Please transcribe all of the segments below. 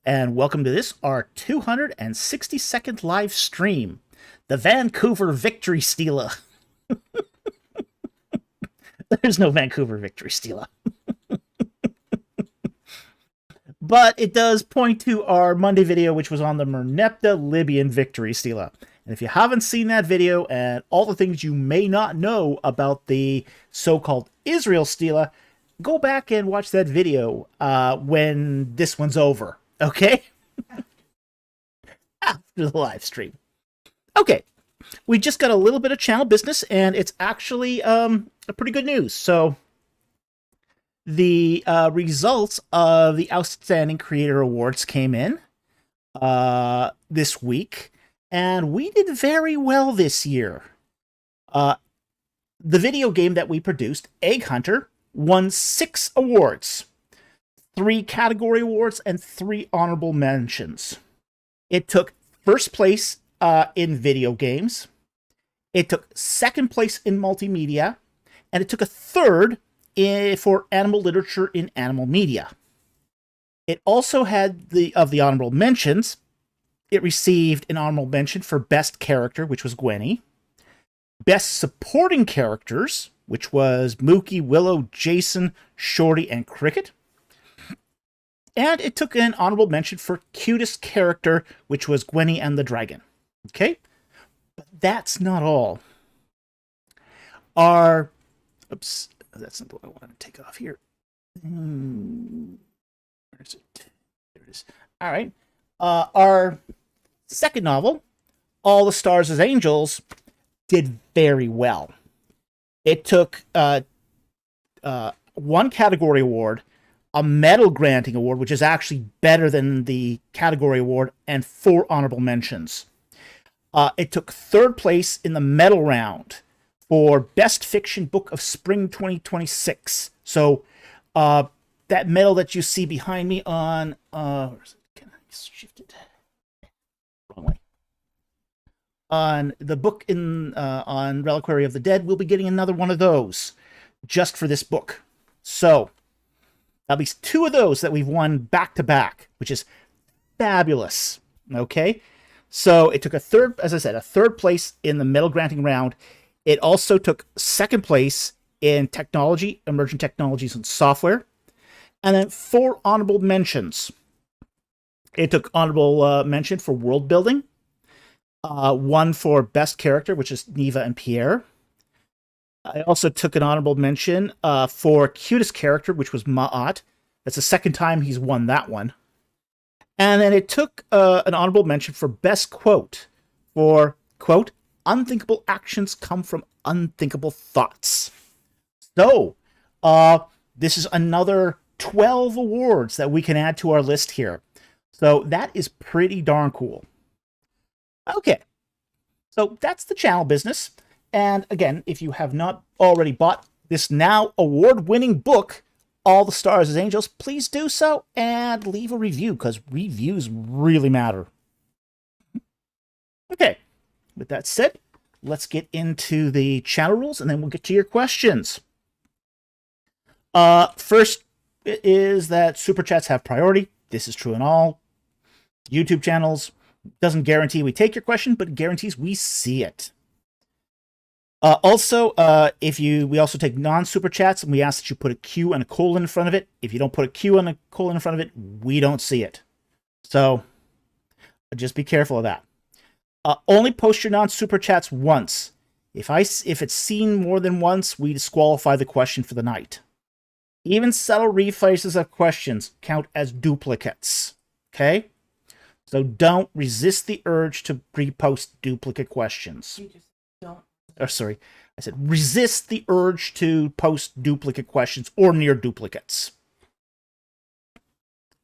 and welcome to this, our 262nd live stream, the Vancouver Victory Stela. There's no Vancouver Victory Stela. But it does point to our Monday video, which was on the Merneptah Libyan Victory Stela. And if you haven't seen that video and all the things you may not know about the so-called Israel Stela, go back and watch that video when this one's over, okay? After the live stream. Okay, we just got a little bit of channel business, and it's actually a pretty good news. So the results of the Outstanding Creator Awards came in this week, and we did very well this year. The video game that we produced, Egg Hunter, won 6 awards, 3 category awards, and 3 honorable mentions. It took first place in video games. It took second place in multimedia, and it took a third for animal literature in animal media. It also had the honorable mentions. It received an honorable mention for Best Character, which was Gwenny. Best Supporting Characters, which was Mookie, Willow, Jason, Shorty, and Cricket. And it took an honorable mention for Cutest Character, which was Gwenny and the Dragon. Okay? But that's not all. Oops, that's not what I want to take off here. Where is it? There it is. All right. Our second novel, All the Stars as Angels, did very well. It took 1 category award, a medal granting award, which is actually better than the category award, and 4 honorable mentions. It took third place in the medal round for Best Fiction Book of Spring 2026. So that medal that you see behind me on... where is it? Can I shift it? Wrong way. On the book on Reliquary of the Dead, we'll be getting another one of those just for this book. So at least 2 of those that we've won back-to-back, which is fabulous. Okay? So it took a third place in the medal granting round. It also took second place in technology, emerging technologies and software, and then 4 honorable mentions. It took honorable mention for world building, 1 for Best Character, which is Neva and Pierre. I also took an honorable mention for Cutest Character, which was Ma'at. That's the second time he's won that one. And then it took an honorable mention for Best Quote for, quote, unthinkable actions come from unthinkable thoughts. So, this is another 12 awards that we can add to our list here. So that is pretty darn cool. Okay, so that's the channel business. And again, if you have not already bought this now award-winning book, All the Stars as Angels, please do so and leave a review, because reviews really matter. Okay, with that said, let's get into the channel rules, and then we'll get to your questions. First is that Super Chats have priority. This is true in all YouTube channels. Doesn't guarantee we take your question, but guarantees we see it. Also, we also take non-super chats, and we ask that you put a Q and a colon in front of it. If you don't put a Q and a colon in front of it, we don't see it. So just be careful of that. Only post your non-super chats once. If it's seen more than once, we disqualify the question for the night. Even subtle rephrases of questions count as duplicates. Okay? So don't resist the urge to pre-post duplicate questions. You just don't. Sorry, I said resist the urge to post duplicate questions or near duplicates.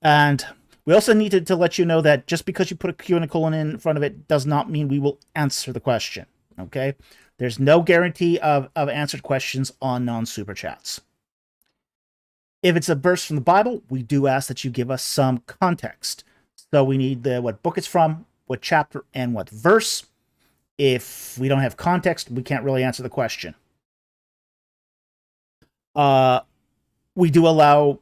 And we also needed to let you know that just because you put a Q and a colon in front of it does not mean we will answer the question. Okay? There's no guarantee of answered questions on non-super chats. If it's a verse from the Bible, we do ask that you give us some context. So we need what book it's from, what chapter, and what verse. If we don't have context, we can't really answer the question. We do allow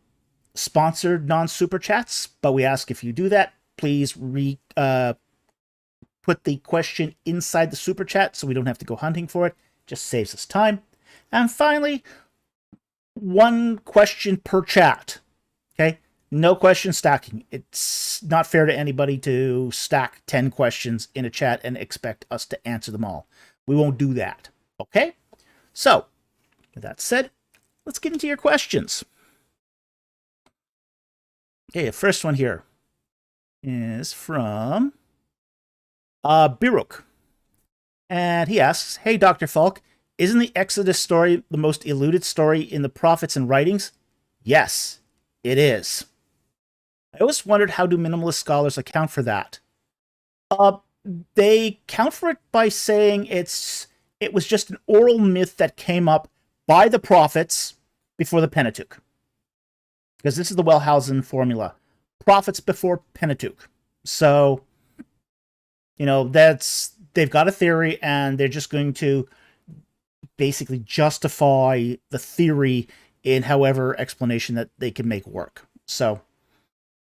sponsored non-super chats, but we ask if you do that, please put the question inside the super chat so we don't have to go hunting for it. Just saves us time. And finally, one question per chat. Okay? No question stacking. It's not fair to anybody to stack 10 questions in a chat and expect us to answer them all. We won't do that. Okay? So, with that said, let's get into your questions. Okay, the first one here is from Biruk. And he asks, hey, Dr. Falk, isn't the Exodus story the most eluded story in the prophets and writings? Yes, it is. I always wondered, how do minimalist scholars account for that? They account for it by saying it was just an oral myth that came up by the prophets before the Pentateuch. Because this is the Wellhausen formula. Prophets before Pentateuch. So, they've got a theory, and they're just going to basically justify the theory in however explanation that they can make work. So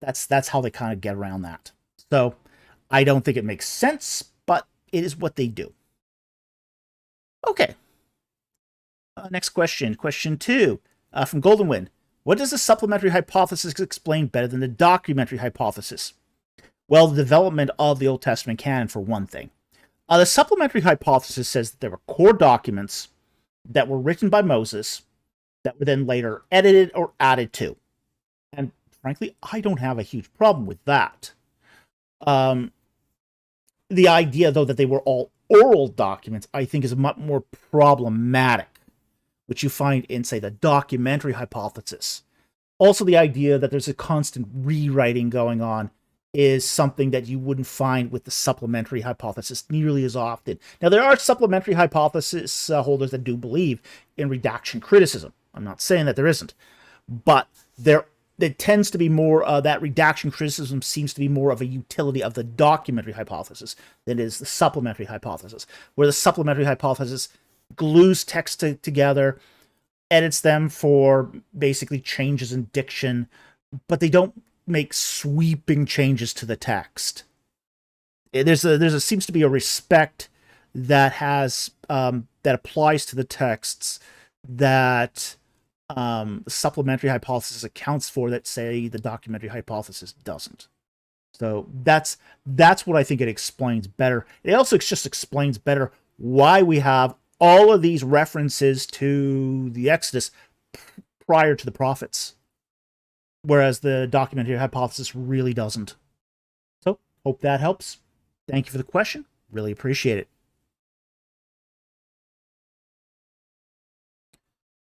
that's how they kind of get around that. So I don't think it makes sense, but it is what they do. Okay. Next question. Question 2 from Golden Wind. What does the supplementary hypothesis explain better than the documentary hypothesis? Well, the development of the Old Testament canon, for one thing. The supplementary hypothesis says that there were core documents that were written by Moses that were then later edited or added to. And frankly, I don't have a huge problem with that. The idea, though, that they were all oral documents, I think is much more problematic, which you find in, say, the documentary hypothesis. Also, the idea that there's a constant rewriting going on is something that you wouldn't find with the supplementary hypothesis nearly as often. Now, there are supplementary hypothesis holders that do believe in redaction criticism. I'm not saying that there isn't, but there tends to be more, that redaction criticism seems to be more of a utility of the documentary hypothesis than is the supplementary hypothesis, where the supplementary hypothesis glues text together, edits them for basically changes in diction, but they don't make sweeping changes to the text. Seems to be a respect that has that applies to the texts that the supplementary hypothesis accounts for that, say, the documentary hypothesis doesn't. So that's what I think it explains better. It also just explains better why we have all of these references to the Exodus prior to the prophets, whereas the documentary hypothesis really doesn't. So, hope that helps. Thank you for the question. Really appreciate it.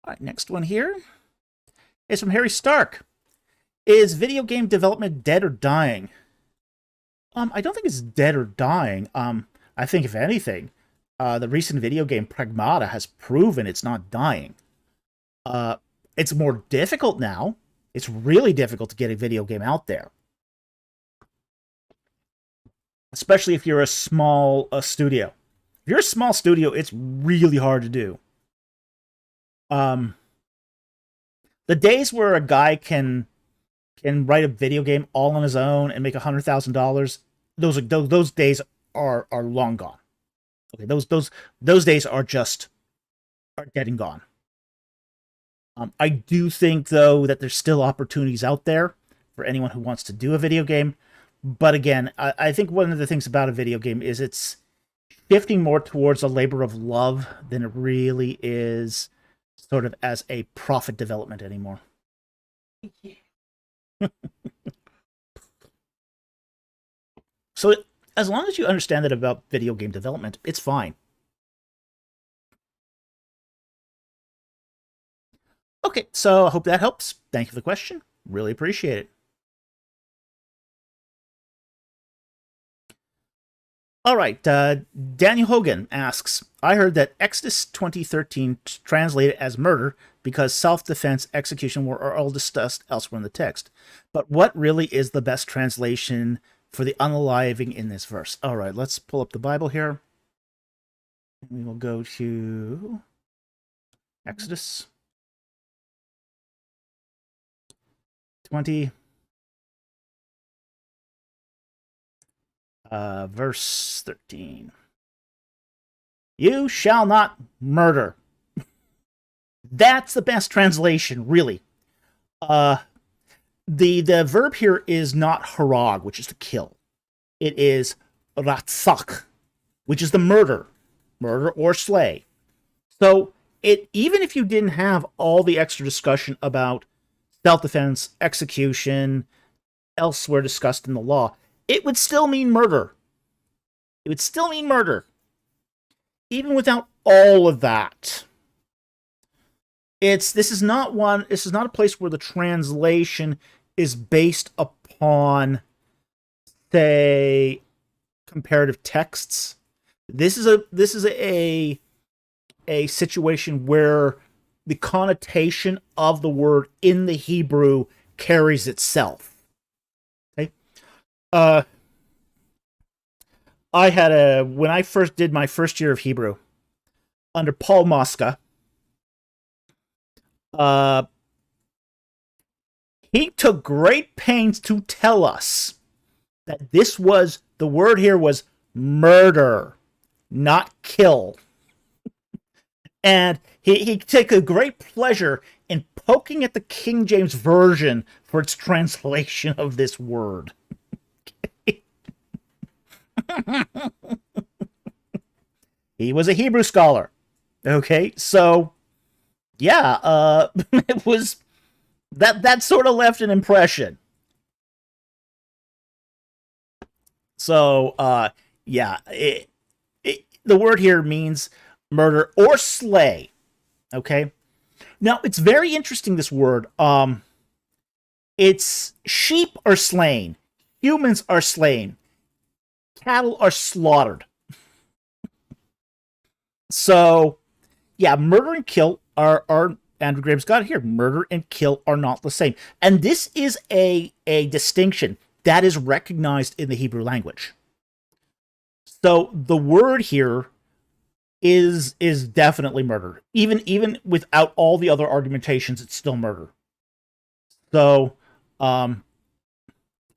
All right, next one here is from Harry Stark. Is video game development dead or dying? I don't think it's dead or dying. I think, if anything, the recent video game Pragmata has proven it's not dying. It's more difficult now. It's really difficult to get a video game out there. Especially if you're a small studio. If you're a small studio, it's really hard to do. The days where a guy can write a video game all on his own and make $100,000, those days are long gone. Okay, those days are dead and gone. I do think, though, that there's still opportunities out there for anyone who wants to do a video game. But again, I think one of the things about a video game is it's shifting more towards a labor of love than it really is sort of as a profit development anymore. Yeah. So as long as you understand that about video game development, it's fine. Okay, so I hope that helps. Thank you for the question. Really appreciate it. All right, Daniel Hogan asks, I heard that Exodus 20:13 translated as murder because self-defense, execution are all discussed elsewhere in the text. But what really is the best translation for the unaliving in this verse? All right, let's pull up the Bible here. We will go to Exodus. 20, verse 13. You shall not murder. That's the best translation, really. The verb here is not harag, which is to kill. It is ratzak, which is the murder or slay. So even if you didn't have all the extra discussion about self-defense, execution, elsewhere discussed in the law, it would still mean murder. It would still mean murder. Even without all of that. This is not a place where the translation is based upon, say, comparative texts. This is a situation where the connotation of the word in the Hebrew carries itself. Okay? When I first did my first year of Hebrew under Paul Mosca, he took great pains to tell us that the word here was murder, not kill. And he took a great pleasure in poking at the King James Version for its translation of this word. He was a Hebrew scholar. Okay, so yeah, it was that sort of left an impression. So yeah, the word here means murder or slay. Okay, now it's very interesting. This word, it's sheep are slain, humans are slain, cattle are slaughtered. So yeah, murder and kill are Andrew Graham's got it here. Murder and kill are not the same. And this is a distinction that is recognized in the Hebrew language. So the word here is definitely murder. Even without all the other argumentations, it's still murder. So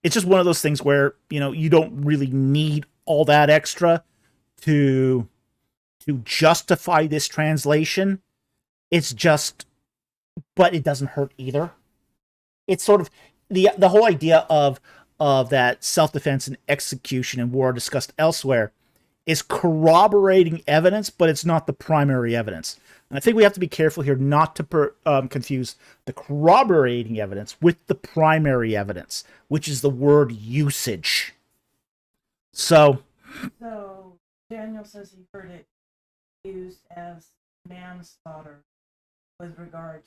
it's just one of those things where, you don't really need all that extra to justify this translation. It's just, but it doesn't hurt either. It's sort of the whole idea of that self-defense and execution and war discussed elsewhere is corroborating evidence, but it's not the primary evidence. And I think we have to be careful here not to confuse the corroborating evidence with the primary evidence, which is the word usage. So Daniel says he heard it used as manslaughter with regard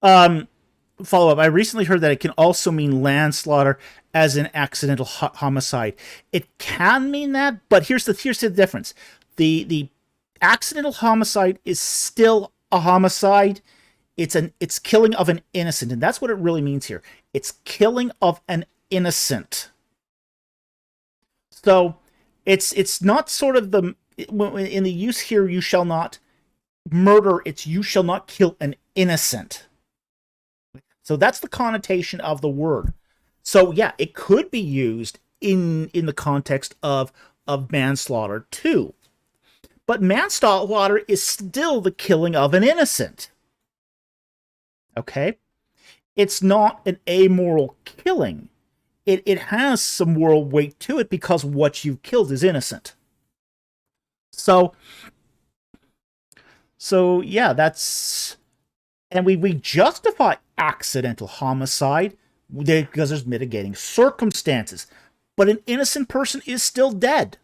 to follow up. I recently heard that it can also mean manslaughter as an accidental homicide. It can mean that, but here's the difference. The accidental homicide is still a homicide. It's killing of an innocent, and that's what it really means here. It's killing of an innocent. So it's not sort of in the use here, you shall not murder, it's you shall not kill an innocent. So that's the connotation of the word. So yeah, it could be used in the context of manslaughter too. But manslaughter is still the killing of an innocent. Okay? It's not an amoral killing. It has some moral weight to it because what you've killed is innocent. So yeah, that's... And we justify accidental homicide because there's mitigating circumstances. But an innocent person is still dead.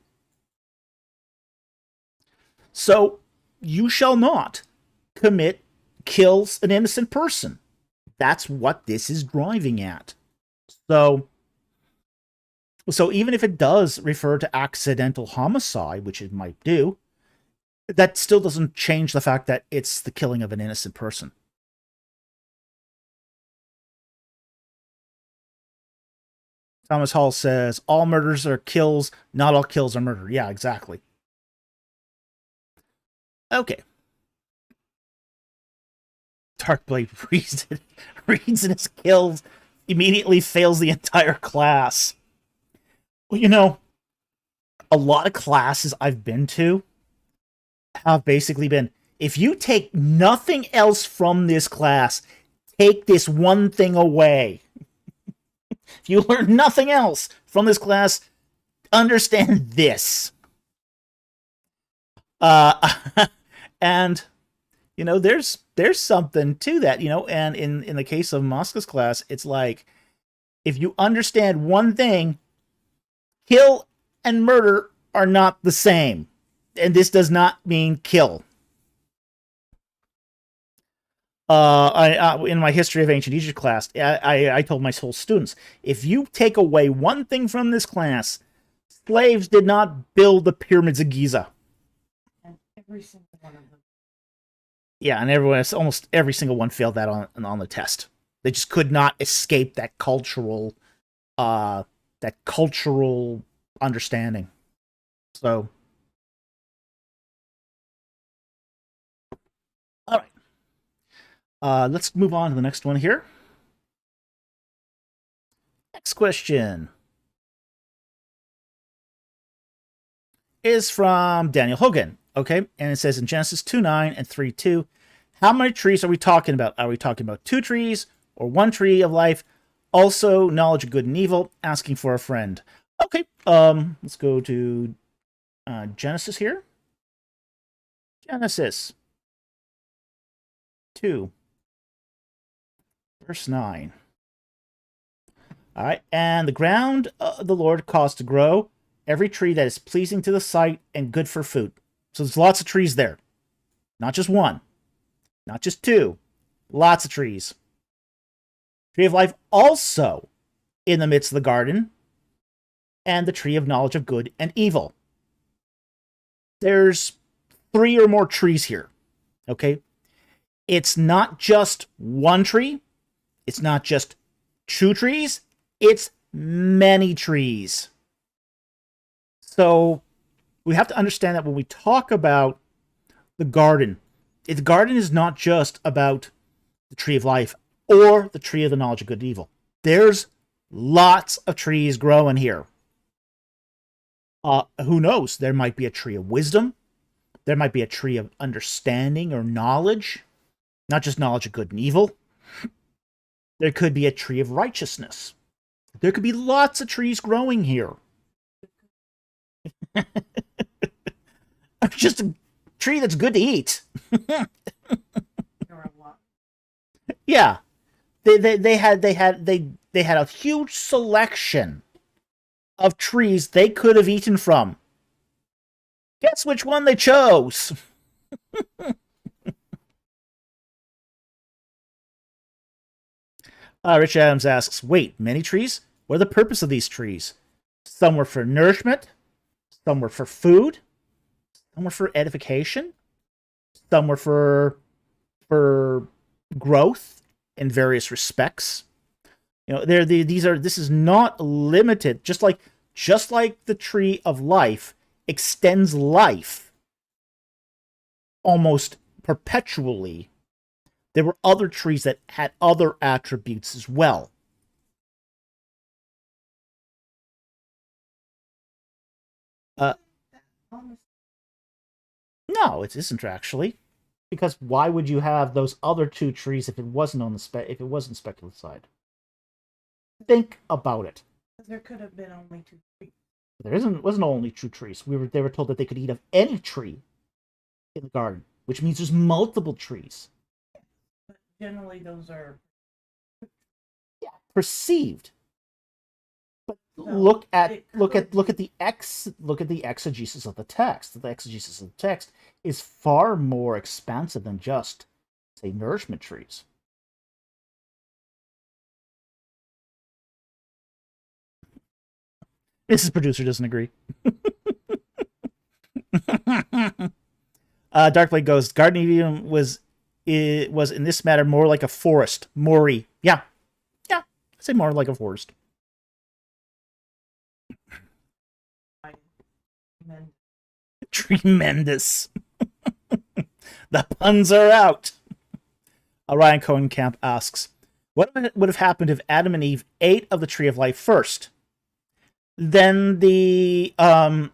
So you shall not kills an innocent person. That's what this is driving at. So even if it does refer to accidental homicide, which it might do, that still doesn't change the fact that it's the killing of an innocent person. Thomas Hall says, all murders are kills, not all kills are murder. Yeah, exactly. Okay. Darkblade reads and is killed, immediately fails the entire class. Well, you know, a lot of classes I've been to have basically been, if you take nothing else from this class, take this one thing away. If you learn nothing else from this class, understand this. And you know, there's something to that, you know, and in the case of Mosca's class, it's like, if you understand one thing, kill and murder are not the same. And this does not mean kill. In my History of Ancient Egypt class, I told my whole students, if you take away one thing from this class, slaves did not build the pyramids of Giza. And every single one of them. Yeah, and almost every single one failed that on the test. They just could not escape that cultural understanding. So, all right. Let's move on to the next one here. Next question is from Daniel Hogan. Okay, and it says in Genesis 2:9 and 3:2, how many trees are we talking about? Are we talking about 2 trees or 1 tree of life? Also, knowledge of good and evil, asking for a friend. Okay, let's go to Genesis here. Genesis 2, verse 9. All right, and the ground the Lord caused to grow, every tree that is pleasing to the sight and good for food. So there's lots of trees there. Not just 1. Not just 2. Lots of trees. Tree of life also in the midst of the garden. And the tree of knowledge of good and evil. There's 3 or more trees here. Okay? It's not just 1 tree. It's not just 2 trees. It's many trees. So we have to understand that when we talk about the garden is not just about the tree of life or the tree of the knowledge of good and evil. There's lots of trees growing here. Who knows? There might be a tree of wisdom. There might be a tree of understanding or knowledge. Not just knowledge of good and evil. There could be a tree of righteousness. There could be lots of trees growing here. Just a tree that's good to eat. Yeah. They had a huge selection of trees they could have eaten from. Guess which one they chose? Rich Adams asks, wait, many trees? What are the purpose of these trees? Some were for nourishment. Some were for food. Some were for edification. Some were for growth in various respects. You know, this is not limited. Just like the tree of life extends life almost perpetually, there were other trees that had other attributes as well. No, it isn't actually, because why would you have those other 2 trees if it wasn't on the if it wasn't speculative side? Think about it. There could have been only 2 trees. There wasn't only 2 trees. They were told that they could eat of any tree in the garden, which means there's multiple trees. But generally, those are perceived. But so look at the exegesis of the text. The exegesis of the text is far more expansive than just, say, nourishment trees. Mrs. Producer doesn't agree. Darkblade goes, Garden of Eden was in this matter more like a forest. Maury. Yeah. I'd say more like a forest. Tremendous. The puns are out. Ryan Cohenkamp asks, what would have happened if Adam and Eve ate of the tree of life first? Then the knowledge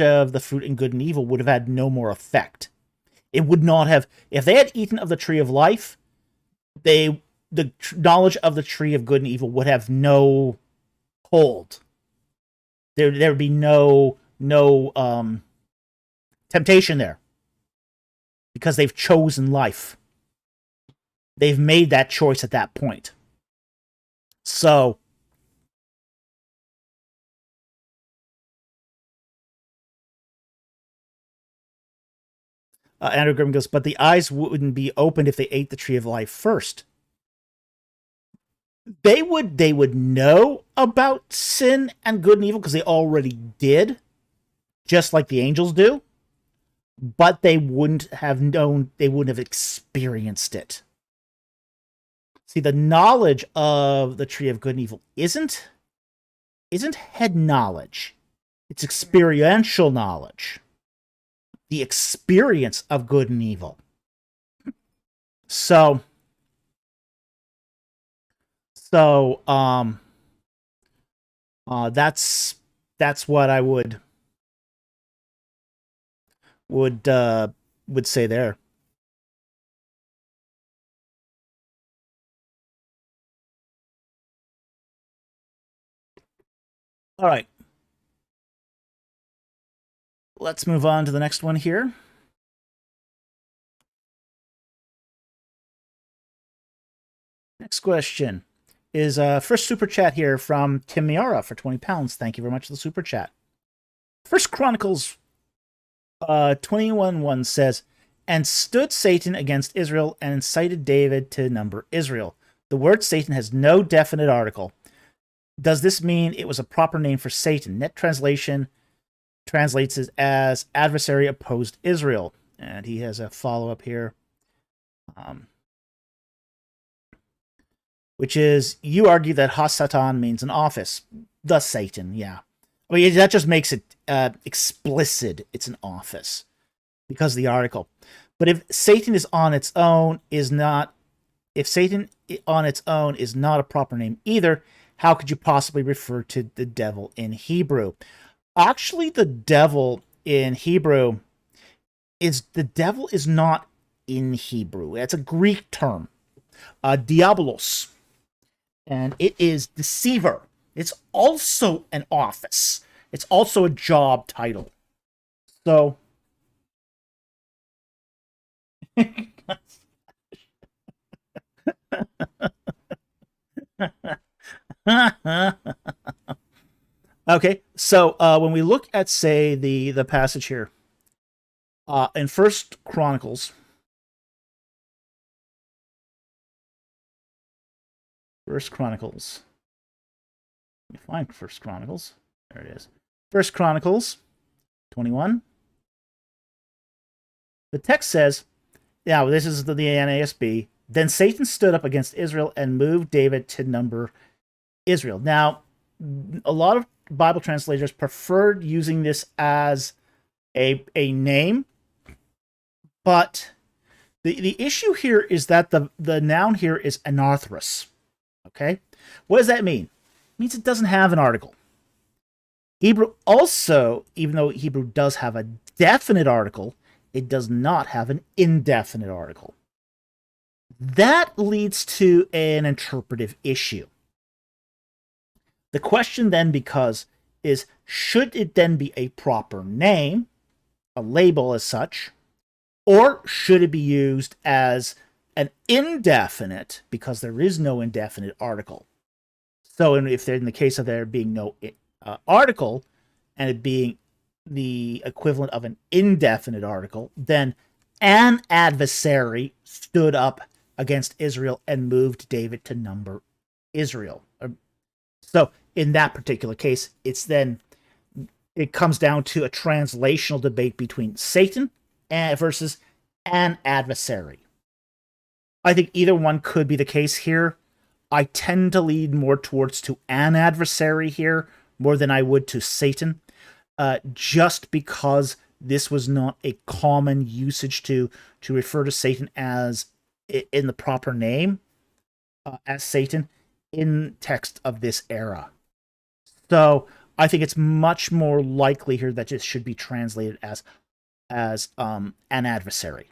of the fruit and good and evil would have had no more effect. It would not have, if they had eaten of the tree of life, the knowledge of the tree of good and evil would have no hold. There would be no temptation there, because they've chosen life. They've made that choice at that point. So Andrew Grimm goes, but the eyes wouldn't be opened if they ate the tree of life first. They would know about sin and good and evil because they already did, just like the angels do, but they wouldn't have known, they wouldn't have experienced it. See, the knowledge of the tree of good and evil isn't head knowledge. It's experiential knowledge. The experience of good and evil. So that's what I would say there. All right. Let's move on to the next one here. Next question is first super chat here from Tim Miara for 20 pounds. Thank you very much for the super chat. First Chronicles 21:1 says, and stood Satan against Israel and incited David to number Israel. The word Satan has no definite article. Does this mean it was a proper name for Satan? Net translation translates it as adversary opposed Israel. And he has a follow-up here. Which is, you argue that Hasatan means an office. Thus Satan, yeah. I mean, that just makes it explicit it's an office because of the article. But if Satan is on its own is not a proper name either, how could you possibly refer to the devil in Hebrew? Actually, the devil in Hebrew is not in Hebrew. It's a Greek term, diabolos, and it is deceiver. It's also an office. It's also a job title. So, okay, so when we look at, say, the passage here in First Chronicles, let me find First Chronicles. There it is. First Chronicles 21. The text says, yeah, this is the NASB. Then Satan stood up against Israel and moved David to number Israel. Now, a lot of Bible translators preferred using this as a name, but the issue here is that the noun here is anarthrous. Okay? What does that mean? It means it doesn't have an article. Hebrew also, even though Hebrew does have a definite article, it does not have an indefinite article. That leads to an interpretive issue. The question then is, should it then be a proper name, a label as such, or should it be used as an indefinite, because there is no indefinite article? So if they're in the case of there being no article, and it being the equivalent of an indefinite article, then an adversary stood up against Israel and moved David to number Israel. So in that particular case, it comes down to a translational debate between Satan versus an adversary. I think either one could be the case here. I tend to lean more towards to an adversary here more than I would to Satan, just because this was not a common usage to refer to Satan as in the proper name as Satan in text of this era. So I think it's much more likely here that it should be translated as an adversary.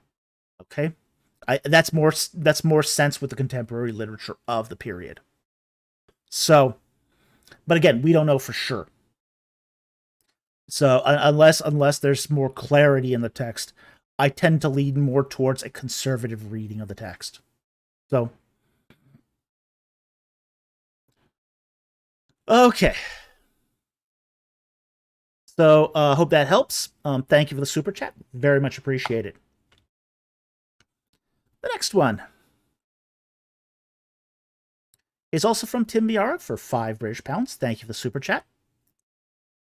Okay, that's more sense with the contemporary literature of the period. So, but again, we don't know for sure. So unless there's more clarity in the text, I tend to lean more towards a conservative reading of the text. So, okay. So, hope that helps. Thank you for the super chat. Very much appreciated. The next one is also from Tim Miara for £5 British. Thank you for the super chat.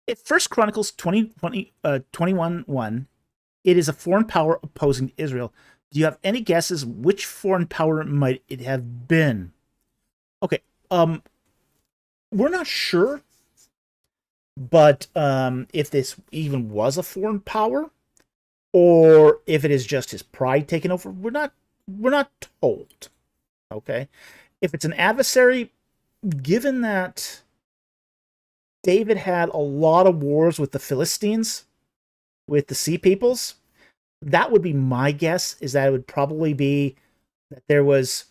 If First Chronicles 21:1, it is a foreign power opposing Israel. Do you have any guesses which foreign power might it have been? Okay, we're not sure, but if this even was a foreign power, or if it is just his pride taken over, we're not told. Okay, if it's an adversary, given that David had a lot of wars with the Philistines, with the Sea Peoples, that would be my guess, is that it would probably be that there was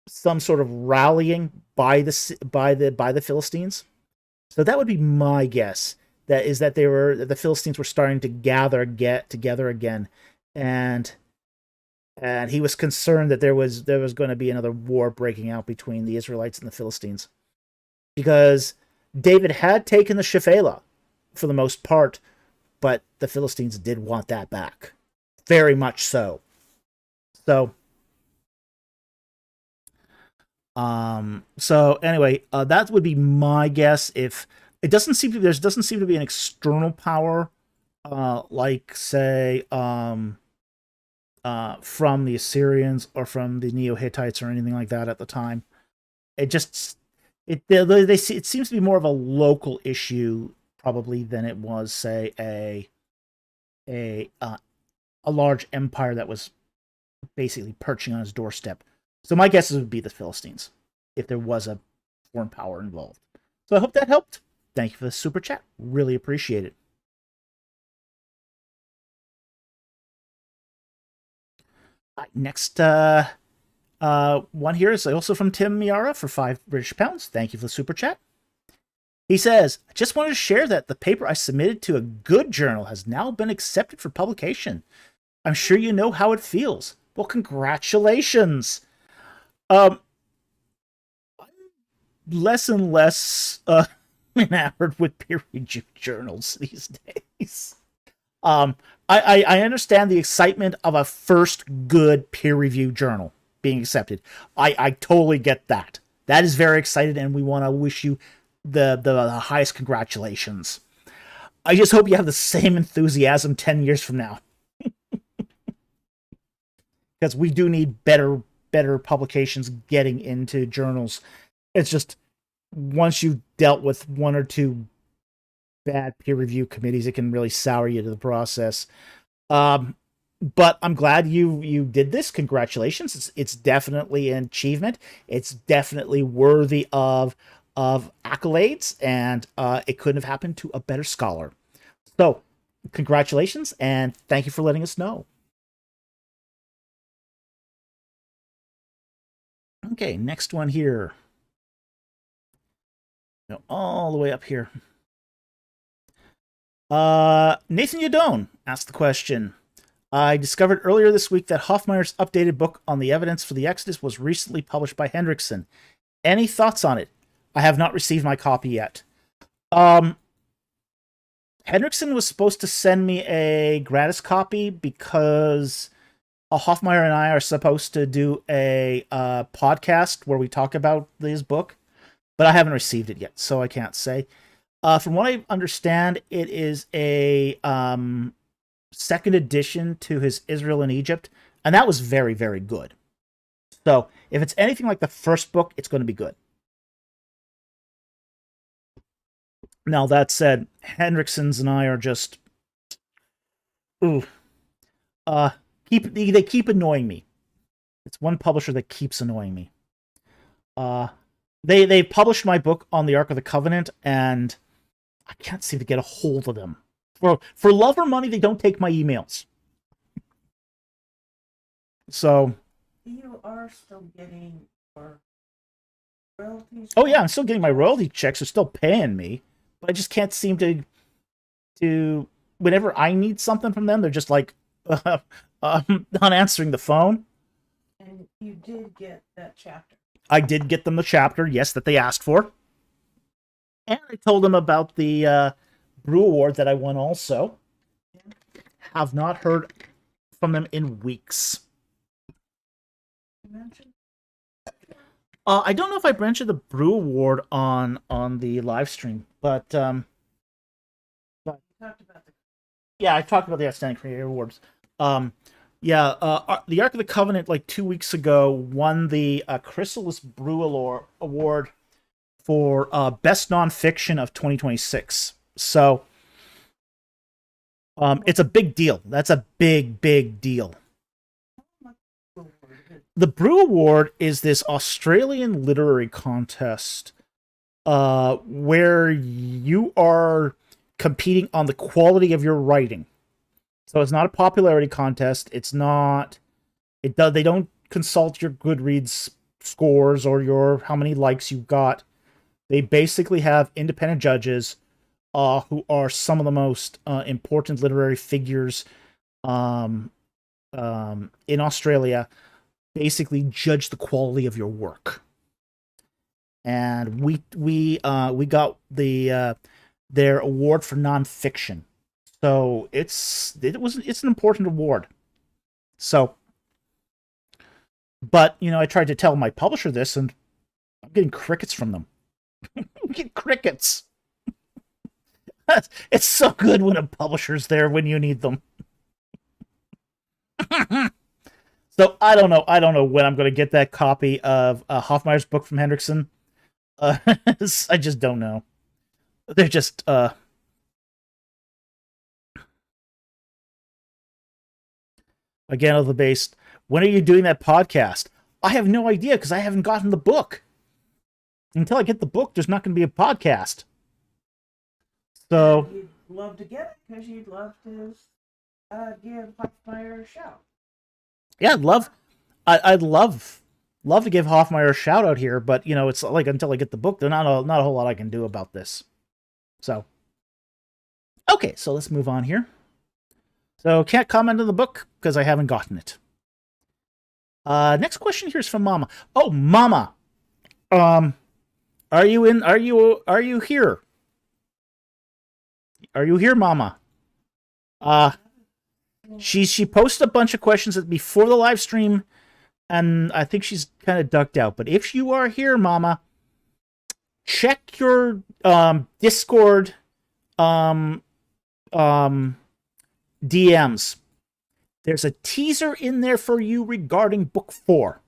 some sort of rallying by the Philistines. So that would be my guess. That the Philistines were starting to get together again, and he was concerned that there was going to be another war breaking out between the Israelites and the Philistines, because David had taken the Shephelah for the most part, but the Philistines did want that back, very much so. So, anyway, that would be my guess. If it doesn't seem to be, there doesn't seem to be an external power, like say, from the Assyrians or from the Neo-Hittites or anything like that at the time. It seems to be more of a local issue probably than it was, say, a large empire that was basically perching on his doorstep. So my guess would be the Philistines, if there was a foreign power involved. So I hope that helped. Thank you for the super chat. Really appreciate it. Next one here is also from Tim Miara for £5 British. Thank you for the super chat. He says, I just wanted to share that the paper I submitted to a good journal has now been accepted for publication. I'm sure you know how it feels. Well, congratulations. I'm less and less enamored with peer-reviewed journals these days. I understand the excitement of a first good peer-reviewed journal being accepted. I totally get that. That is very exciting, and we want to wish you the highest congratulations. I just hope you have the same enthusiasm 10 years from now. Because we do need better publications getting into journals. It's just, once you've dealt with one or two bad peer review committees, it can really sour you to the process. But I'm glad you did this. Congratulations. It's definitely an achievement. It's definitely worthy of accolades, and it couldn't have happened to a better scholar. So, congratulations, and thank you for letting us know. Okay, next one here. Go all the way up here. Nathan Yadone asked the question. I discovered earlier this week that Hoffmeyer's updated book on the evidence for the Exodus was recently published by Hendrickson. Any thoughts on it? I have not received my copy yet. Hendrickson was supposed to send me a gratis copy because Hoffmeyer and I are supposed to do a podcast where we talk about his book, but I haven't received it yet, so I can't say. From what I understand, it is a second edition to his Israel and Egypt, and that was very, very good. So if it's anything like the first book, it's going to be good. Now, that said, Hendrickson's and I are just Ooh. They keep annoying me. It's one publisher that keeps annoying me. Uh, they published my book on the Ark of the Covenant, and I can't seem to get a hold of them. For love or money, they don't take my emails. So, You are still getting your royalties. oh yeah, I'm still getting my royalty checks. They're still paying me, but I just can't seem to. Whenever I need something from them, they're just like not answering the phone. And you did get that chapter. I did get them the chapter, yes, that they asked for. And I told them about the Brew Award that I won also. Have not heard from them in weeks. You mentioned I don't know if I mentioned the Brew Award on the live stream, but you talked about the yeah, I talked about the Outstanding Creator Awards. Yeah, the Ark of the Covenant, like 2 weeks ago, won the Chrysalis Brew Award for Best Nonfiction of 2026. So, it's a big deal. That's a big, big deal. The Brew Award is this Australian literary contest where you are competing on the quality of your writing. So it's not a popularity contest. It's not. They don't consult your Goodreads scores or your how many likes you got. They basically have independent judges who are some of the most important literary figures in Australia. Basically, judge the quality of your work. And we got their award for nonfiction. So it's an important award. So, but I tried to tell my publisher this, and I'm getting crickets from them. I'm getting crickets. It's so good when a publisher's there when you need them. So I don't know when I'm going to get that copy of Hoffmeyer's book from Hendrickson. I just don't know. They're just again of the base. When are you doing that podcast? I have no idea because I haven't gotten the book. Until I get the book, there's not going to be a podcast. So you'd love to get it because you'd love to give Hoffmeyer a shout. Yeah, I'd love to give Hoffmeyer a shout out here, but it's like until I get the book, there's not a whole lot I can do about this. So, okay, so let's move on here. So can't comment on the book because I haven't gotten it. Next question here is from Mama. Oh, Mama, are you here? Are you here, Mama? She posted a bunch of questions before the live stream, and I think she's kind of ducked out. But if you are here, Mama, check your Discord DMs. There's a teaser in there for you regarding book 4.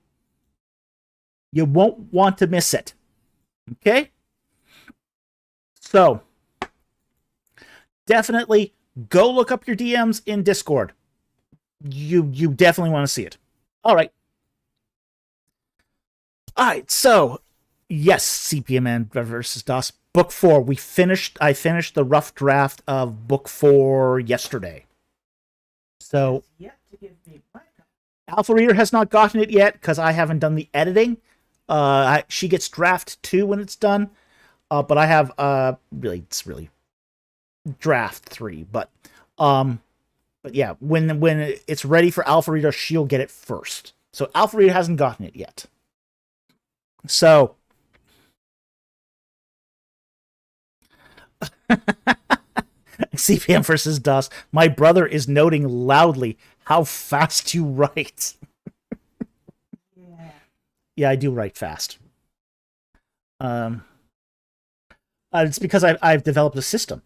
You won't want to miss it. Okay? So, definitely go look up your DMs in Discord. You definitely want to see it. All right. So yes, CPMN versus DOS. Book 4. I finished the rough draft of book 4 yesterday. So Yet to give me my copy. Alpha Reader has not gotten it yet because I haven't done the editing. She gets draft 2 when it's done. But I have it's really draft 3. But yeah, when it's ready for Alpha Reader, she'll get it first. So Alpha Reader hasn't gotten it yet. So CPM versus DOS. My brother is noting loudly how fast you write. Yeah. Yeah, I do write fast. It's because I've developed a system.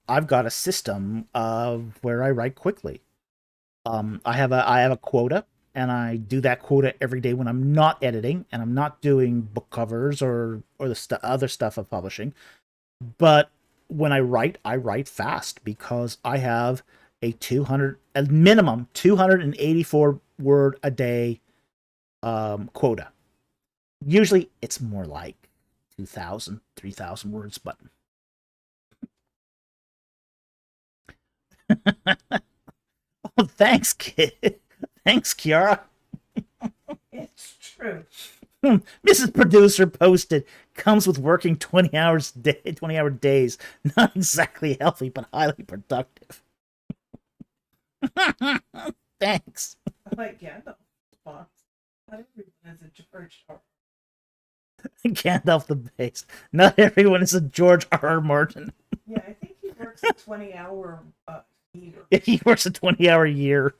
I've got a system of where I write quickly. I have a quota, and I do that quota every day when I'm not editing and I'm not doing book covers or the other stuff of publishing. But when I write fast because I have a minimum 284 word a day quota. Usually it's more like 2,000, 3,000 words, but oh, thanks, kid. Thanks, Kiara. It's true. Mrs. Producer posted, comes with working 20 hours day, 20-hour days. Not exactly healthy, but highly productive. Thanks. Like Gandalf response. Not everyone is a George R. Gandalf the Based. Not everyone is a George R. Martin. Yeah, I think he works a 20-hour year. He works a 20-hour year.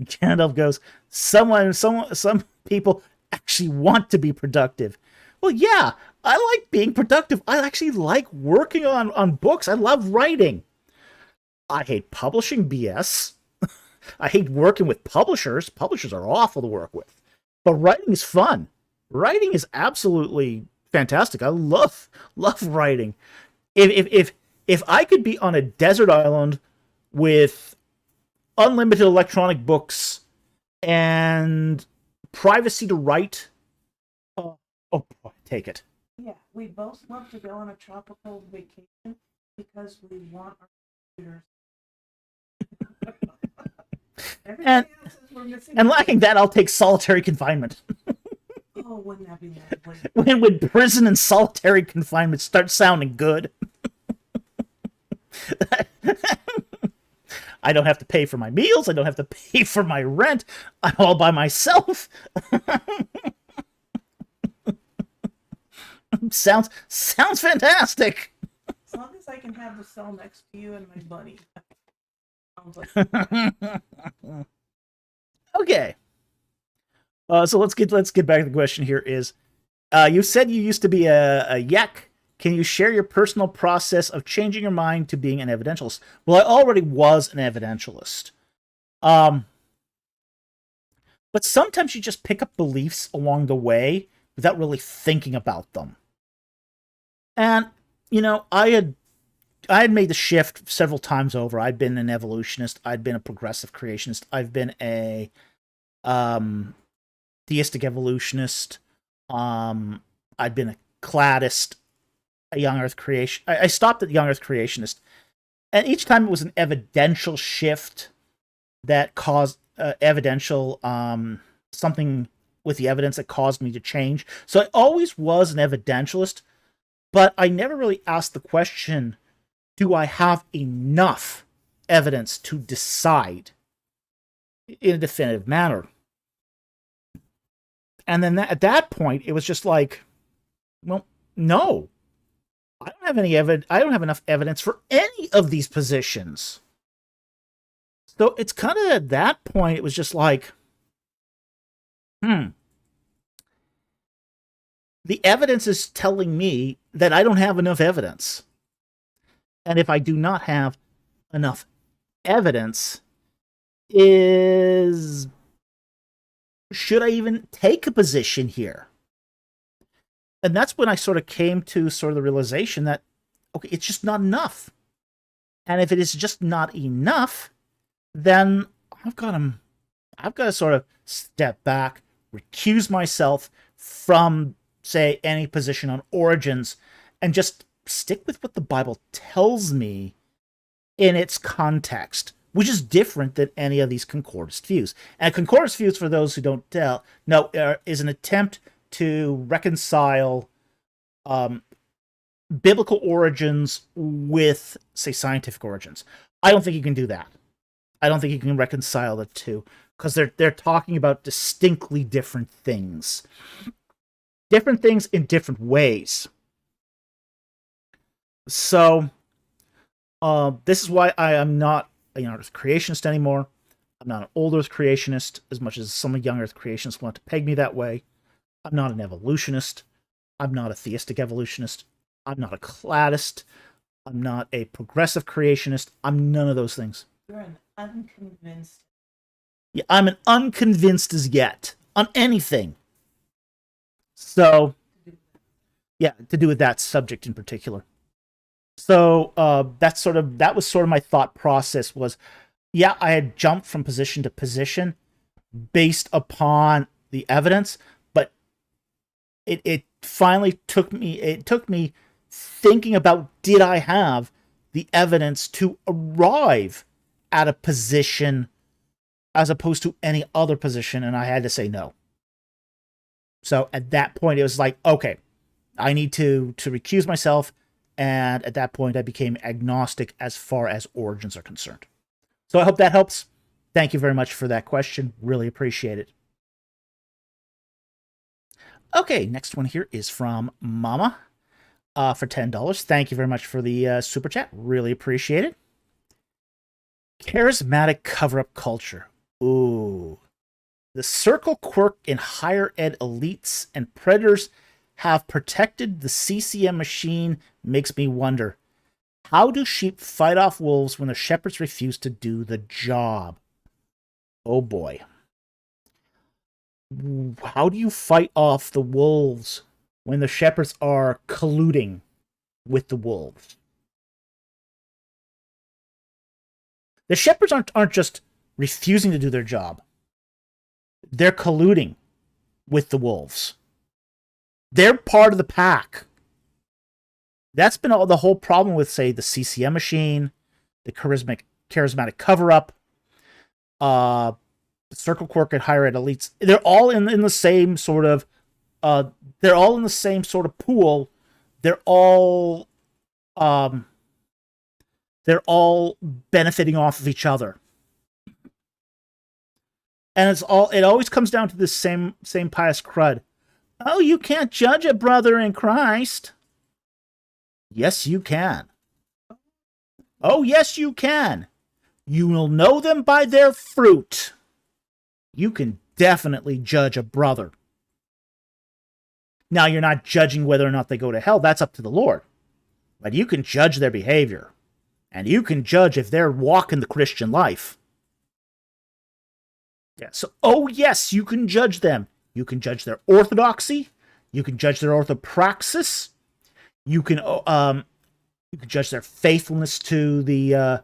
Gandalf goes, some people actually want to be productive. Well, yeah, I like being productive. I actually like working on books. I love writing. I hate publishing BS. I hate working with publishers. Publishers are awful to work with. But writing is fun. Writing is absolutely fantastic. I love writing. If I could be on a desert island with unlimited electronic books and privacy to write, oh boy, take it. Yeah, we both love to go on a tropical vacation because we want our computers. And lacking that, I'll take solitary confinement. Oh, wouldn't that be lovely? When prison and solitary confinement start sounding good. I don't have to pay for my meals. I don't have to pay for my rent. I'm all by myself. Sounds fantastic. As long as I can have the cell next to you and my buddy. Like... Okay. So let's get back to the question here. Is you said you used to be a yak. Can you share your personal process of changing your mind to being an evidentialist? Well, I already was an evidentialist. But sometimes you just pick up beliefs along the way without really thinking about them. And, you know, I had made the shift several times over. I'd been an evolutionist. I'd been a progressive creationist. I've been a theistic evolutionist. I'd been a cladist, a young earth creation. I stopped at young earth creationist. And each time it was an evidential shift that caused evidential something with the evidence that caused me to change. So I always was an evidentialist, but I never really asked the question, do I have enough evidence to decide in a definitive manner? And then at that point, it was just like, well, no. I don't have enough evidence for any of these positions. So it's kind of at that point, it was just like, the evidence is telling me that I don't have enough evidence. And if I do not have enough evidence, should I even take a position here? And that's when I sort of came to sort of the realization that, okay, it's just not enough. And if it is just not enough, then I've got to sort of step back, recuse myself from, say, any position on origins, and just stick with what the Bible tells me in its context, which is different than any of these concordist views. And concordist views, for those who don't know, is an attempt to reconcile biblical origins with, say, scientific origins. I don't think you can do that. I don't think you can reconcile the two, because they're talking about distinctly different things. Different things in different ways. So, this is why I am not a young earth creationist anymore. I'm not an old earth creationist, as much as some young earth creationists want to peg me that way. I'm not an evolutionist. I'm not a theistic evolutionist. I'm not a cladist. I'm not a progressive creationist. I'm none of those things. You're an unconvinced. Yeah, I'm an unconvinced as yet on anything. So, yeah, to do with that subject in particular. So that was sort of my thought process was, yeah, I had jumped from position to position based upon the evidence, but it finally took me thinking about, did I have the evidence to arrive at a position as opposed to any other position, and I had to say no. So at that point it was like, okay, I need to recuse myself, and at that point I became agnostic as far as origins are concerned. So I hope that helps. Thank you very much for that question. Really appreciate it. Okay, next one here is from Mama for $10. Thank you very much for the super chat. Really appreciate it. Charismatic cover-up culture. Ooh. The circle quirk in higher ed elites and predators have protected the CCM machine makes me wonder. How do sheep fight off wolves when the shepherds refuse to do the job? Oh boy. How do you fight off the wolves when the shepherds are colluding with the wolves? The shepherds aren't just refusing to do their job. They're colluding with the wolves. They're part of the pack. That's been the whole problem with, say, the CCM machine, the charismatic cover-up, the circle quirk and higher ed elites. They're all in the same sort of they're all in the same sort of pool. They're all benefiting off of each other. And it always comes down to this same pious crud. Oh, you can't judge a brother in Christ. Yes, you can. Oh, yes, you can. You will know them by their fruit. You can definitely judge a brother. Now, you're not judging whether or not they go to hell. That's up to the Lord. But you can judge their behavior. And you can judge if they're walking the Christian life. Yeah, so, oh yes, you can judge them. You can judge their orthodoxy. You can judge their orthopraxis. You can judge their faithfulness to the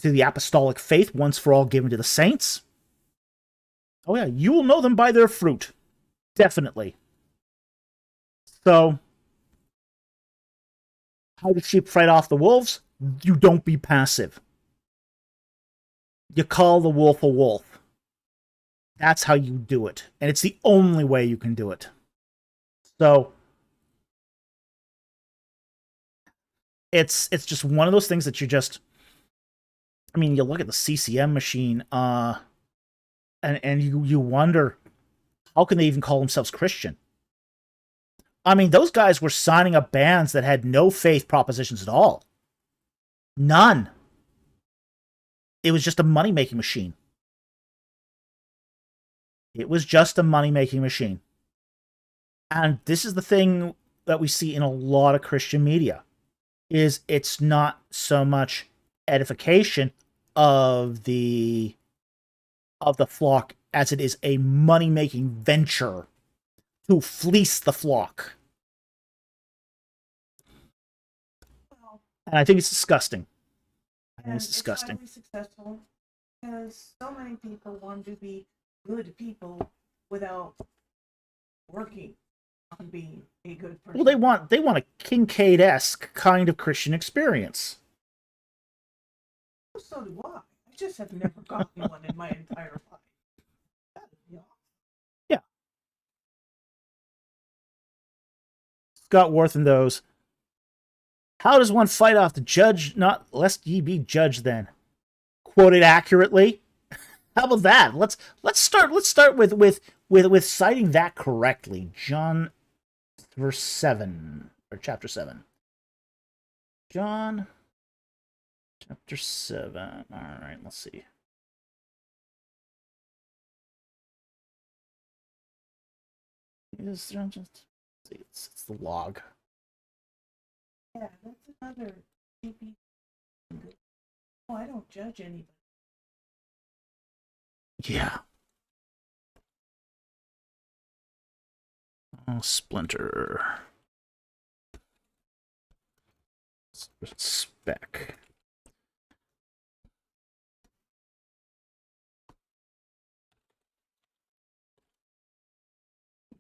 apostolic faith once for all given to the saints. Oh yeah, you will know them by their fruit. Definitely. So, how do sheep fight off the wolves? You don't be passive. You call the wolf a wolf. That's how you do it. And it's the only way you can do it. So, it's just one of those things that you just, I mean, you look at the CCM machine, and you wonder, how can they even call themselves Christian? I mean, those guys were signing up bands that had no faith propositions at all. None. It was just a money-making machine. It was just a money-making machine. And this is the thing that we see in a lot of Christian media, is it's not so much edification of the flock as it is a money-making venture to fleece the flock. Well, And I think it's disgusting. I think and it's disgusting. highly successful because so many people want to be good people without working on being a good person. Well, they want a Kincaid-esque kind of Christian experience. So do I. I just have never gotten one in my entire life. Yeah. Scott Worth and those. How does one fight off the judge? Not lest ye be judged. Then, quoted accurately. How about that? Let's start with citing that correctly. John, verse 7 or chapter 7. John, chapter 7. All right, let's see. It's the log. Yeah, that's another creepy. Oh, I don't judge anybody. Yeah. Oh, Splinter. Spec.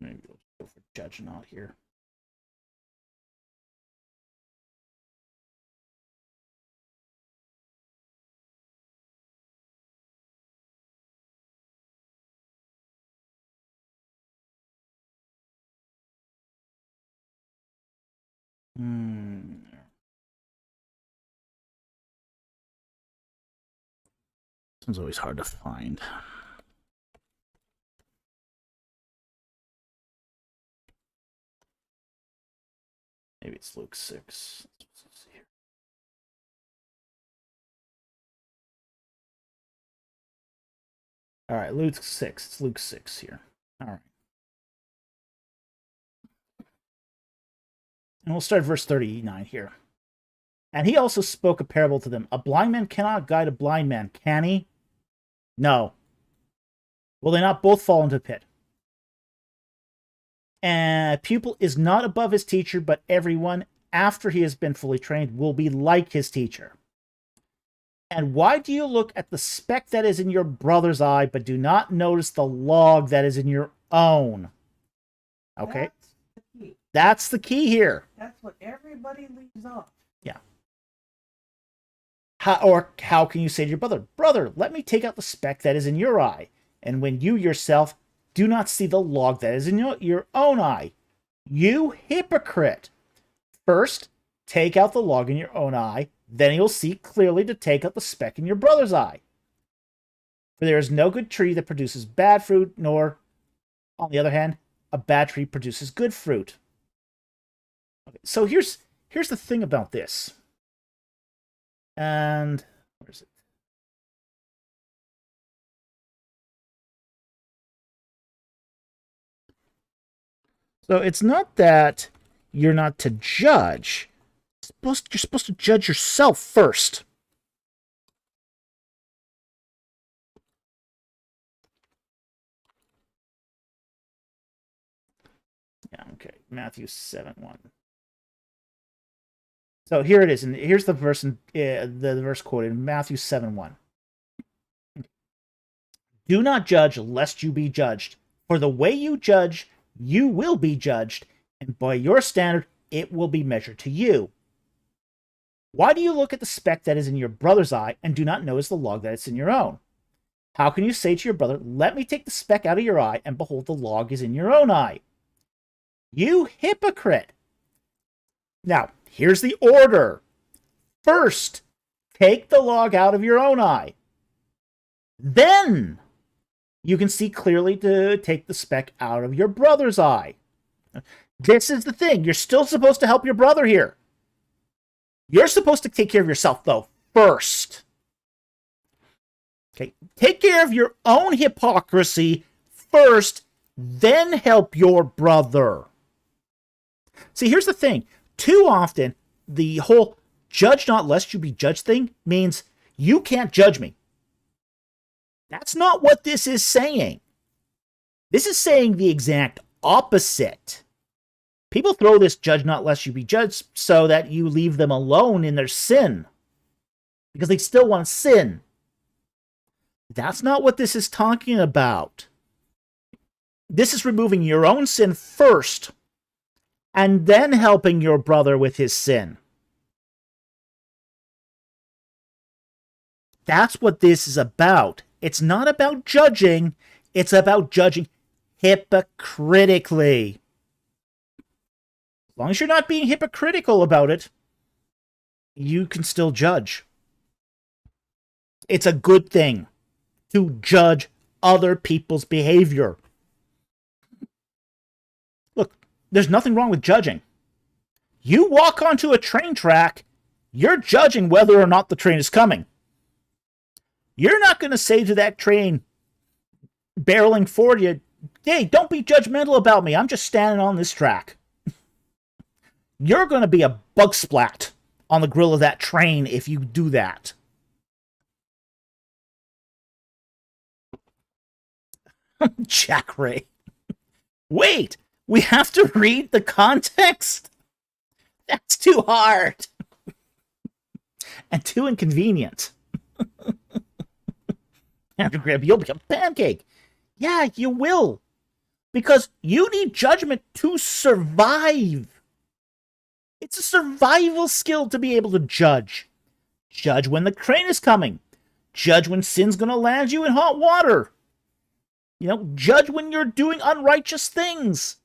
Maybe we'll go for judge not here. This one's always hard to find. Maybe it's Luke 6. Let's see here. All right, Luke 6. It's Luke 6 here. All right. And we'll start verse 39 here. And he also spoke a parable to them. A blind man cannot guide a blind man, can he? No. Will they not both fall into the pit? And a pupil is not above his teacher, but everyone, after he has been fully trained, will be like his teacher. And why do you look at the speck that is in your brother's eye, but do not notice the log that is in your own? Okay. That's the key. That's the key here. That's what everybody leaves off. Yeah. How can you say to your brother, brother, let me take out the speck that is in your eye, and when you yourself do not see the log that is in your own eye? You hypocrite! First, take out the log in your own eye, then you'll see clearly to take out the speck in your brother's eye. For there is no good tree that produces bad fruit, nor, on the other hand, a bad tree produces good fruit. Okay, so here's the thing about this. And where is it? So it's not that you're not to judge. You're supposed to judge yourself first. Yeah, okay. Matthew 7:1. So here it is, and here's the verse, the verse quoted in Matthew 7:1. Do not judge, lest you be judged. For the way you judge, you will be judged, and by your standard, it will be measured to you. Why do you look at the speck that is in your brother's eye, and do not notice the log that is in your own? How can you say to your brother, let me take the speck out of your eye, and behold, the log is in your own eye? You hypocrite! Now, here's the order. First, take the log out of your own eye. Then, you can see clearly to take the speck out of your brother's eye. This is the thing. You're still supposed to help your brother here. You're supposed to take care of yourself, though, first. Okay, take care of your own hypocrisy first, then help your brother. See, here's the thing. Too often, the whole judge not lest you be judged thing means you can't judge me. That's not what this is saying. This is saying the exact opposite. People throw this judge not lest you be judged so that you leave them alone in their sin. Because they still want to sin. That's not what this is talking about. This is removing your own sin first, and then helping your brother with his sin. That's what this is about. It's not about judging. It's about judging hypocritically. As long as you're not being hypocritical about it, you can still judge. It's a good thing to judge other people's behavior. Look, there's nothing wrong with judging. You walk onto a train track, you're judging whether or not the train is coming. You're not going to say to that train barreling forward you, hey, don't be judgmental about me. I'm just standing on this track. You're going to be a bug splat on the grill of that train if you do that. Jack Ray. Wait, we have to read the context? That's too hard. and too inconvenient. Andrew Graham, you'll become pancake. Yeah, you will. Because you need judgment to survive. It's a survival skill to be able to judge. Judge when the crane is coming. Judge when sin's going to land you in hot water. Judge when you're doing unrighteous things.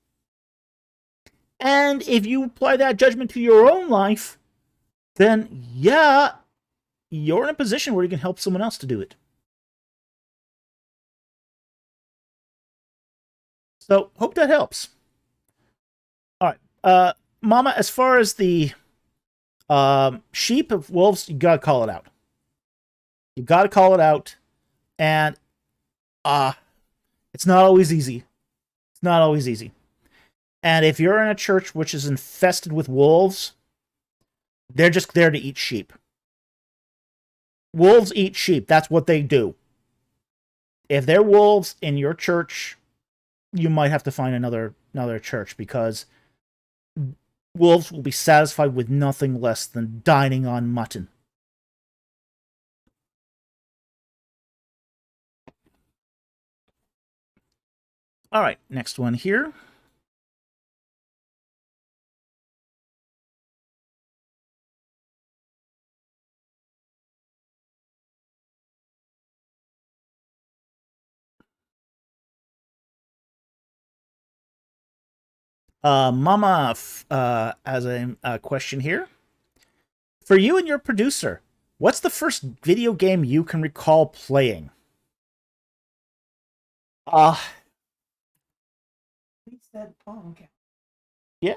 And if you apply that judgment to your own life, then yeah, you're in a position where you can help someone else to do it. So, hope that helps. All right. Mama, as far as the sheep of wolves, you gotta call it out. You gotta call it out. And it's not always easy. It's not always easy. And if you're in a church which is infested with wolves, they're just there to eat sheep. Wolves eat sheep. That's what they do. If they're wolves in your church, you might have to find another church, because wolves will be satisfied with nothing less than dining on mutton. All right, next one here. Mama has a question here. For you and your producer, what's the first video game you can recall playing? We said Pong. Yeah.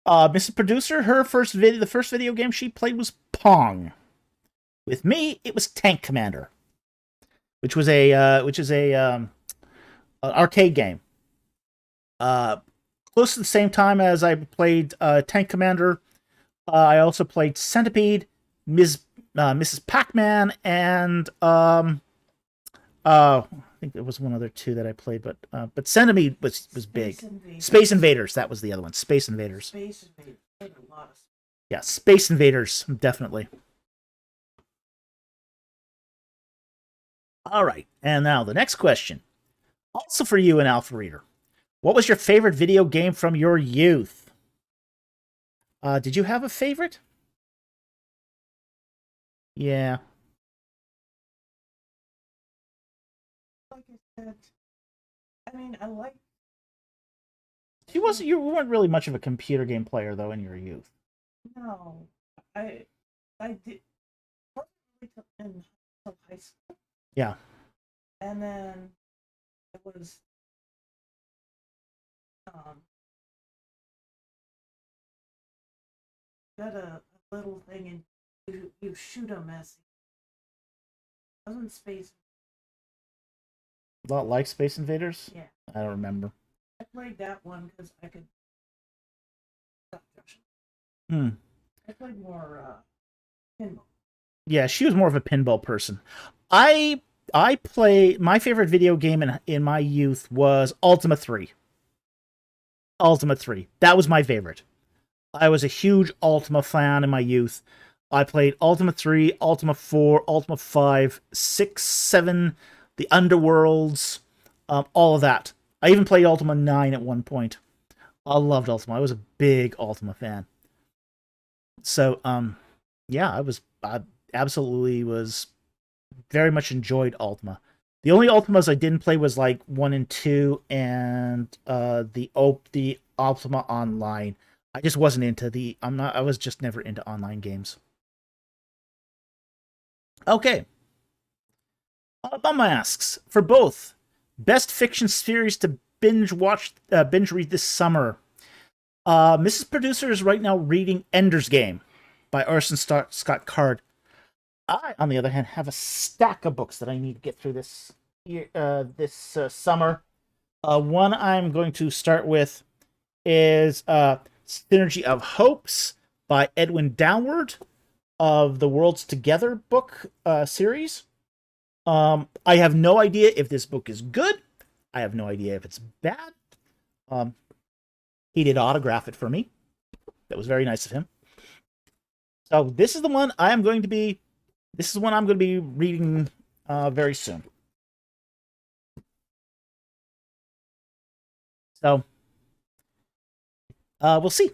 Mrs. Producer, the first video game she played was Pong. With me, it was Tank Commander, which is an arcade game. Close to the same time as I played Tank Commander, I also played Centipede, Mrs. Pac-Man, and I think there was one other two that I played, but Centipede was big. Space Invaders, that was the other one. Space Invaders. Space Invaders. A lot of... Yeah, Space Invaders, definitely. All right, and now the next question. Also for you, an Alpha Reader. What was your favorite video game from your youth? Did you have a favorite? Yeah. Like I said, I mean, I like... You weren't really much of a computer game player, though, in your youth. No. I did... Until high school. Yeah. And then it was... got a little thing and you shoot them as... I was in space. A lot like Space Invaders? Yeah. I don't remember. I played that one because I could... I played more pinball. Yeah, she was more of a pinball person. I my favorite video game in my youth was Ultima 3. Ultima 3. That was my favorite. I was a huge Ultima fan in my youth. I played Ultima 3, Ultima 4, Ultima 5, 6, 7, the Underworlds, all of that. I even played Ultima 9 at one point. I loved Ultima. I was a big Ultima fan. So, yeah, I absolutely was very much enjoyed Ultima. The only Ultimas I didn't play was like 1 and 2 and the Ultima Online. I just wasn't into I was just never into online games. Okay. Bumma asks, for both, best fiction series to binge read this summer. Mrs. Producer is right now reading Ender's Game by Orson Scott Card. I, on the other hand, have a stack of books that I need to get through this summer. One I'm going to start with is Synergy of Hopes by Edwin Downward of the Worlds Together book series. I have no idea if this book is good. I have no idea if it's bad. He did autograph it for me. That was very nice of him. So this is the one I am going to be. This is one I'm going to be reading very soon. So we'll see.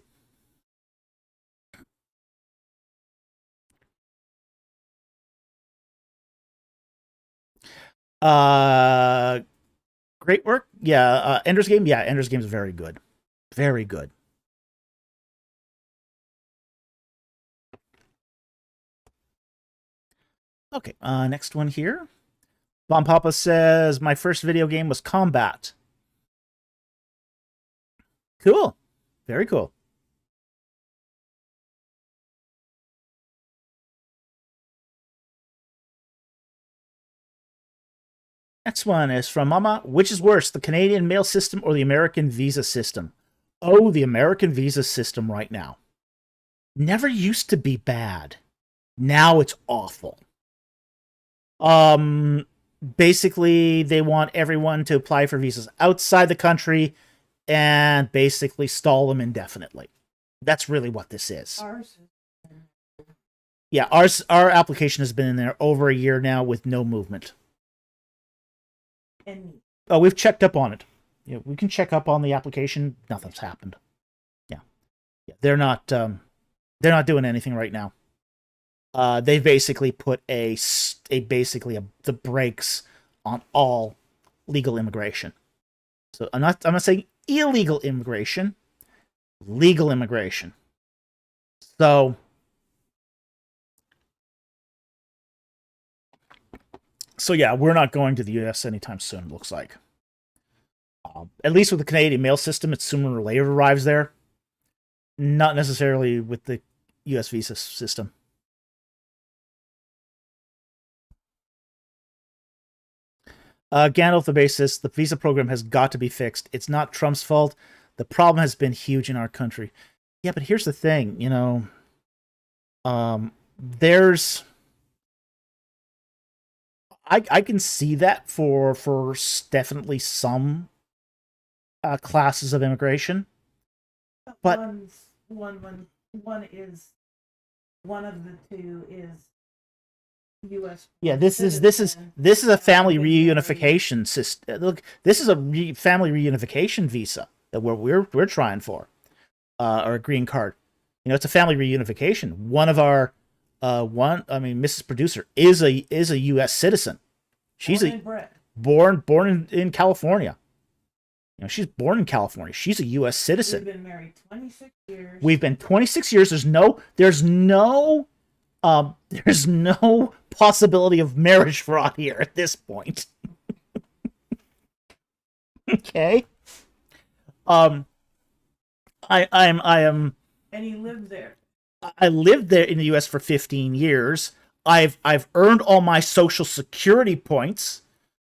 Great work. Yeah, Ender's Game. Yeah, Ender's Game is very good. Very good. Okay, next one here. Bomb Papa says, my first video game was Combat. Cool. Very cool. Next one is from Mama. Which is worse, the Canadian mail system or the American visa system? Oh, the American visa system right now. Never used to be bad. Now it's awful. Basically, they want everyone to apply for visas outside the country and basically stall them indefinitely. That's really what this is. Yeah, our application has been in there over a year now with no movement. Oh, we've checked up on it. Yeah, we can check up on the application. Nothing's happened. Yeah, they're not doing anything right now. They basically put the brakes on all legal immigration. So I'm not saying illegal immigration, legal immigration. So yeah, we're not going to the U.S. anytime soon, it looks like. At least with the Canadian mail system, it sooner or later arrives there. Not necessarily with the U.S. visa system. Gandalf the bassist, the visa program has got to be fixed. It's not Trump's fault. The problem has been huge in our country. Yeah, but here's the thing, there's... I can see that for definitely some classes of immigration, but one is one of the two is U.S. Yeah, this is a family reunification system. Look, this is a family reunification visa that we're trying for, or a green card. It's a family reunification. One of our Mrs. Producer is a U.S. citizen. She's born in California. She's born in California. She's a U.S. citizen. We've been married 26 years. We've been 26 years. There's no possibility of marriage fraud here at this point. Okay. I am. And he lived there. I lived there in the U.S. for 15 years. I've earned all my Social Security points.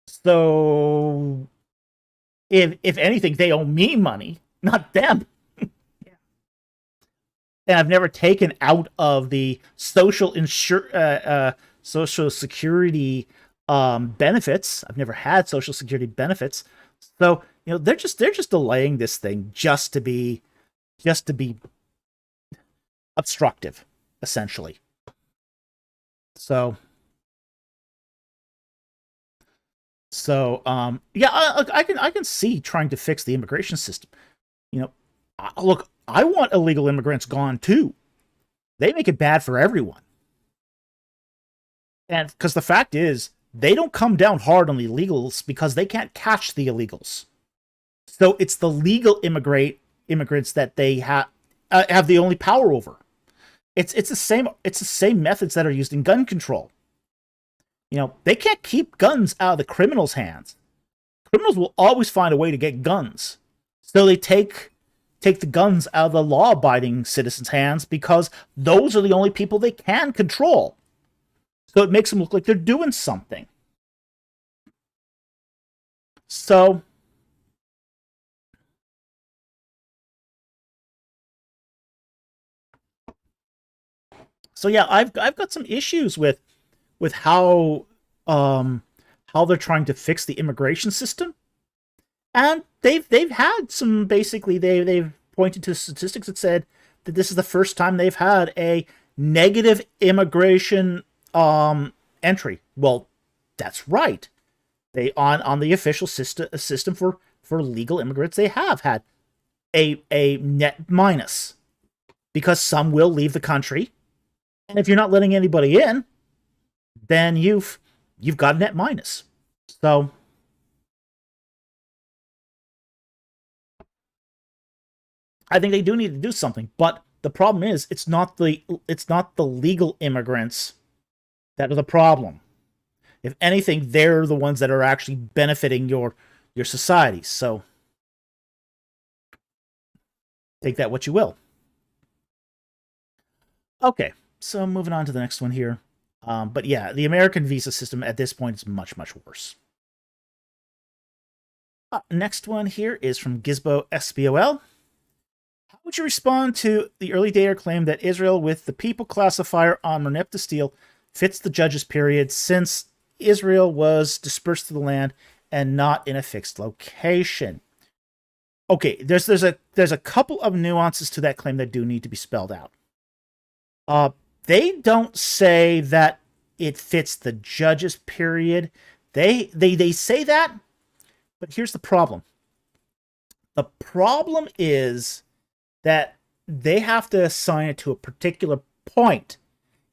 So, if anything, they owe me money, not them. Yeah. And I've never taken out of the Social Security benefits. I've never had Social Security benefits. So they're just delaying this thing just to be obstructive, essentially. So yeah, I can see trying to fix the immigration system. Look, I want illegal immigrants gone too. They make it bad for everyone. And because the fact is, they don't come down hard on the illegals because they can't catch the illegals. So it's the legal immigrants that they have the only power over. It's the same methods that are used in gun control. They can't keep guns out of the criminals' hands. Criminals will always find a way to get guns. So they take the guns out of the law-abiding citizens' hands because those are the only people they can control. So it makes them look like they're doing something. So yeah, I've got some issues with how they're trying to fix the immigration system. And they've had some, basically they've pointed to statistics that said that this is the first time they've had a negative immigration entry. Well, that's right. They on the official system for legal immigrants, they have had a net minus because some will leave the country, and if you're not letting anybody in, then you've got a net minus. So I think they do need to do something, but the problem is it's not the legal immigrants that are the problem. If anything, they're the ones that are actually benefiting your society. So take that what you will. Okay, so moving on to the next one here. But yeah, the American visa system at this point is much, much worse. Next one here is from Gizbo SBOL. How would you respond to the early data claim that Israel with the people classifier on Merneptah Stele fits the judges period since Israel was dispersed to the land and not in a fixed location? Okay, there's a couple of nuances to that claim that do need to be spelled out. They don't say that it fits the judges period. They say that, but here's the problem. The problem is that they have to assign it to a particular point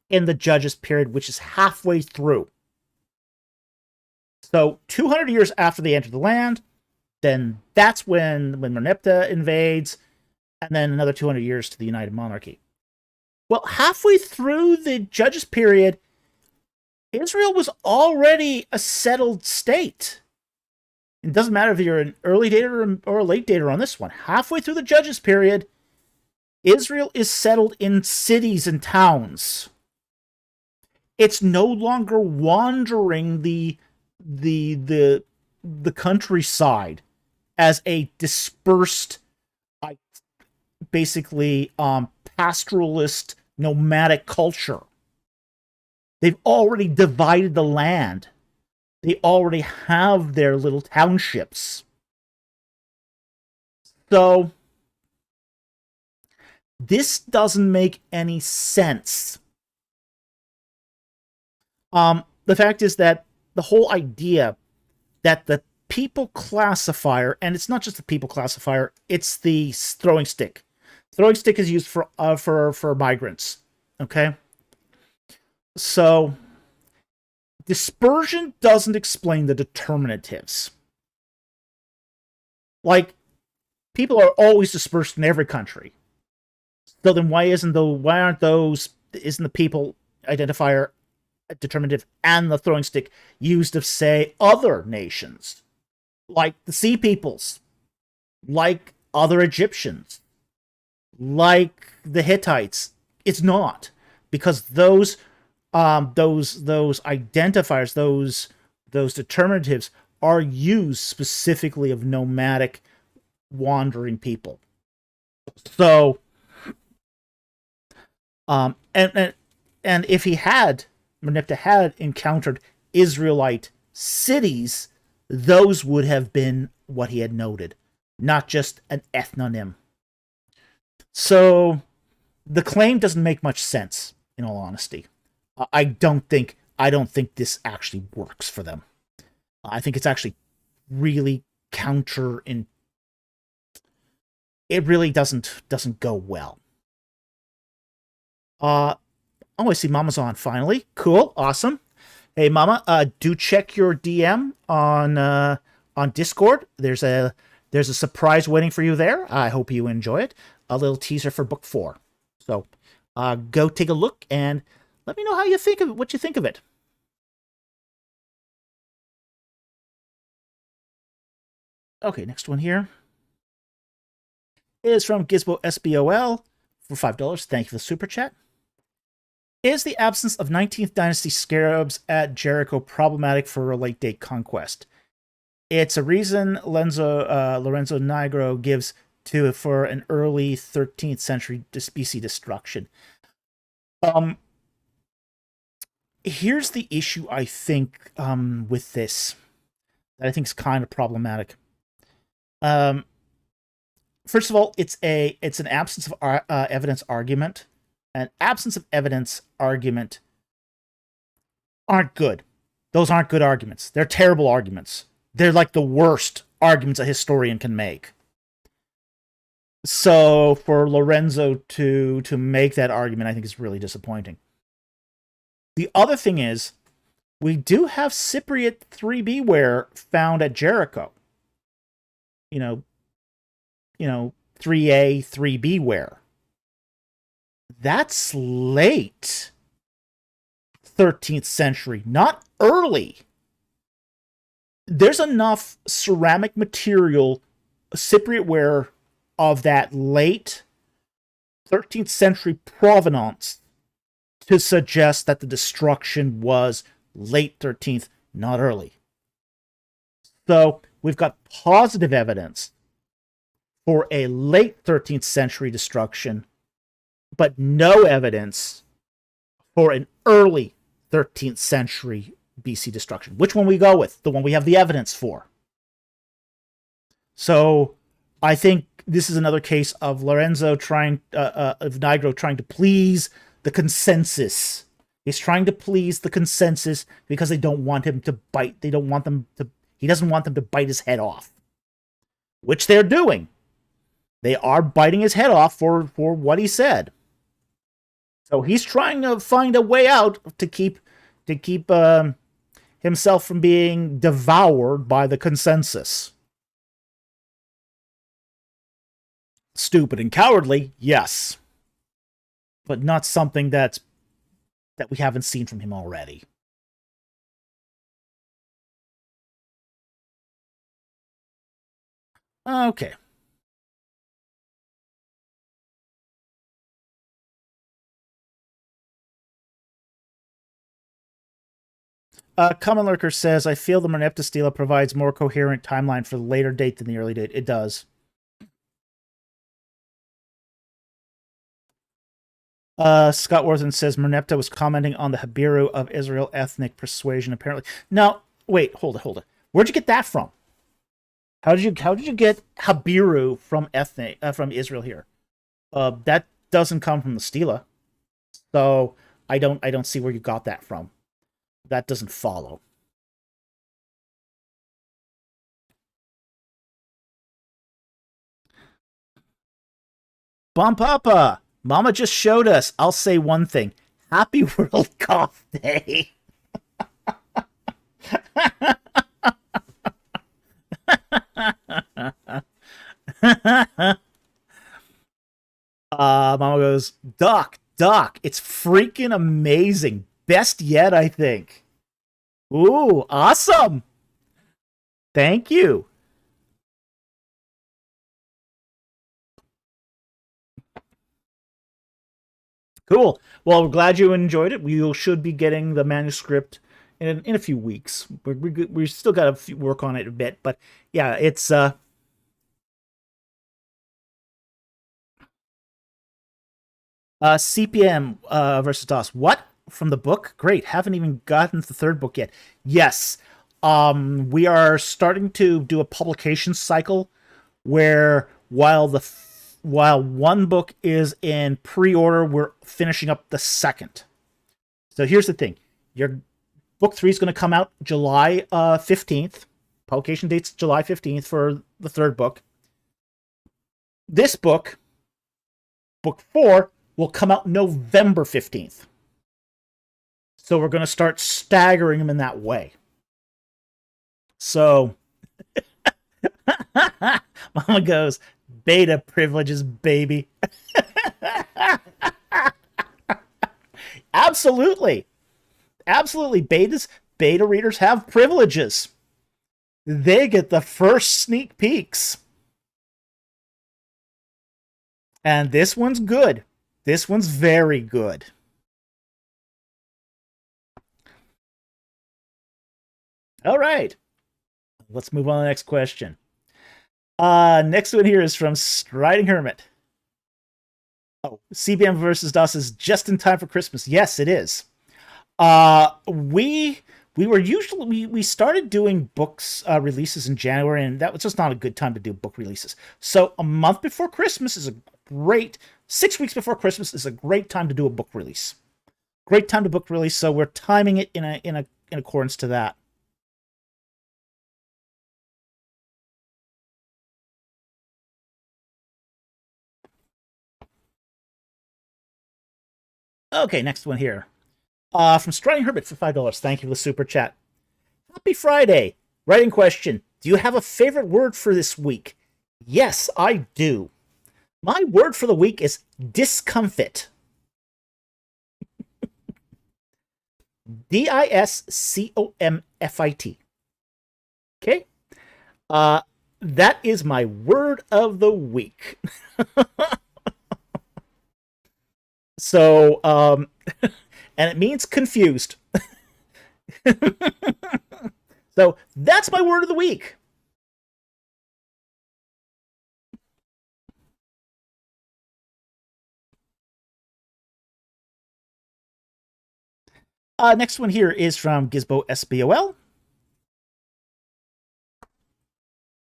in the judges period, which is halfway through. So 200 years after they enter the land, then that's when Merneptah invades, and then another 200 years to the United Monarchy. Well, halfway through the judges period, Israel was already a settled state. It doesn't matter if you're an early dater or a late dater on this one. Halfway through the judges period, Israel is settled in cities and towns. It's no longer wandering the countryside as a dispersed, basically pastoralist, nomadic culture. They've already divided the land. They already have their little townships. So this doesn't make any sense. The fact is that the whole idea that the people classifier, and it's not just the people classifier, it's the throwing stick. Throwing stick is used for migrants. Okay? So dispersion doesn't explain the determinatives. Like, people are always dispersed in every country. So then isn't the people identifier determinative and the throwing stick used of, say, other nations, like the Sea Peoples, like other Egyptians, like the Hittites? It's not, because those identifiers, those determinatives are used specifically of nomadic wandering people. So and if Merneptah had encountered Israelite cities, those would have been what he had noted, not just an ethnonym. So the claim doesn't make much sense, in all honesty. I don't think this actually works for them. I think it's actually really it really doesn't go well. Oh, I see Mama's on finally. Cool, awesome. Hey, Mama, do check your DM on Discord. There's a surprise waiting for you there. I hope you enjoy it. A little teaser for book 4. So, go take a look and let me know what you think of it. Okay, next one here is from Gizbo SBOL for $5. Thank you for the super chat. Is the absence of 19th dynasty scarabs at Jericho problematic for a late date conquest? It's a reason Lorenzo Nigro gives for an early 13th century BC destruction. Here's the issue I think with this that I think is kind of problematic. First of all, it's an absence of evidence argument. and absence of evidence argument aren't good. Those aren't good arguments. They're terrible arguments. They're like the worst arguments a historian can make. So for Lorenzo to make that argument, I think is really disappointing. The other thing is, we do have Cypriot 3B ware found at Jericho. 3A, 3B ware. That's late 13th century, not early. There's enough ceramic material, Cypriot ware of that late 13th century provenance to suggest that the destruction was late 13th, not early. So we've got positive evidence for a late 13th century destruction, but no evidence for an early 13th century BC destruction. Which one we go with? The one we have the evidence for. So I think this is another case of Lorenzo of Nigro trying to please the consensus. He's trying to please the consensus because they don't want him to bite. He doesn't want them to bite his head off, which they're doing. They are biting his head off for what he said. So he's trying to find a way out to keep himself from being devoured by the consensus. Stupid and cowardly, yes, but not something that we haven't seen from him already. Okay. Common Lurker says, I feel the Merneptah Stela provides more coherent timeline for the later date than the early date. It does. Scott Worthen says Merneptah was commenting on the Habiru of Israel ethnic persuasion, apparently. Now, wait, hold it. Where'd you get that from? How did you get Habiru from Israel here? That doesn't come from the Stela. So I don't see where you got that from. That doesn't follow. Bum Papa! Mama just showed us. I'll say one thing. Happy World Golf Day! Mama goes, Doc, it's freaking amazing. Best yet, I think. Ooh, awesome! Thank you. Cool. Well, we're glad you enjoyed it. We should be getting the manuscript in a few weeks. We still got to work on it a bit, but yeah, it's CPM versus DOS. What? From the book? Great. Haven't even gotten to the third book yet. Yes. We are starting to do a publication cycle where while one book is in pre-order, we're finishing up the second. So here's the thing. Your book 3 is going to come out July 15th. Publication date's July 15th for the third book. This book, book 4, will come out November 15th. So we're going to start staggering them in that way. So Mama goes, beta privileges, baby. Absolutely. Beta readers have privileges. They get the first sneak peeks. And this one's good. This one's very good. All right. Let's move on to the next question. Next one here is from Striding Hermit. Oh, CBM versus DOS is just in time for Christmas. Yes, it is. We started doing books releases in January, and that was just not a good time to do book releases. So a month before Christmas is a great 6 weeks before Christmas is a great time to do a book release. Great time to book release, so we're timing it in accordance to that. Okay, next one here. From Striding Herbert for $5. Thank you for the super chat. Happy Friday. Writing question. Do you have a favorite word for this week? Yes, I do. My word for the week is discomfit. DISCOMFIT. Okay? That is my word of the week. So, and it means confused. So that's my word of the week. Next one here is from Gizbo SBOL.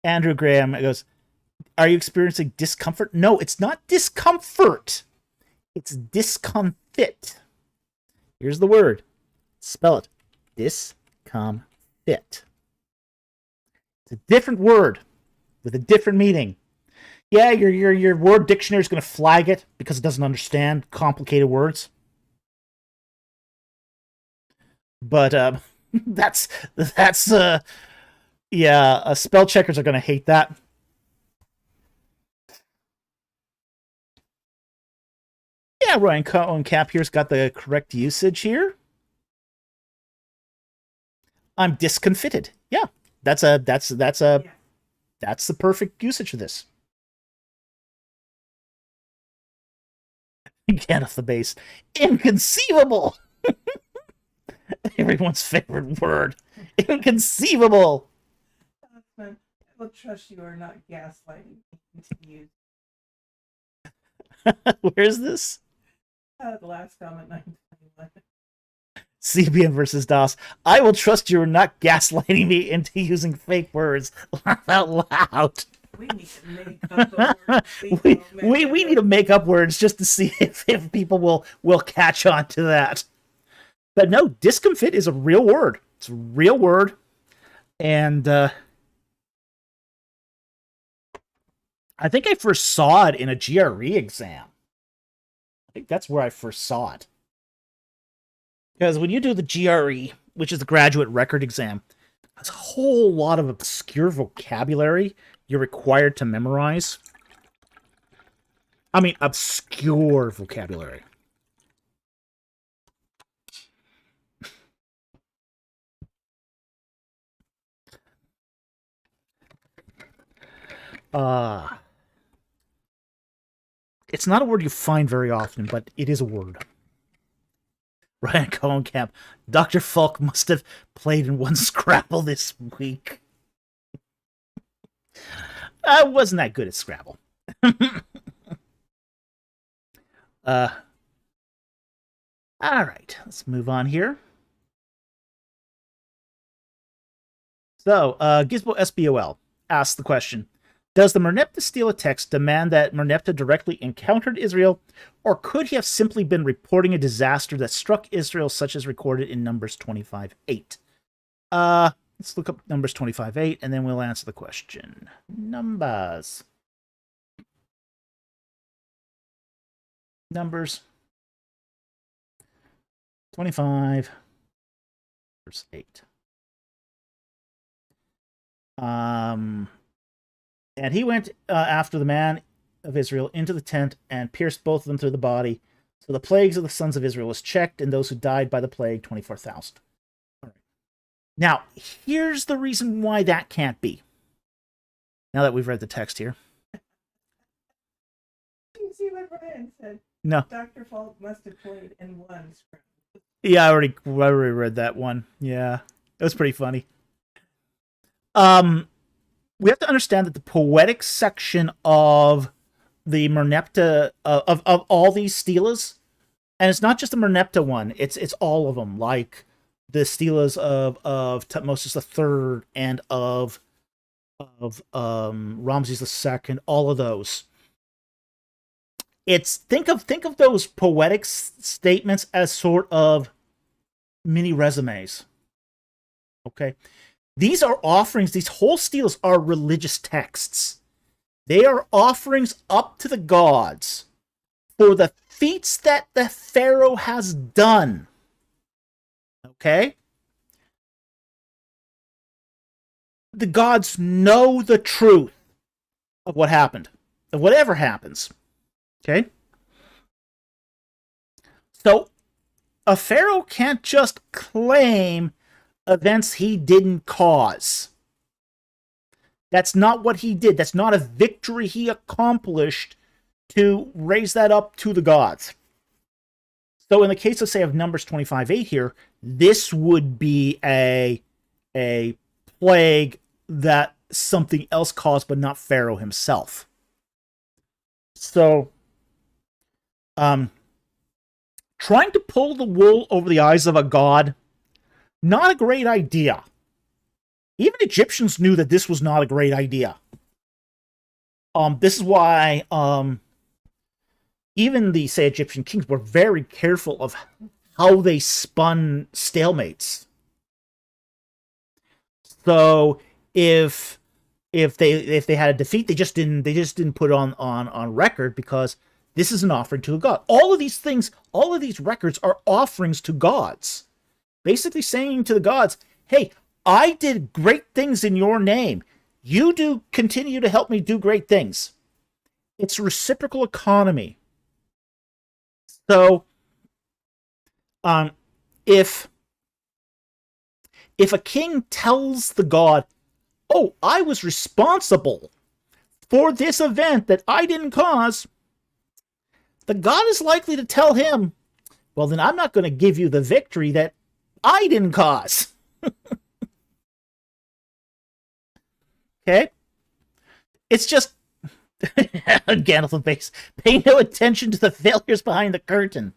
Andrew Graham goes, are you experiencing discomfort? No, it's not discomfort. It's discomfit. Here's the word. Spell it. Discomfit. It's a different word with a different meaning. Yeah, your word dictionary is going to flag it because it doesn't understand complicated words. But yeah, spell checkers are going to hate that. Yeah, Ryan Cohen Cap here's got the correct usage here. I'm discomfited. Yeah, that's the perfect usage for this. Get off the base. Inconceivable. Everyone's favorite word. Inconceivable. I will trust you are not gaslighting me. Where's this? The last comment, 921. CBN versus DOS. I will trust you are not gaslighting me into using fake words. Laugh out loud. We need to make up the words. We need to make up words just to see if people will catch on to that. But no, discomfit is a real word. It's a real word. And I think I first saw it in a GRE exam. I think that's where I first saw it. Because when you do the GRE, which is the graduate record exam, there's a whole lot of obscure vocabulary you're required to memorize. I mean, obscure vocabulary. It's not a word you find very often, but it is a word. Ryan Cohenkamp. Dr. Falk must have played in one Scrabble this week. I wasn't that good at Scrabble. All right, let's move on here. So, Gizmo SBOL asks the question, does the Merneptah Stela text demand that Merneptah directly encountered Israel, or could he have simply been reporting a disaster that struck Israel, such as recorded in Numbers 25:8? Let's look up Numbers 25:8, and then we'll answer the question. Numbers 25, verse 8. And he went after the man of Israel into the tent and pierced both of them through the body. So the plagues of the sons of Israel was checked, and those who died by the plague, 24,000. All right. Now, here's the reason why that can't be. Now that we've read the text here. You see what Brian said? No. Dr. Falk must have played in one Scrabble. Yeah, I already read that one. Yeah, it was pretty funny. We have to understand that the poetic section of the Merneptah of all these Stelas, and it's not just the Merneptah one; it's all of them, like the Stelas of Tutmosis III and of Ramses II, all of those. It's think of those poetic statements as sort of mini resumes. Okay, these are offerings. These whole steles are religious texts. They are offerings up to the gods for the feats that the pharaoh has done. Okay, the gods know the truth of what happened, of whatever happens. Okay, so a pharaoh can't just claim events he didn't cause. That's not what he did. That's not a victory he accomplished to raise that up to the gods. So in the case of, say, of Numbers 25:8 here, this would be a plague that something else caused, but not Pharaoh himself. So, trying to pull the wool over the eyes of a god, not a great idea. Even Egyptians knew that this was not a great idea. This is why even the, say, Egyptian kings were very careful of how they spun stalemates. So if they had a defeat, they just didn't put it on record, because this is an offering to a god. All of these things, all of these records are offerings to gods. Basically saying to the gods, hey, I did great things in your name. You do continue to help me do great things. It's a reciprocal economy. So, if a king tells the god, oh, I was responsible for this event that I didn't cause, the god is likely to tell him, well, then I'm not going to give you the victory that I didn't cause. Okay? It's just Gandalf base. Pay no attention to the failures behind the curtain.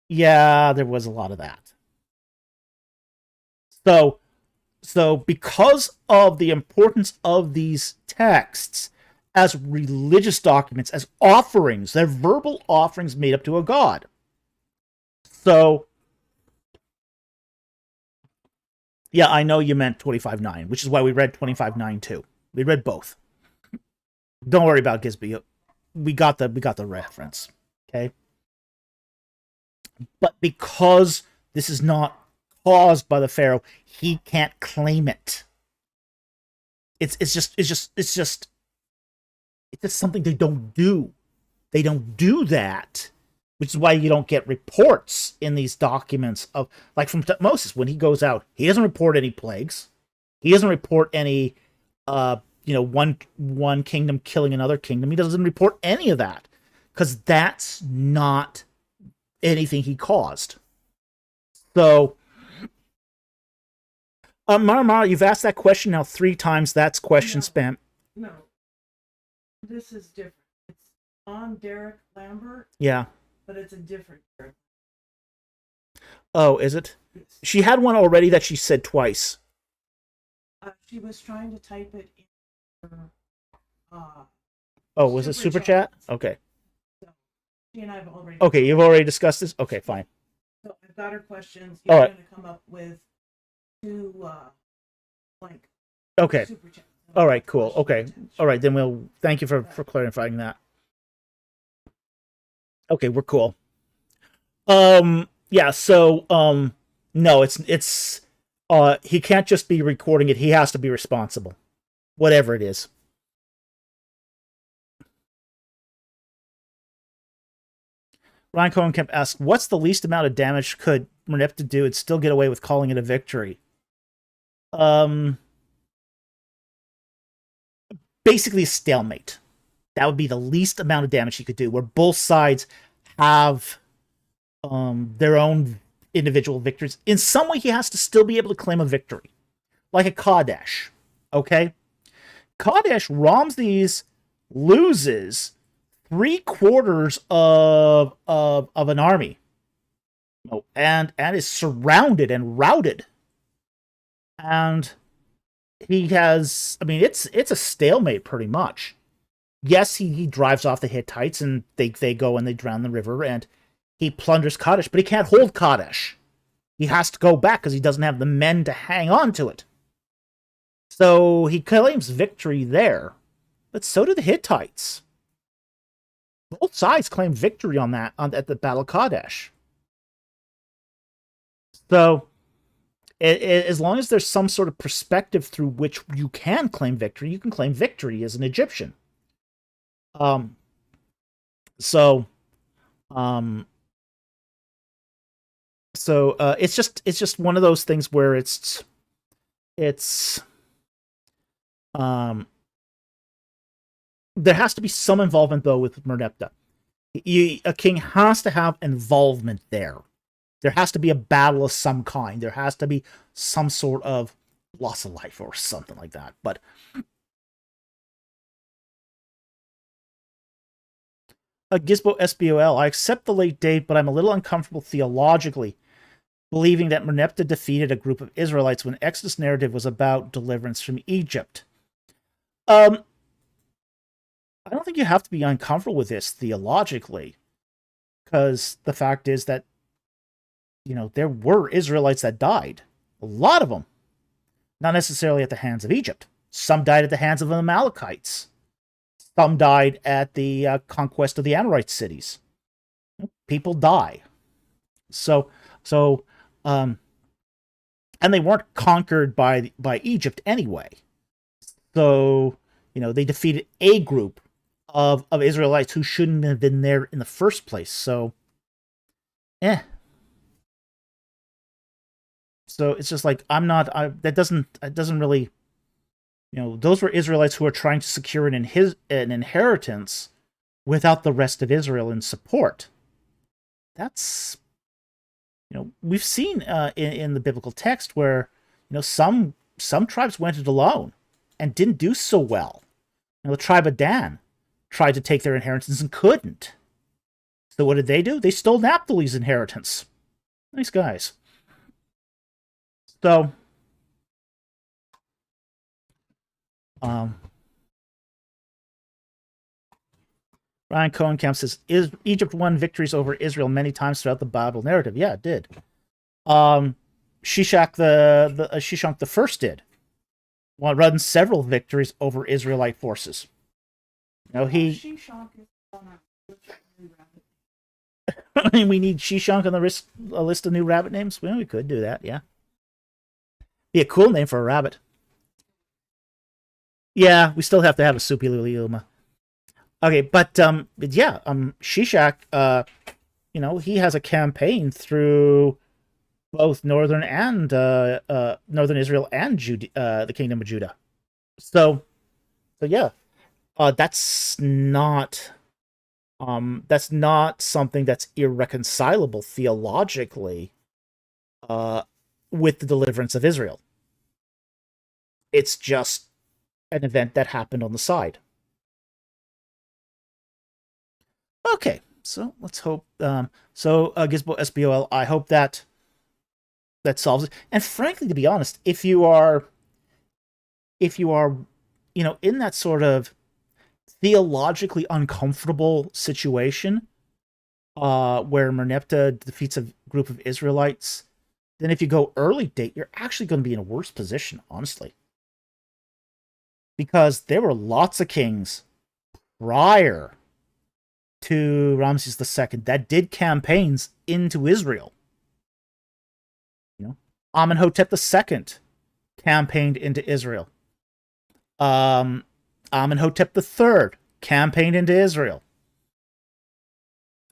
Yeah, there was a lot of that. So because of the importance of these texts as religious documents, as offerings, they're verbal offerings made up to a god. So, yeah, I know you meant 25:9, which is why we read 25:9 too. We read both. Don't worry about Gisby. We got the reference. Okay? But because this is not caused by the pharaoh, he can't claim it. It's just something they don't do. They don't do that, which is why you don't get reports in these documents of, like, from Moses when he goes out. He doesn't report any plagues. He doesn't report any one kingdom killing another kingdom. He doesn't report any of that, because that's not anything he caused. So, Mara, you've asked that question now 3 times. That's question spam. No, this is different. It's on Derek Lambert. Yeah. But it's a different Derek. Oh, is it? Yes. She had one already that she said twice. She was trying to type it in her, was it super chat? Okay. So she and I have already. Okay, you've already discussed this? Okay, fine. So I've got her questions. You're going to come up with 2 blank. Okay. Super chat. All right, cool. Okay. All right, then we'll thank you for clarifying that. Okay, we're cool. Yeah, so no, it's he can't just be recording it. He has to be responsible. Whatever it is. Ryan Cohenkemp asks, what's the least amount of damage could Merneptah do and still get away with calling it a victory? Basically a stalemate. That would be the least amount of damage he could do, where both sides have their own individual victories. In some way, he has to still be able to claim a victory. Like a Kadesh. Okay? Kadesh, Ramses loses 3/4 of an army. And is surrounded and routed. And he has, I mean, it's a stalemate pretty much. Yes, he drives off the Hittites, and they go and they drown the river, and he plunders Kadesh, but he can't hold Kadesh. He has to go back because he doesn't have the men to hang on to it. So he claims victory there, but so do the Hittites. Both sides claim victory on that at the Battle of Kadesh. So, as long as there's some sort of perspective through which you can claim victory, you can claim victory as an Egyptian. So it's just one of those things where it's there has to be some involvement though with Merneptah. A king has to have involvement there. There has to be a battle of some kind. There has to be some sort of loss of life or something like that. But Gizbo SBOL, I accept the late date, but I'm a little uncomfortable theologically, believing that Merneptah defeated a group of Israelites when Exodus narrative was about deliverance from Egypt. I don't think you have to be uncomfortable with this theologically, because the fact is that, there were Israelites that died. A lot of them. Not necessarily at the hands of Egypt. Some died at the hands of the Amalekites. Some died at the conquest of the Amorite cities. People die. And they weren't conquered by Egypt anyway. So, they defeated a group of Israelites who shouldn't have been there in the first place. So, So it's just like, that doesn't really, those were Israelites who are trying to secure an inheritance without the rest of Israel in support. That's, we've seen in the biblical text where, some tribes went it alone and didn't do so well. The tribe of Dan tried to take their inheritance and couldn't. So what did they do? They stole Naphtali's inheritance. Nice guys. So, Ryan Cohenkamp says, Egypt won victories over Israel many times throughout the Bible narrative. Yeah, it did. Shishak the First did. Run several victories over Israelite forces. Shishak is on we need Shishak on the list of new rabbit names? Well, we could do that, yeah. Be a cool name for a rabbit. Yeah, we still have to have a Supiliuma. Okay, but yeah, Shishak, he has a campaign through both northern Israel and the Kingdom of Judah. So yeah, that's not something that's irreconcilable theologically with the deliverance of Israel. It's just an event that happened on the side. Okay, so let's hope. Gizbo SBOL, I hope that solves it. And frankly, to be honest, if you are, in that sort of theologically uncomfortable situation, where Merneptah defeats a group of Israelites, then if you go early date, you're actually going to be in a worse position, honestly. Because there were lots of kings prior to Ramses II that did campaigns into Israel. Amenhotep II campaigned into Israel. Amenhotep III campaigned into Israel.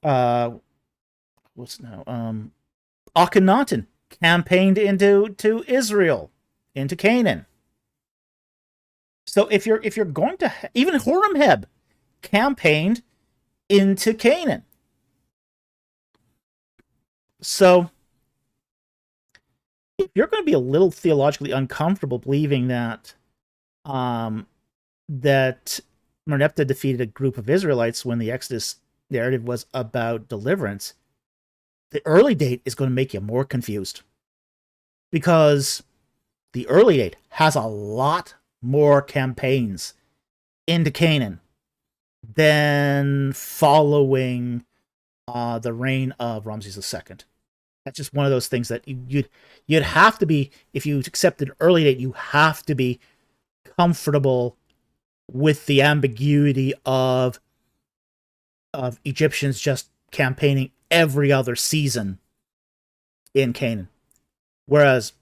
Akhenaten campaigned into Israel, into Canaan. So if you're going to even Horemheb campaigned into Canaan. So if you're going to be a little theologically uncomfortable believing that that Merneptah defeated a group of Israelites when the Exodus narrative was about deliverance, the early date is going to make you more confused. Because the early date has a lot more campaigns into Canaan than following the reign of Ramses II. That's just one of those things that you'd have to be, if you accept an early date, you have to be comfortable with the ambiguity of Egyptians just campaigning every other season in Canaan. Whereas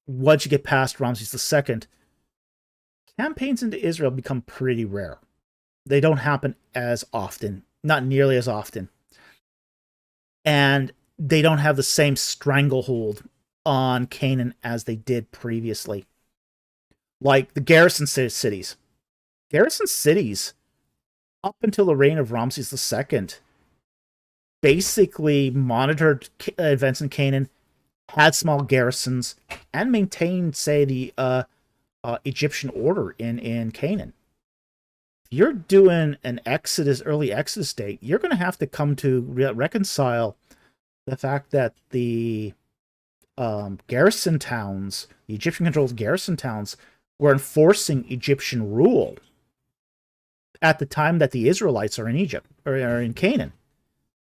once you get past Ramses II, campaigns into Israel become pretty rare. They don't happen as often, not nearly as often. And they don't have the same stranglehold on Canaan as they did previously. Like the garrison cities. Garrison cities, up until the reign of Ramses II, basically monitored events in Canaan, had small garrisons, and maintained, say, the Egyptian order in Canaan. If you're doing an early Exodus date, you're going to have to come to reconcile the fact that the garrison towns, the Egyptian-controlled garrison towns, were enforcing Egyptian rule at the time that the Israelites are in Egypt, or are in Canaan.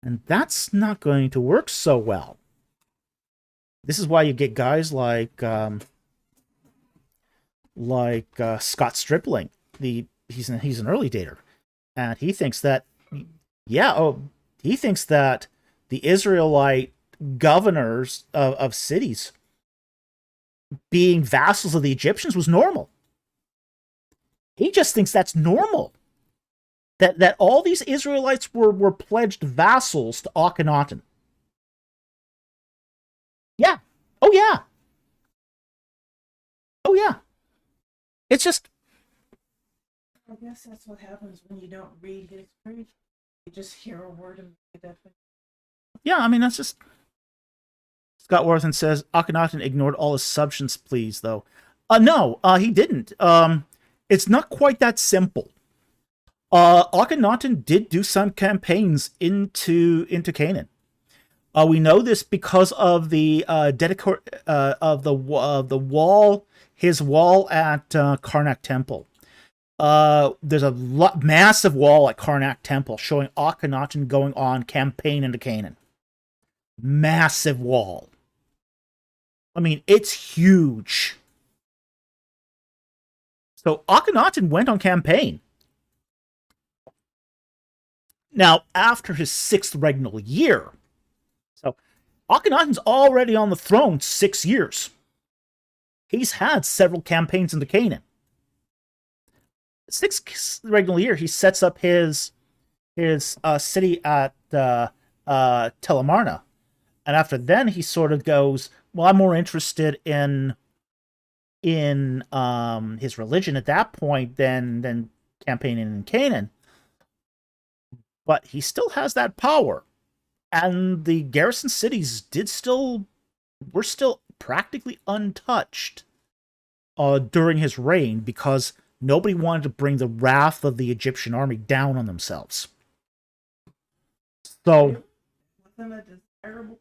And that's not going to work so well. This is why you get guys like Scott Stripling. He's an early dater, and he thinks that the Israelite governors of cities being vassals of the Egyptians was normal. He just thinks that's normal. That all these Israelites were pledged vassals to Akhenaten. Yeah. Oh yeah. Oh yeah. It's just, I guess that's what happens when you don't read history. You just hear a word and make it up. yeah, I mean, that's just... Scott Worthen says, Akhenaten ignored all his substance pleas, though. No, he didn't. It's not quite that simple. Akhenaten did do some campaigns into Canaan. We know this because of the wall, his wall at Karnak Temple. There's a massive wall at Karnak Temple showing Akhenaten going on campaign into Canaan. Massive wall. I mean, it's huge. So Akhenaten went on campaign. Now, after his 6th regnal year, so Akhenaten's already on the throne 6 years. He's had several campaigns into Canaan. 6th regnal year, he sets up his city at Telemarna. And after then, he sort of goes, well, I'm more interested in his religion at that point than campaigning in Canaan. But he still has that power. And the garrison cities were still practically untouched during his reign, because nobody wanted to bring the wrath of the Egyptian army down on themselves. So... Wasn't a desirable...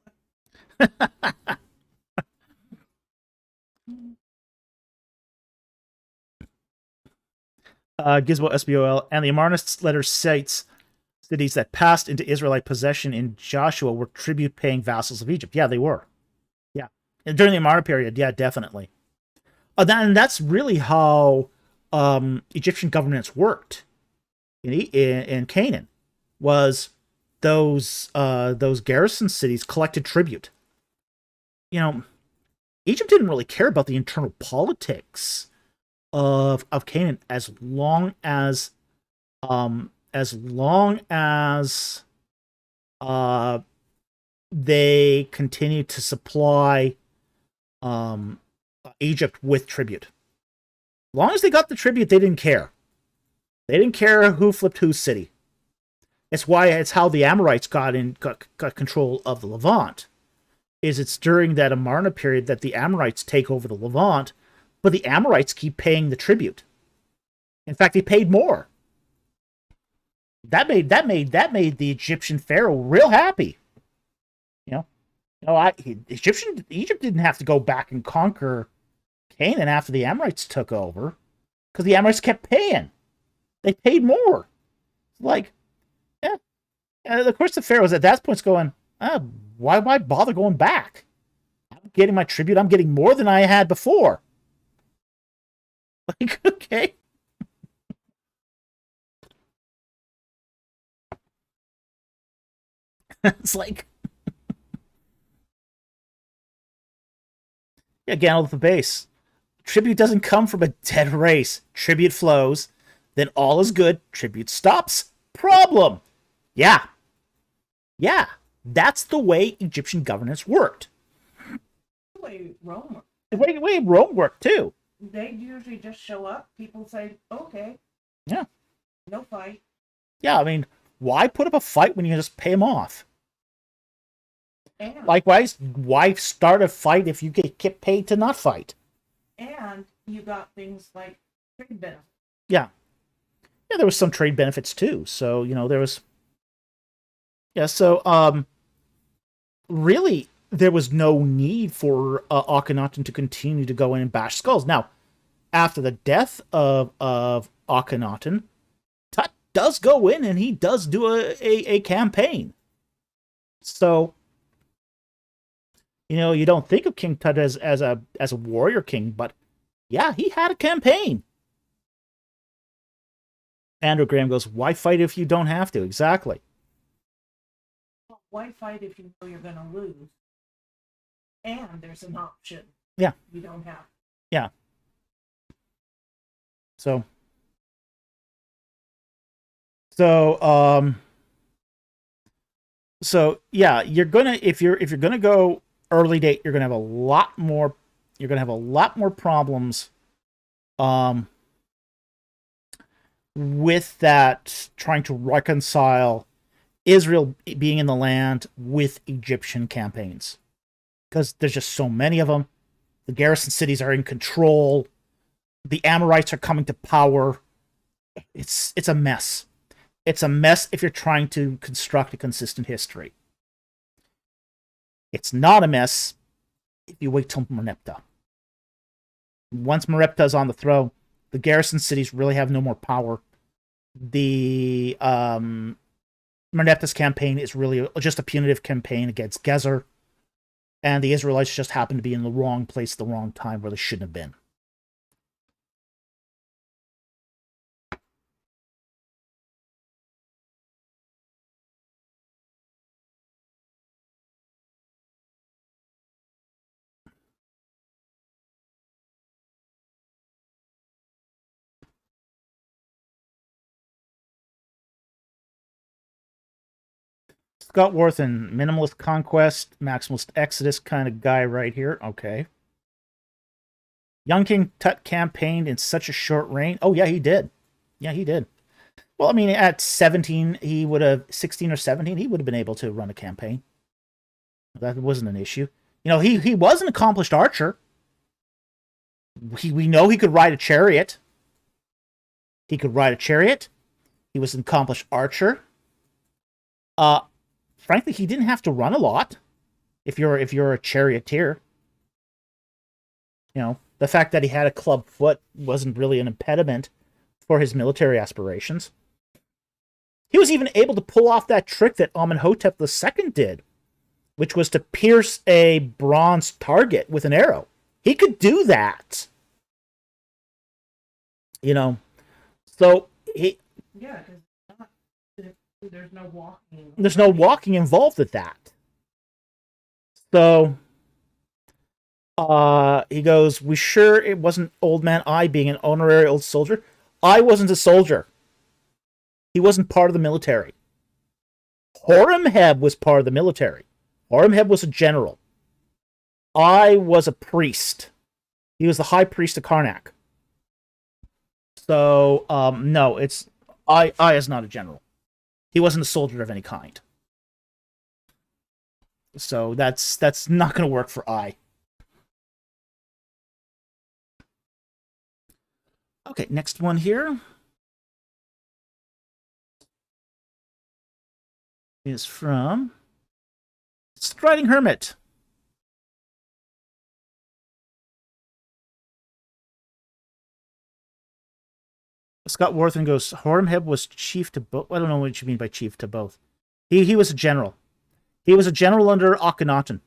Gizmo SBOL, and the Amarnist letter cites cities that passed into Israelite possession in Joshua were tribute-paying vassals of Egypt. Yeah, they were. Yeah. And during the Amarna period, yeah, definitely. And that's really how Egyptian governance worked in Canaan, was those garrison cities collected tribute. You know, Egypt didn't really care about the internal politics of Canaan as long as they continued to supply Egypt with tribute. As long as they got the tribute, they didn't care. They didn't care who flipped whose city. It's how the Amorites got control of the Levant. It's during that Amarna period that the Amorites take over the Levant, but the Amorites keep paying the tribute. In fact, they paid more. That made the Egyptian pharaoh real happy. Egypt didn't have to go back and conquer Canaan after the Amorites took over, because the Amorites kept paying. They paid more. Like, yeah. And of course, the pharaohs at that point's going, why bother going back? I'm getting my tribute. I'm getting more than I had before. Like, okay. It's like, again, with the base. Tribute doesn't come from a dead race. Tribute flows, then all is good. Tribute stops. Problem. Yeah. Yeah. That's the way Egyptian governance worked. The way Rome, The way Rome worked, too. they usually just show up. People say, okay, Yeah. no fight. Yeah, I mean, why put up a fight when you can just pay them off? And, Likewise, why start a fight if you get paid to not fight? and you got things like trade benefits. Yeah. Yeah, there was some trade benefits too. So, there was. Yeah, so, really, there was no need for Akhenaten to continue to go in and bash skulls. Now, after the death of Akhenaten, Tut does go in and he does do a campaign. So, you don't think of King Tut as a warrior king, but yeah, he had a campaign. Andrew Graham goes, why fight if you don't have to? Exactly. Why fight if you know you're going to lose? And there's an option. Yeah. You don't have. Yeah. So, yeah, if you're gonna go early date, you're gonna have a lot more problems with that, trying to reconcile Israel being in the land with Egyptian campaigns, because there's just so many of them. The garrison cities are in control. The Amorites are coming to power. It's a mess. It's a mess if you're trying to construct a consistent history. It's not a mess if you wait till Merneptah. Once Merneptah's on the throne, the garrison cities really have no more power. The Merneptah's campaign is really just a punitive campaign against Gezer, and the Israelites just happen to be in the wrong place at the wrong time where they shouldn't have been. Scott Worthen, minimalist conquest, maximalist exodus kind of guy right here. Okay. Young King Tut campaigned in such a short reign. Oh, yeah, he did. Yeah, he did. Well, I mean, at 17, 16 or 17, he would have been able to run a campaign. That wasn't an issue. He was an accomplished archer. We know he could ride a chariot. He could ride a chariot. He was an accomplished archer. Frankly, he didn't have to run a lot. If you're a charioteer, the fact that he had a club foot wasn't really an impediment for his military aspirations. He was even able to pull off that trick that Amenhotep II did, which was to pierce a bronze target with an arrow. He could do that. So he... Yeah, because there's no walking. There's no walking involved with that. So... he goes, we sure it wasn't Old Man I being an honorary old soldier? I wasn't a soldier. He wasn't part of the military. Horemheb was part of the military. Horemheb was a general. I was a priest. He was the high priest of Karnak. So, no, I is not a general. He wasn't a soldier of any kind. So that's not going to work for I. Okay, next one here is from Striding Hermit. Scott Worthen goes, Horemheb was chief to both. I don't know what you mean by chief to both. He was a general. He was a general under Akhenaten.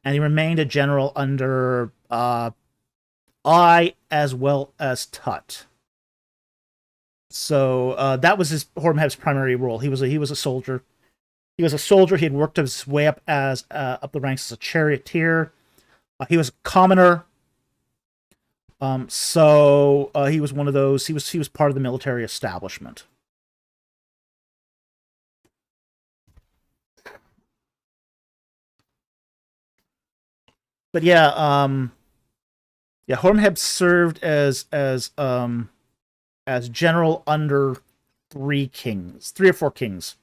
And he remained a general under I as well as Tut. So that was Horemheb's primary role. He was a soldier. He was a soldier. He had worked his way up up the ranks as a charioteer. He was a commoner. So he was one of those. He was part of the military establishment. But yeah, Horemheb served as general under three or four kings.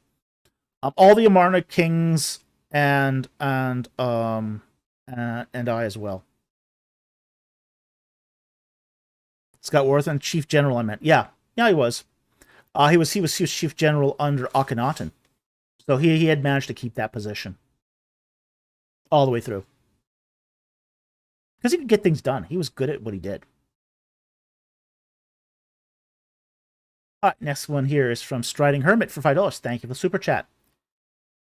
All the Amarna kings and I as well. Scott Worthen, chief general. I meant, yeah, he was. He was chief general under Akhenaten, so he had managed to keep that position all the way through because he could get things done. He was good at what he did. All right, next one here is from Striding Hermit for $5. Thank you for the super chat.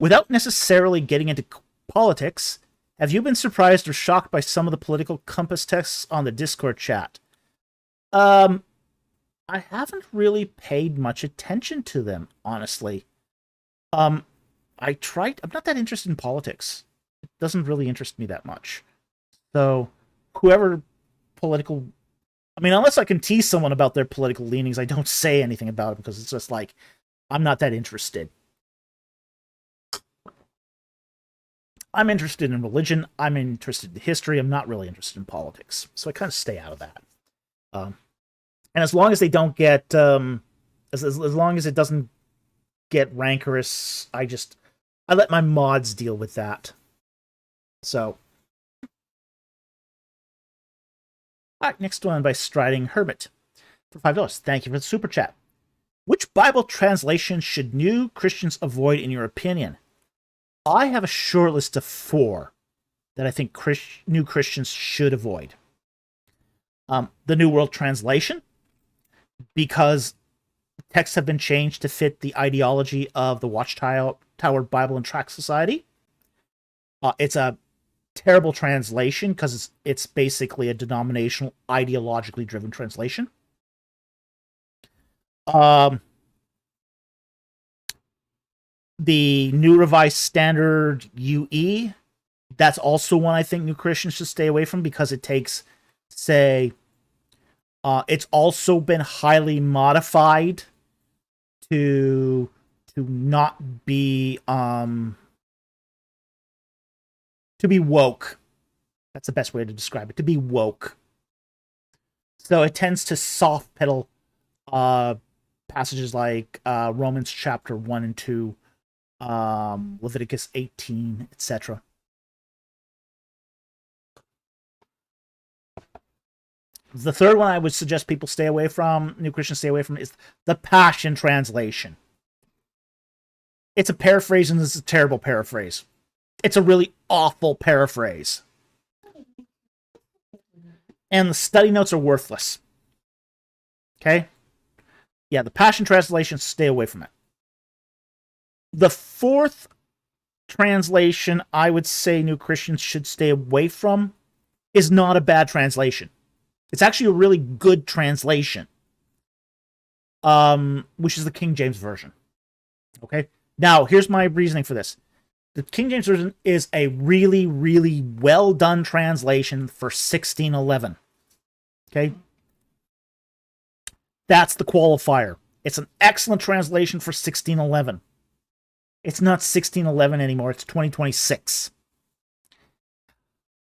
Without necessarily getting into politics, have you been surprised or shocked by some of the political compass texts on the Discord chat? I haven't really paid much attention to them, honestly. I'm not that interested in politics. It doesn't really interest me that much. So, whoever political... I mean, unless I can tease someone about their political leanings, I don't say anything about it because it's just like, I'm not that interested. I'm interested in religion. I'm interested in history. I'm not really interested in politics. So I kind of stay out of that. And as long as they don't get, as long as it doesn't get rancorous, I let my mods deal with that. So. All right, next one by Striding Hermit for $5. Thank you for the super chat. Which Bible translation should new Christians avoid, in your opinion? I have a short list of 4 that I think new Christians should avoid. The New World Translation, because texts have been changed to fit the ideology of the Watchtower Bible and Tract Society. It's a terrible translation because it's basically a denominational, ideologically driven translation. The New Revised Standard UE, that's also one I think new Christians should stay away from because it takes, say, it's also been highly modified to not be woke. That's the best way to describe it. To be woke. So it tends to soft pedal passages like Romans chapter 1 and 2, Leviticus 18, etc. The third one I would suggest people stay away from, new Christians stay away from, is the Passion Translation. It's a paraphrase, and it's a terrible paraphrase. It's a really awful paraphrase. And the study notes are worthless. Okay? Yeah, the Passion Translation, stay away from it. The fourth translation I would say new Christians should stay away from is not a bad translation. It's actually a really good translation, which is the King James Version. Okay? Now, here's my reasoning for this. The King James Version is a really, really well-done translation for 1611. Okay? That's the qualifier. It's an excellent translation for 1611. It's not 1611 anymore. It's 2026.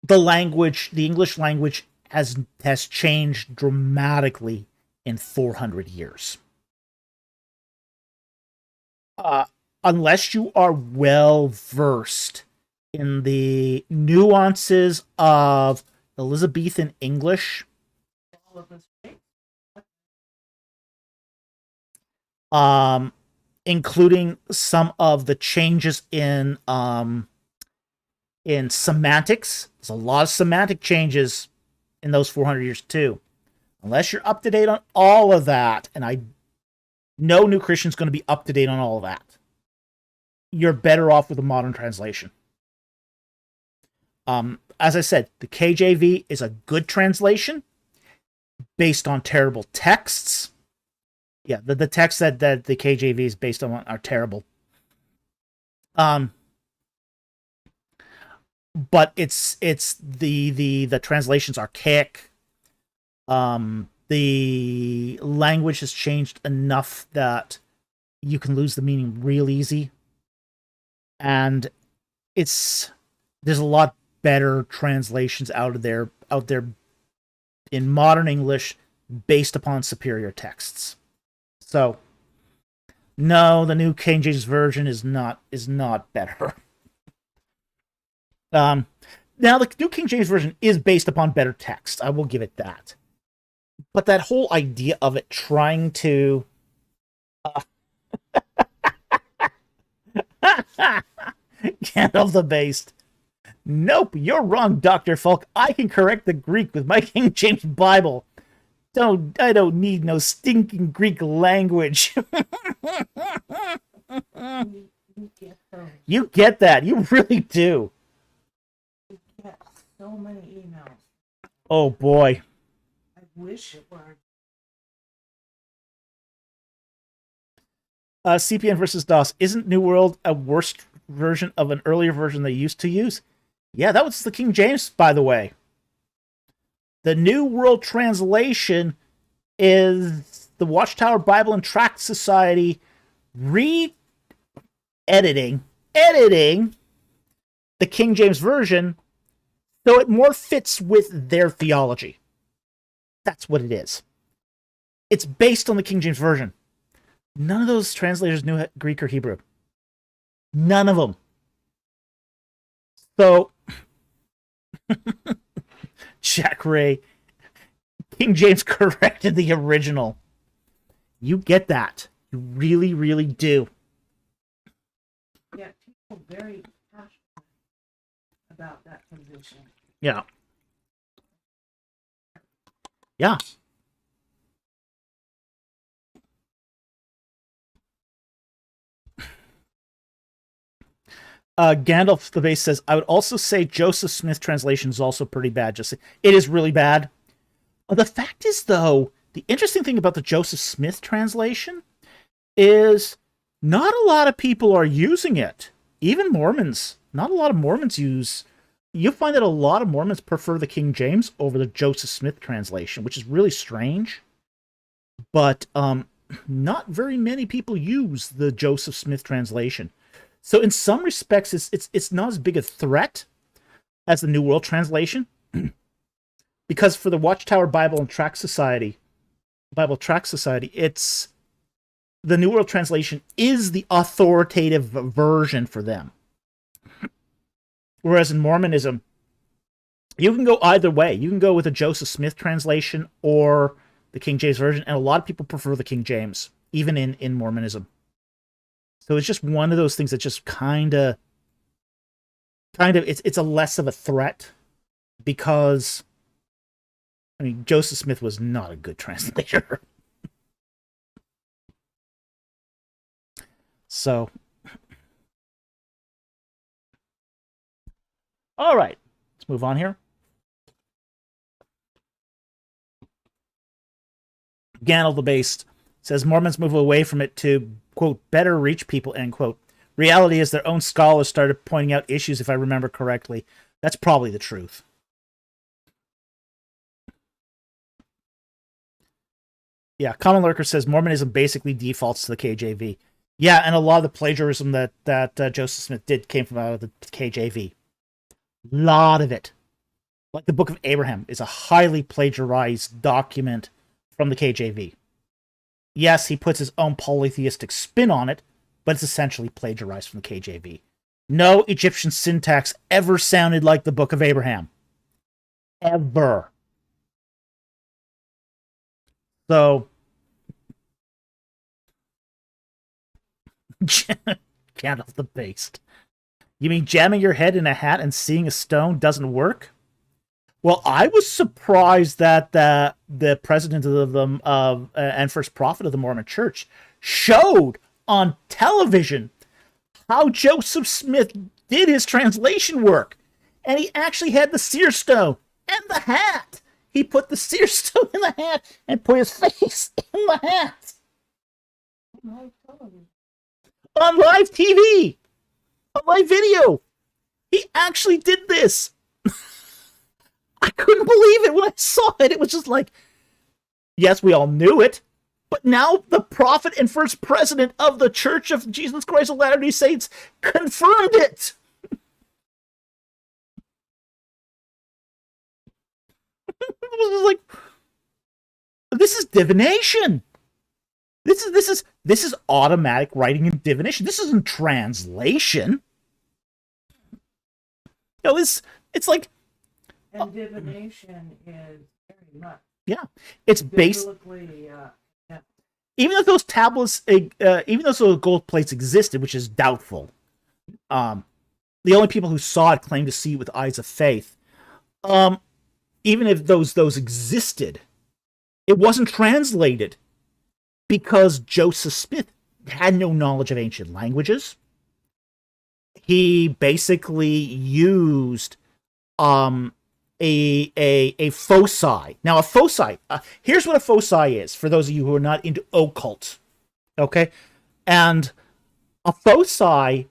The English language has changed dramatically in 400 years. Unless you are well versed in the nuances of Elizabethan English, including some of the changes in semantics. There's a lot of semantic changes in those 400 years too. Unless you're up to date on all of that, and no new Christian's going to be up to date on all of that, you're better off with a modern translation. As I said, the KJV is a good translation based on terrible texts. Yeah, the texts that the KJV is based on are terrible. But it's the translation's archaic. The language has changed enough that you can lose the meaning real easy. And there's a lot better translations out there in modern English based upon superior texts. So no, the new King James Version is not better. Now the new King James Version is based upon better text. I will give it that. But that whole idea of it trying to Gandalf the Based. Nope, you're wrong, Dr. Falk. I can correct the Greek with my King James Bible. I don't need no stinking Greek language. You get that. You really do. You get so many emails. Oh boy. I wish it were. CPN versus DOS. Isn't New World a worse version of an earlier version they used to use? Yeah, that was the King James, by the way. The New World Translation is the Watchtower Bible and Tract Society editing the King James Version so it more fits with their theology. That's what it is. It's based on the King James Version. None of those translators knew Greek or Hebrew. None of them. So, Jack Ray, King James corrected the original. You get that. You really, really do. Yeah, people very passionate about that position. Yeah. Yeah. Gandalf the Base says, I would also say Joseph Smith translation is also pretty bad. It is really bad. The fact is, though, the interesting thing about the Joseph Smith translation is not a lot of people are using it. Even Mormons. Not a lot of Mormons use. You'll find that a lot of Mormons prefer the King James over the Joseph Smith translation, which is really strange. But not very many people use the Joseph Smith translation. So in some respects, it's not as big a threat as the New World Translation, because for the Watchtower Bible and Tract Society, it's the New World Translation is the authoritative version for them. Whereas in Mormonism, you can go either way. You can go with a Joseph Smith translation or the King James Version, and a lot of people prefer the King James, even in Mormonism. So it's just one of those things that just kind of it's a less of a threat, because I mean Joseph Smith was not a good translator. So all right, let's move on here. Gandalf the Based says Mormons move away from it to, quote, better reach people, end quote. Reality is their own scholars started pointing out issues, if I remember correctly. That's probably the truth. Yeah, Common Lurker says Mormonism basically defaults to the KJV. Yeah, and a lot of the plagiarism that Joseph Smith did came from out of the KJV. A lot of it. Like the Book of Abraham is a highly plagiarized document from the KJV. Yes, he puts his own polytheistic spin on it, but it's essentially plagiarized from the KJV. No Egyptian syntax ever sounded like the Book of Abraham. Ever. So, Gandalf the Based. You mean jamming your head in a hat and seeing a stone doesn't work? Well, I was surprised that the president of the and first prophet of the Mormon Church showed on television how Joseph Smith did his translation work, and he actually had the seer stone and the hat. He put the seer stone in the hat and put his face in the hat Live television. on live TV, on live video. He actually did this. I couldn't believe it when I saw it. It was just like, yes, we all knew it, but now the prophet and first president of the Church of Jesus Christ of Latter-day Saints confirmed it. It was like, this is divination. This is automatic writing and divination. This isn't translation. You know, it's like, And divination is very much yeah, it's based. biblically, yeah. Even though those tablets, even though those gold plates existed, which is doubtful, the only people who saw it claimed to see it with eyes of faith. Even if those existed, it wasn't translated because Joseph Smith had no knowledge of ancient languages. He basically used a foci. Now, a foci. Here's what a foci is for those of you who are not into occult. Okay, and a foci.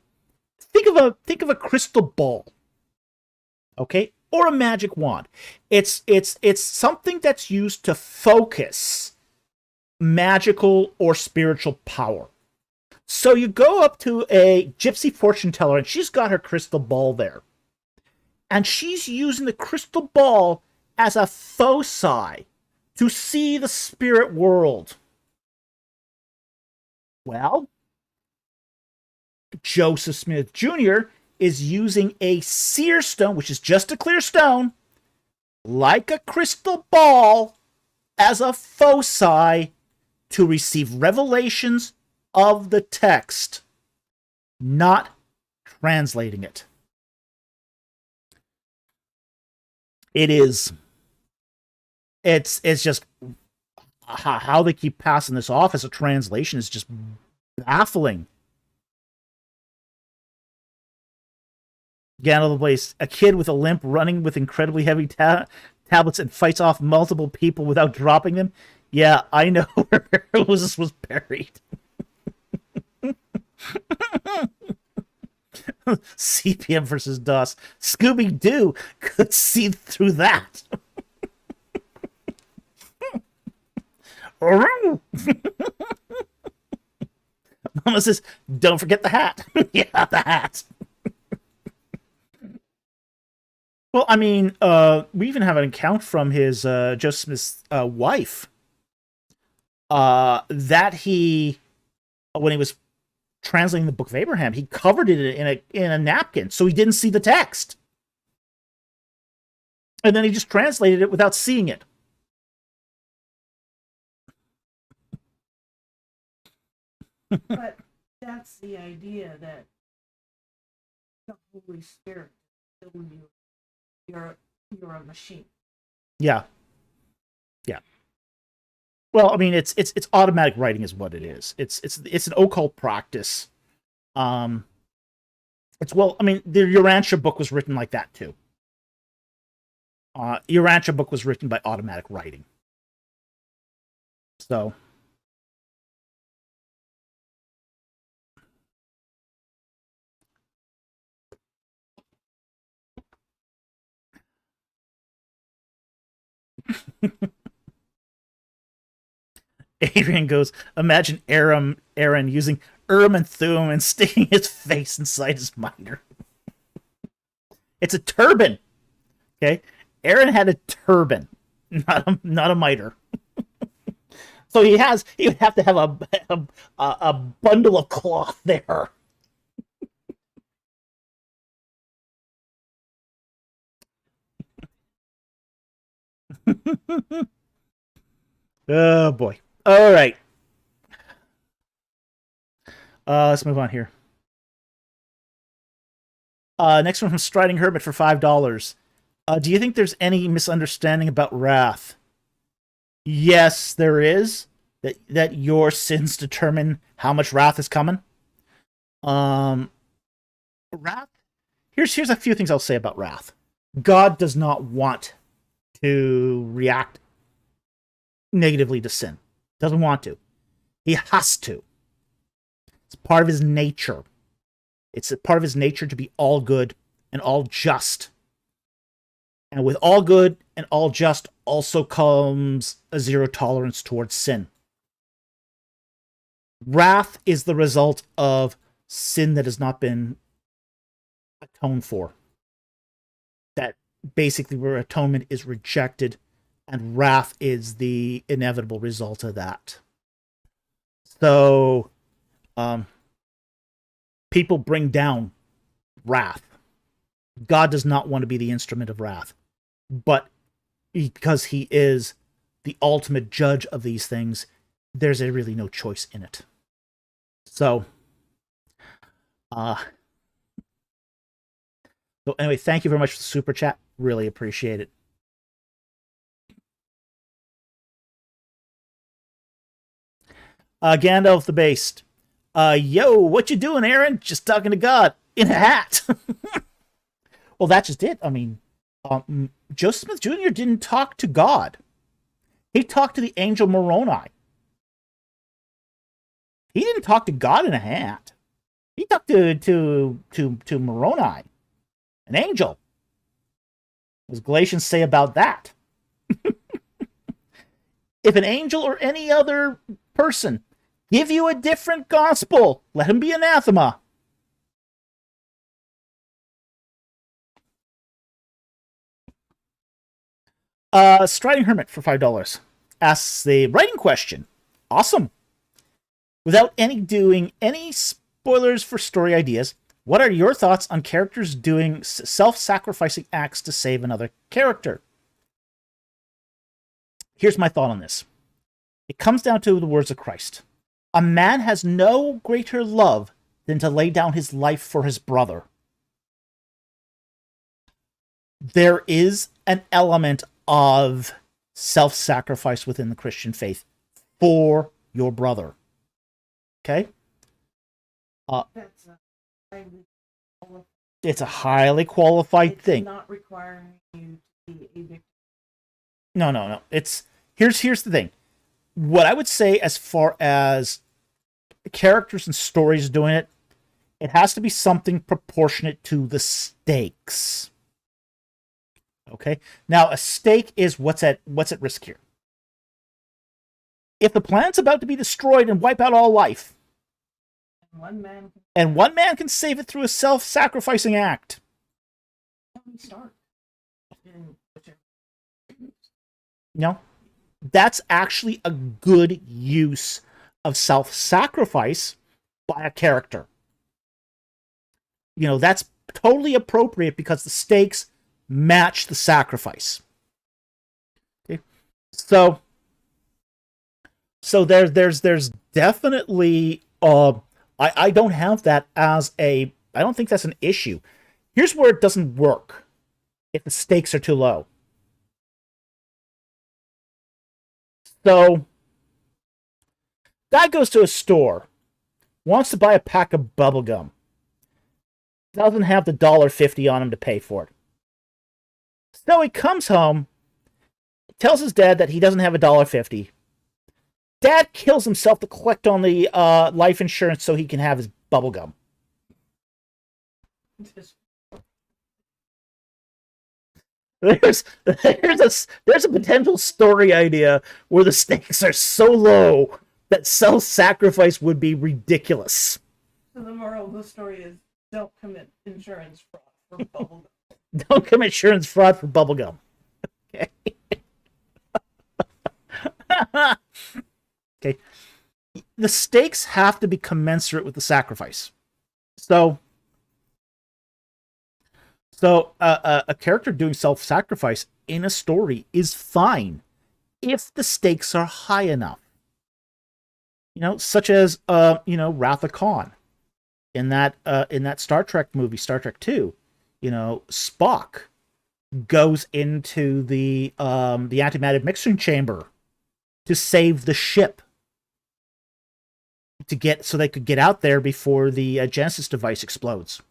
Think of a crystal ball. Okay, or a magic wand. It's something that's used to focus magical or spiritual power. So you go up to a gypsy fortune teller, and she's got her crystal ball there. And she's using the crystal ball as a foci to see the spirit world. Well, Joseph Smith Jr. is using a seer stone, which is just a clear stone, like a crystal ball, as a foci to receive revelations of the text, not translating it. It's just how they keep passing this off as a translation is just baffling. Get out of the place. A kid with a limp running with incredibly heavy tablets and fights off multiple people without dropping them. Yeah, I know where Moses was buried. CPM versus DOS. Scooby-Doo could see through that. Mama says, don't forget the hat. Yeah, the hat. Well, I mean, we even have an account from his Joseph Smith's wife that he, when he was translating the Book of Abraham, he covered it in a napkin so he didn't see the text, and then he just translated it without seeing it. But that's the idea that the Holy Spirit is still you. You're a machine. Yeah. Yeah. Well, I mean, it's automatic writing is what it is. It's an occult practice. It's, well, I mean, the Urantia book was written like that too. Urantia book was written by automatic writing. So. Adrian goes, imagine Aaron using Urim and Thummim and sticking his face inside his mitre. It's a turban. Okay? Aaron had a turban, not a mitre. So he would have to have a bundle of cloth there. Oh boy. All right. Let's move on here. Next one from Striding Hermit for $5. Do you think there's any misunderstanding about wrath? Yes, there is. That your sins determine how much wrath is coming. Um, Wrath. Here's a few things I'll say about wrath. God does not want to react negatively to sin. Doesn't want to. He has to. It's part of his nature. It's a part of his nature to be all good and all just. And with all good and all just also comes a zero tolerance towards sin. Wrath is the result of sin that has not been atoned for. That basically where atonement is rejected, and wrath is the inevitable result of that. So, people bring down wrath. God does not want to be the instrument of wrath, but because he is the ultimate judge of these things, there's really no choice in it. So anyway, thank you very much for the super chat. Really appreciate it. Gandalf the Based. Yo, what you doing, Aaron? Just talking to God in a hat. Well, that's just it. I mean, Joseph Smith Jr. didn't talk to God. He talked to the angel Moroni. He didn't talk to God in a hat. He talked to Moroni, an angel. What does Galatians say about that? If an angel or any other person give you a different gospel, let him be anathema. Striding Hermit for $5 asks the writing question. Awesome. Without doing any spoilers for story ideas, what are your thoughts on characters doing self-sacrificing acts to save another character? Here's my thought on this. It comes down to the words of Christ. A man has no greater love than to lay down his life for his brother. There is an element of self-sacrifice within the Christian faith for your brother. Okay? That's a highly qualified, It's a highly qualified thing. not requiring you to be a victim. No. Here's the thing. What I would say as far as characters and stories doing it, it has to be something proportionate to the stakes. Okay? Now, a stake is what's at risk here. If the planet's about to be destroyed and wipe out all life, and one man can save it through a self-sacrificing act. No, that's actually a good use of self-sacrifice by a character. That's totally appropriate because the stakes match the sacrifice. Okay, so there's definitely I don't have that as I don't think that's an issue. Here's where it doesn't work if the stakes are too low. So, guy goes to a store, wants to buy a pack of bubblegum, doesn't have the $1.50 on him to pay for it. So he comes home, tells his dad that he doesn't have $1.50. Dad kills himself to collect on the life insurance so he can have his bubblegum. There's a potential story idea where the stakes are so low that self-sacrifice would be ridiculous. So the moral of the story is don't commit insurance fraud for bubblegum. Don't commit insurance fraud for bubblegum. Okay. Okay. The stakes have to be commensurate with the sacrifice. So a character doing self-sacrifice in a story is fine if the stakes are high enough. Such as Wrath of Khan in that Star Trek movie, Star Trek 2. Spock goes into the antimatter mixing chamber to save the ship, so they could get out there before the Genesis device explodes.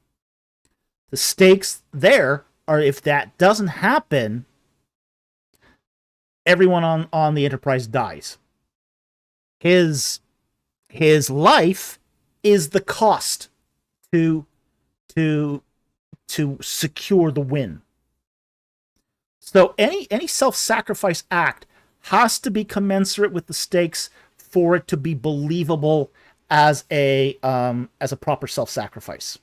The stakes there are, if that doesn't happen, everyone on the Enterprise dies. His life is the cost to secure the win. So any self-sacrifice act has to be commensurate with the stakes for it to be believable as a proper self-sacrifice.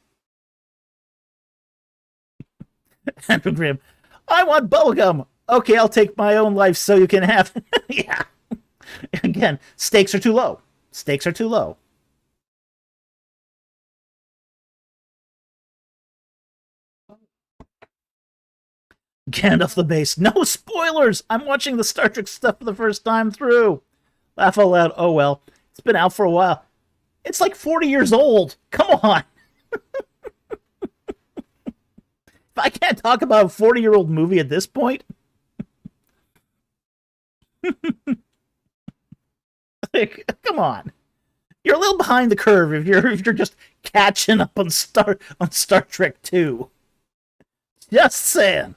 Andrew Grimm, I want bubblegum. Okay, I'll take my own life so you can have. Yeah. Again, stakes are too low. Stakes are too low. Gandalf the Base. No spoilers! I'm watching the Star Trek stuff for the first time through. Laugh out loud. Oh well. It's been out for a while. It's like 40 years old. Come on. If I can't talk about a 40-year-old movie at this point. Like, come on. You're a little behind the curve if you're just catching up on Star Trek 2. Just saying.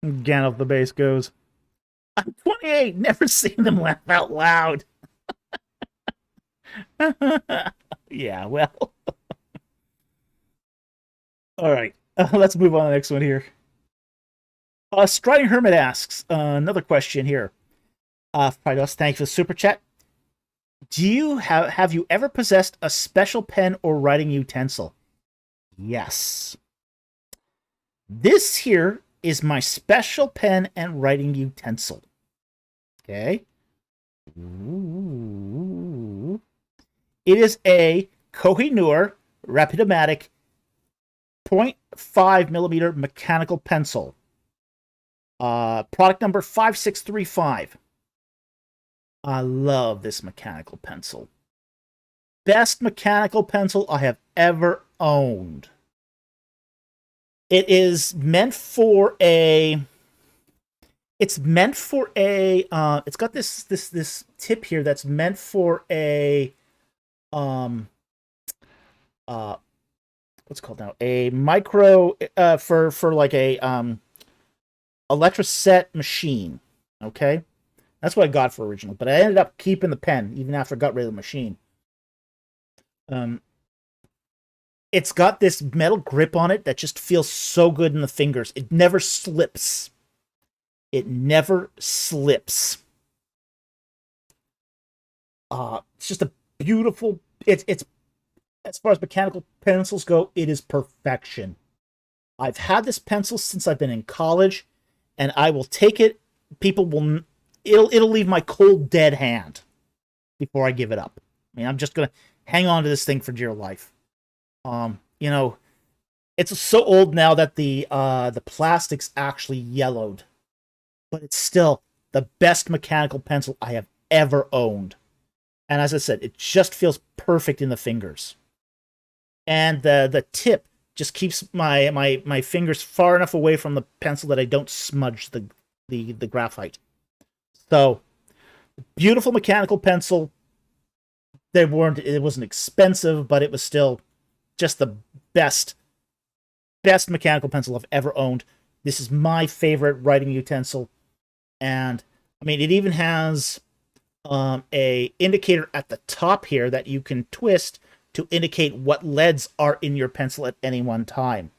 Gandalf the Base goes, I'm 28, never seen them laugh out loud. Yeah, well. All right, let's move on to the next one here. Striding Hermit asks, another question here. Pridos, thanks for the super chat. Do you have you ever possessed a special pen or writing utensil? Yes. This here is my special pen and writing utensil. Okay. Ooh. It is a Kohinoor Rapidomatic 0.5 millimeter mechanical pencil. Product number 5635. I love this mechanical pencil. Best mechanical pencil I have ever owned. It is meant for a. It's got this tip here that's meant for a. What's it called now? A micro for like a electroset machine. Okay, that's what I got for originally, but I ended up keeping the pen even after I got rid of the machine. It's got this metal grip on it that just feels so good in the fingers. It never slips. It never slips. It's just a beautiful. It's as far as mechanical pencils go, it is perfection. I've had this pencil since I've been in college, and I will take it. It'll leave my cold dead hand before I give it up. I mean, I'm just gonna hang on to this thing for dear life. It's so old now that the plastic's actually yellowed, but it's still the best mechanical pencil I have ever owned. And as I said, it just feels perfect in the fingers. And the tip just keeps my fingers far enough away from the pencil that I don't smudge the graphite. So, beautiful mechanical pencil. It wasn't expensive, but it was still just the best mechanical pencil I've ever owned. This is my favorite writing utensil. And, I mean, it even has a indicator at the top here that you can twist to indicate what leads are in your pencil at any one time.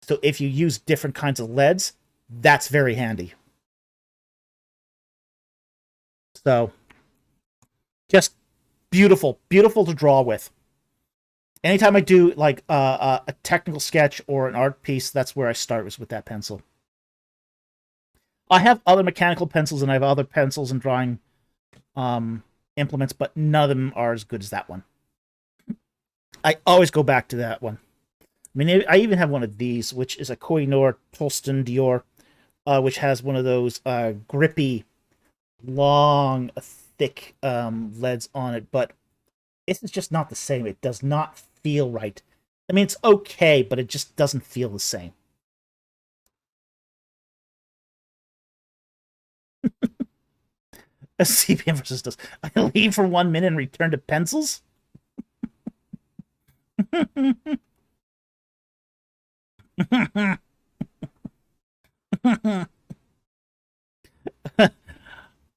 So if you use different kinds of leads, that's very handy. So, just beautiful to draw with. Anytime I do like a technical sketch or an art piece, that's where I start, was with that pencil. I have other mechanical pencils and I have other pencils and drawing implements, but none of them are as good as that one. I always go back to that one. I mean, I even have one of these, which is a Kohinoor Tolston Dior, which has one of those grippy long, thick leads on it, but this is just not the same. It does not feel right. I mean, it's okay, but it just doesn't feel the same. A CPM versus does. I leave for 1 minute and return to pencils?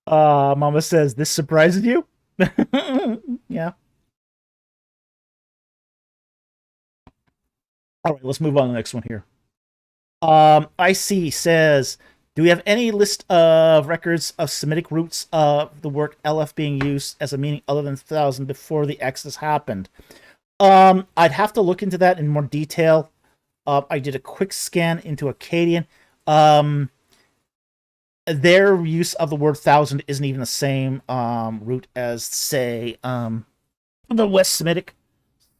Mama says, this surprises you? Yeah. All right, let's move on to the next one here. IC says, do we have any list of records of Semitic roots of the word LF being used as a meaning other than 1000 before the Exodus happened? I'd have to look into that in more detail. I did a quick scan into Akkadian. Their use of the word 1000 isn't even the same root as, say, the West Semitic.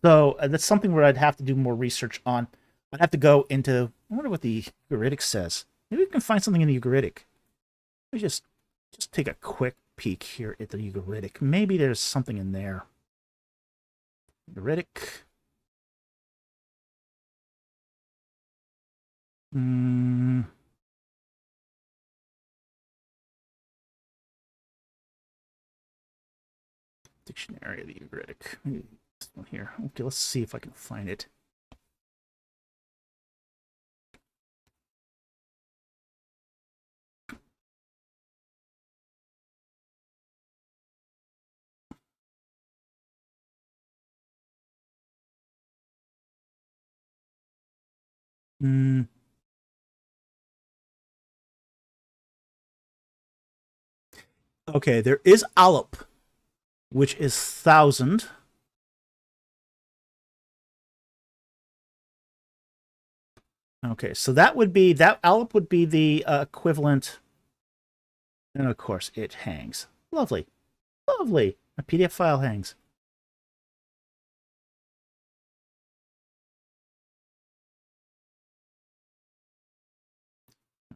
So that's something where I'd have to do more research on. I'd have to go into, I wonder what the Ugaritic says. Maybe we can find something in the Ugaritic. Let me just take a quick peek here at the Ugaritic. Maybe there's something in there. Ugaritic. Dictionary of the Ugaritic. This one here. Okay, let's see if I can find it. Okay, there is Alup, which is 1000. Okay, so that Alup would be the equivalent. And of course, it hangs. Lovely. Lovely. A PDF file hangs.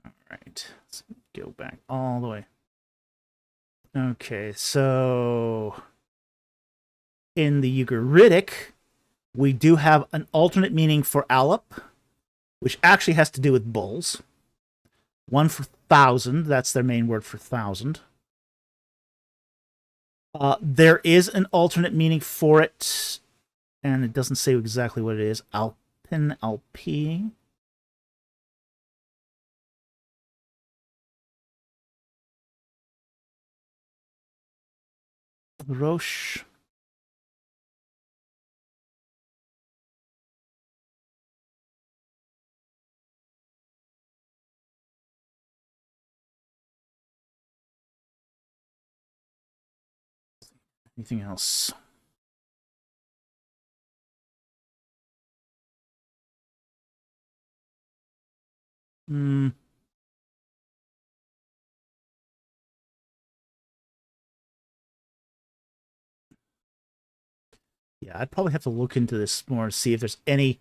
All right, let's go back all the way. Okay, so in the Ugaritic, we do have an alternate meaning for Alup, which actually has to do with bulls. One for 1000, that's their main word for 1000. There is an alternate meaning for it, and it doesn't say exactly what it is. Alpin, Alp. Roche. Anything else? Yeah, I'd probably have to look into this more to see if there's any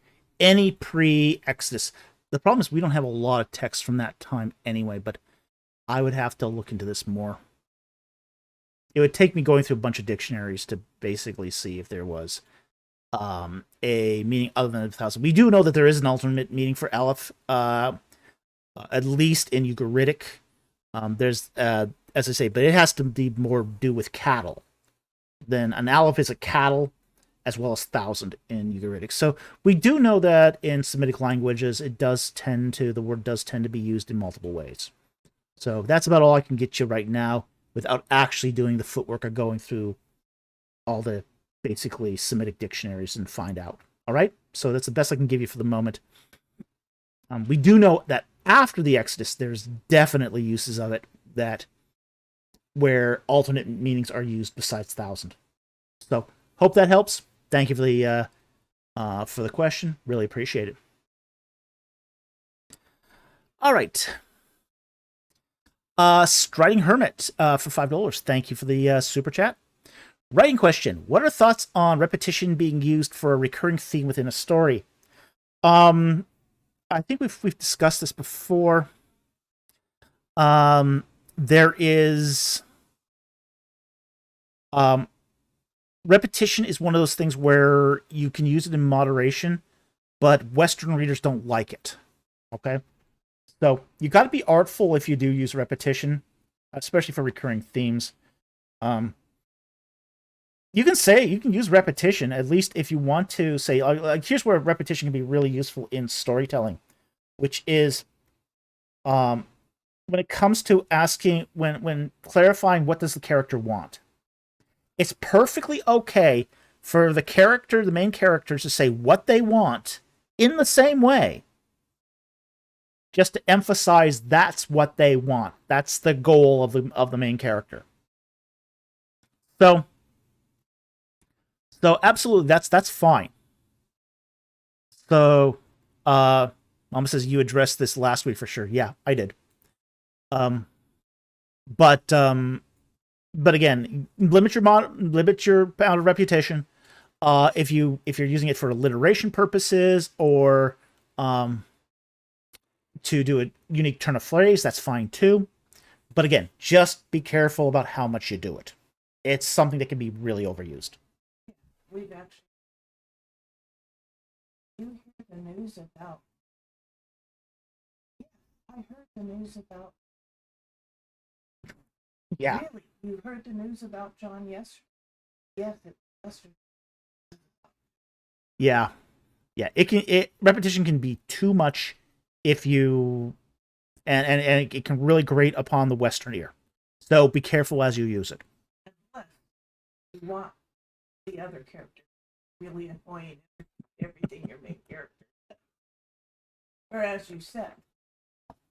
pre-Exodus. The problem is we don't have a lot of text from that time anyway, but I would have to look into this more. It would take me going through a bunch of dictionaries to basically see if there was a meaning other than 1000. We do know that there is an alternate meaning for Aleph, at least in Ugaritic. There's, as I say, but it has to be more do with cattle. Then an Aleph is a cattle, as well as 1000 in Ugaritic. So we do know that in Semitic languages, the word does tend to be used in multiple ways. So that's about all I can get you right now without actually doing the footwork of going through all the basically Semitic dictionaries and find out. All right? So that's the best I can give you for the moment. We do know that after the Exodus, there's definitely uses of it where alternate meanings are used besides 1000. So hope that helps. Thank you for the question. Really appreciate it. All right. Striding Hermit for $5. Thank you for the super chat. Writing question: what are thoughts on repetition being used for a recurring theme within a story? I think we've discussed this before. There is Um, repetition is one of those things where you can use it in moderation, but Western readers don't like it. Okay? So you got to be artful if you do use repetition, especially for recurring themes. You can use repetition, at least if you want to say, like, here's where repetition can be really useful in storytelling, which is when it comes to asking, when clarifying what does the character want. It's perfectly okay for the main characters to say what they want in the same way, just to emphasize that's what they want. That's the goal of the main character. So absolutely, that's fine. So, Mama says you addressed this last week for sure. Yeah, I did. But again, limit your amount of repetition. If you're using it for alliteration purposes or to do a unique turn of phrase, that's fine too. But again, just be careful about how much you do it. It's something that can be really overused. We've actually, you hear the news about, I heard the news about, Yeah. Really? You heard the news about John yesterday? Yes, it was yesterday. Yeah. Repetition can be too much if you, and it can really grate upon the Western ear. So be careful as you use it. Unless you want the other character really annoying everything your main character says. Or as you said,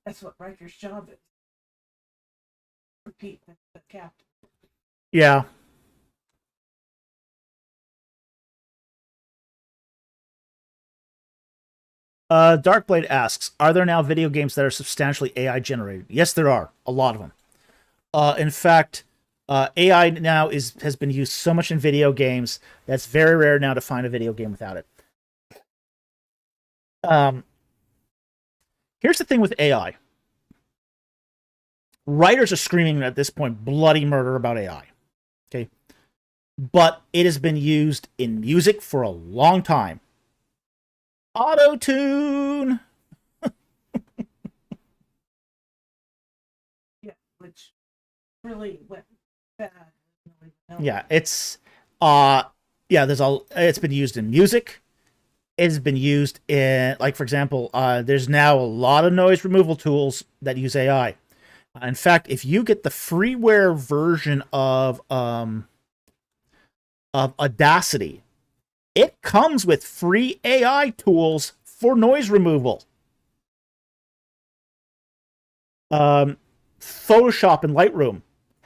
that's what writer's job is. Repeat the captain. Yeah. Darkblade asks, are there now video games that are substantially AI generated? Yes, there are. A lot of them. In fact, AI now has been used so much in video games that it's very rare now to find a video game without it. Here's the thing with AI. Writers are screaming at this point bloody murder about AI. Okay. But it has been used in music for a long time. Auto-tune! Yeah, which really went bad. Yeah, it's it's been used in music. It's been used in, like, for example, there's now a lot of noise removal tools that use AI. In fact, if you get the freeware version of Audacity, it comes with free AI tools for noise removal. Photoshop and Lightroom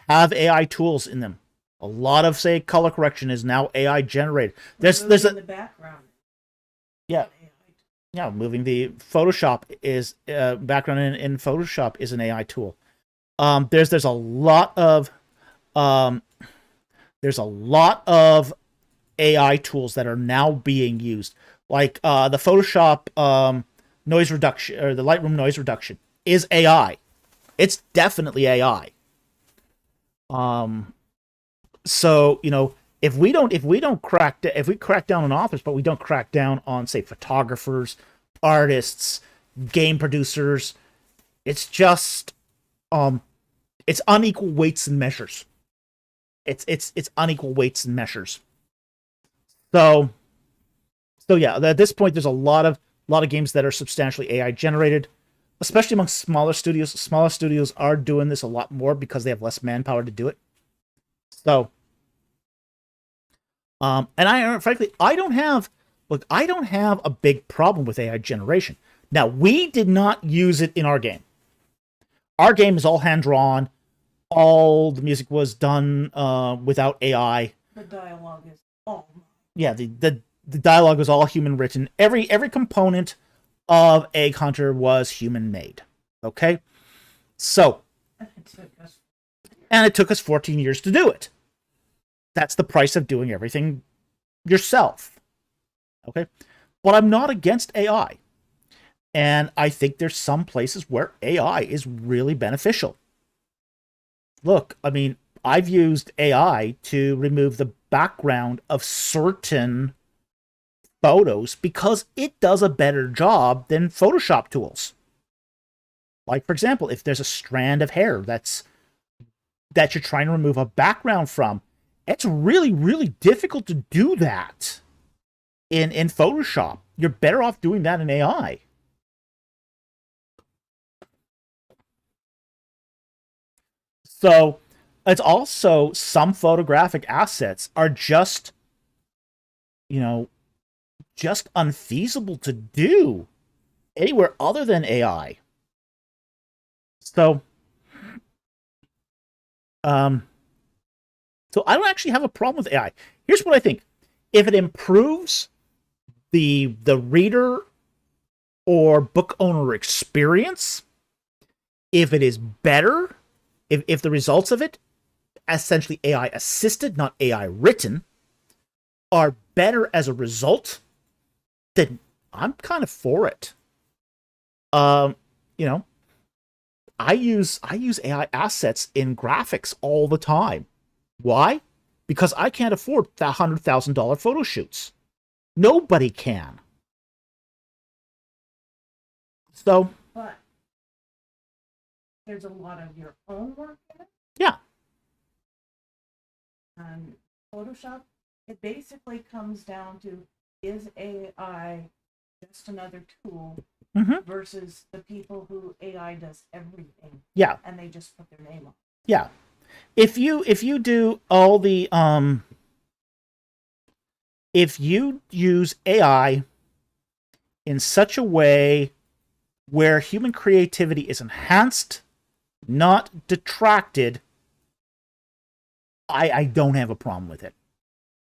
have AI tools in them. A lot of, say, color correction is now AI generated. There's in the background. Yeah. Yeah, moving the Photoshop is background in Photoshop is an AI tool. There's a lot of AI tools that are now being used, like the Photoshop noise reduction, or the Lightroom noise reduction is AI. It's definitely AI. So, if we crack down on authors, but we don't crack down on, say, photographers, artists, game producers, it's just it's unequal weights and measures. It's unequal weights and measures. So yeah, at this point, there's a lot of games that are substantially AI generated, especially among smaller studios. Smaller studios are doing this a lot more because they have less manpower to do it. So, and I don't have a big problem with AI generation. Now, we did not use it in our game. Our game is all hand drawn. All the music was done without AI. The dialogue is all. Yeah, the dialogue was all human written. Every component of Egg Hunter was human made. Okay, so it took us 14 years to do it. That's the price of doing everything yourself. Okay, but I'm not against AI, and I think there's some places where AI is really beneficial. Look, I mean, I've used AI to remove the background of certain photos because it does a better job than Photoshop tools. Like, for example, if there's a strand of hair that you're trying to remove a background from, it's really, really difficult to do that in Photoshop. You're better off doing that in AI. So it's also some photographic assets are just, you know, just unfeasible to do anywhere other than AI. So, um, so I don't actually have a problem with AI. Here's what I think: if it improves the reader or book owner experience, if it is better, if the results of it, essentially AI assisted, not AI written, are better as a result, then I'm kind of for it. Um, you know, I use AI assets in graphics all the time. Why? Because I can't afford the $100,000 photo shoots. Nobody can. So But there's a lot of your own work in it. yeah, And Photoshop, it basically comes down to, is AI just another tool versus the people who AI does everything yeah, and they just put their name on. yeah. If you do all the if you use AI in such a way where human creativity is enhanced, not detracted, I don't have a problem with it.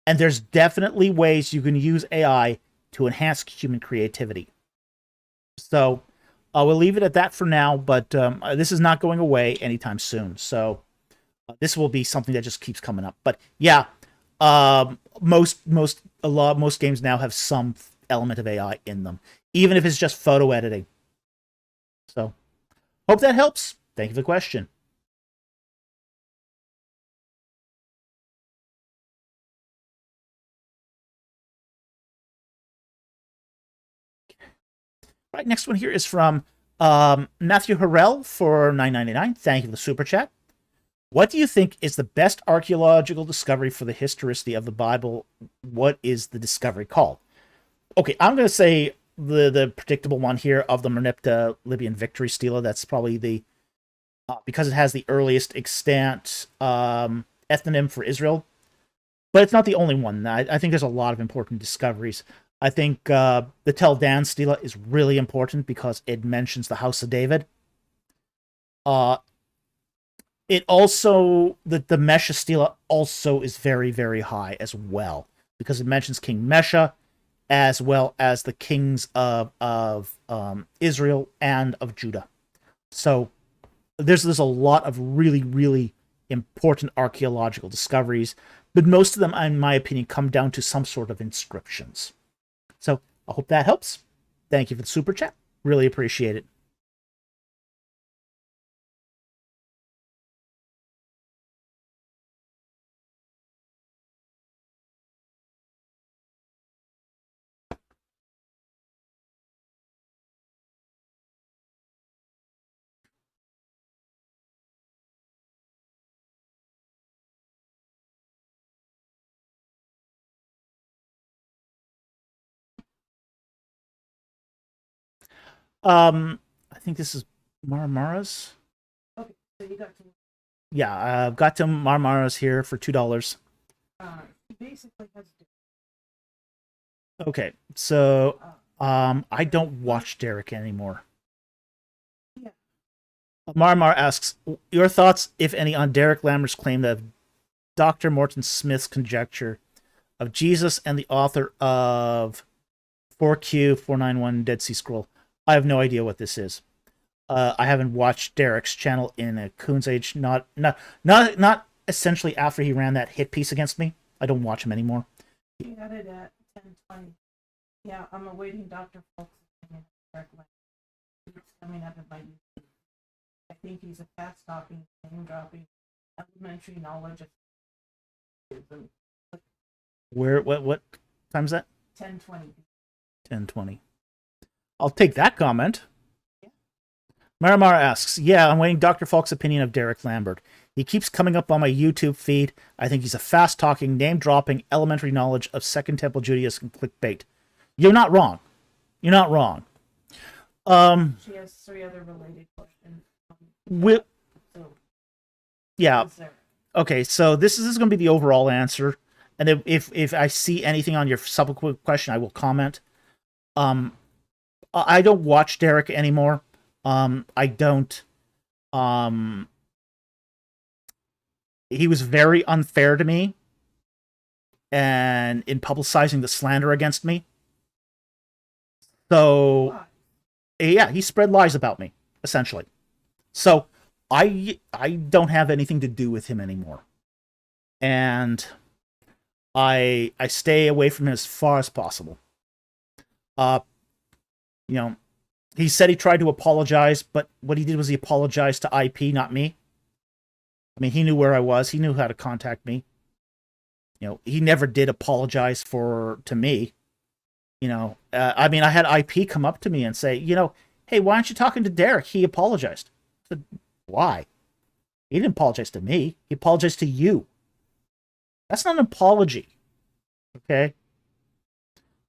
And there's definitely ways you can use AI to enhance human creativity. So I will leave it at that for now, but this is not going away anytime soon. So this will be something that just keeps coming up. But yeah, most games now have some element of AI in them, even if it's just photo editing. So hope that helps. Thank you for the question. Right, next one here is from Matthew Harrell for 9.99. Thank you for the super chat. What do you think is the best archaeological discovery for the historicity of the Bible? What is the discovery called? Okay, I'm going to say the predictable one here of the Merneptah Libyan victory stela. That's probably the because it has the earliest extant ethnonym for Israel. But it's not the only one. I think there's a lot of important discoveries. I think the Tel Dan stela is really important because it mentions the House of David. It also the Mesha stela also is very, very high as well because it mentions King Mesha as well as the kings of Israel and of Judah. So there's a lot of really, really important archaeological discoveries, but most of them, in my opinion, come down to some sort of inscriptions. So I hope that helps. Thank you for the super chat. Really appreciate it. I think this is Marmara's. Okay, so you got to. Yeah, I've got to Marmara's here for $2. He basically has. Okay, so I don't watch Derek anymore. Yeah. Marmar asks, your thoughts, if any, on Derek Lammer's claim that Dr. Morton Smith's conjecture of Jesus and the author of 4Q491 Dead Sea Scroll. I have no idea what this is. I haven't watched Derek's channel in a coon's age. Not essentially after he ran that hit piece against me. I don't watch him anymore. He had it at 10:20. Yeah, I'm awaiting Dr. Folks' opinion. It's coming up in my YouTube. I think he's a fast talking, name dropping elementary knowledge of theism. Where? What time's that? 10:20. 10:20. I'll take that comment. Yeah. Maramara asks, yeah, I'm waiting Dr. Falk's opinion of Derek Lambert. He keeps coming up on my YouTube feed. I think he's a fast-talking, name-dropping, elementary knowledge of Second Temple Judaism clickbait. You're not wrong. You're not wrong. She has 3 other related questions. So, yeah. is there- Okay, so this is going to be the overall answer. And then if I see anything on your subsequent question, I will comment. I don't watch Derek anymore. I don't. He was very unfair to me, and in publicizing the slander against me. So, yeah, he spread lies about me, essentially. So, I don't have anything to do with him anymore, and I stay away from him as far as possible. You know, he said he tried to apologize, but what he did was he apologized to IP, not me. I mean, he knew where I was. He knew how to contact me. You know, he never did apologize to me. You know, I mean, I had IP come up to me and say, you know, hey, why aren't you talking to Derek? He apologized. I said, why? He didn't apologize to me. He apologized to you. That's not an apology. Okay?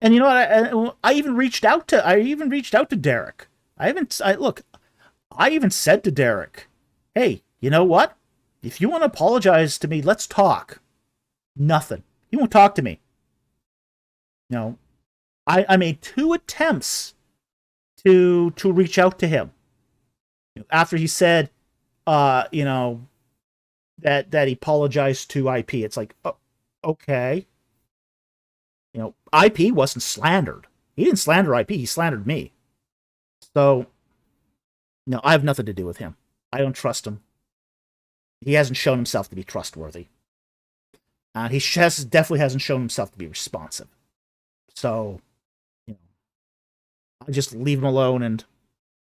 And you know what? I even reached out to Derek. I even said to Derek, hey, you know what? If you want to apologize to me, let's talk. Nothing. He won't talk to me. You know, I made 2 attempts to reach out to him after he said, you know, that he apologized to IP. It's like, oh, okay. You know, IP wasn't slandered. He didn't slander IP. He slandered me. So, no, I have nothing to do with him. I don't trust him. He hasn't shown himself to be trustworthy. He definitely hasn't shown himself to be responsive. So, you know, I just leave him alone, and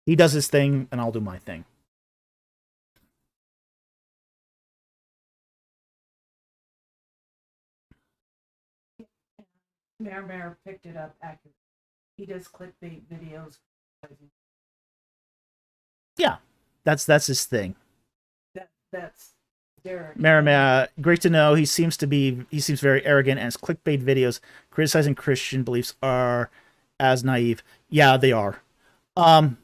he does his thing, and I'll do my thing. Mayor picked it up accurately. He does clickbait videos. Yeah, that's his thing. That's Derek. Maramara, great to know. He seems very arrogant, and his clickbait videos criticizing Christian beliefs are as naive. Yeah, they are. And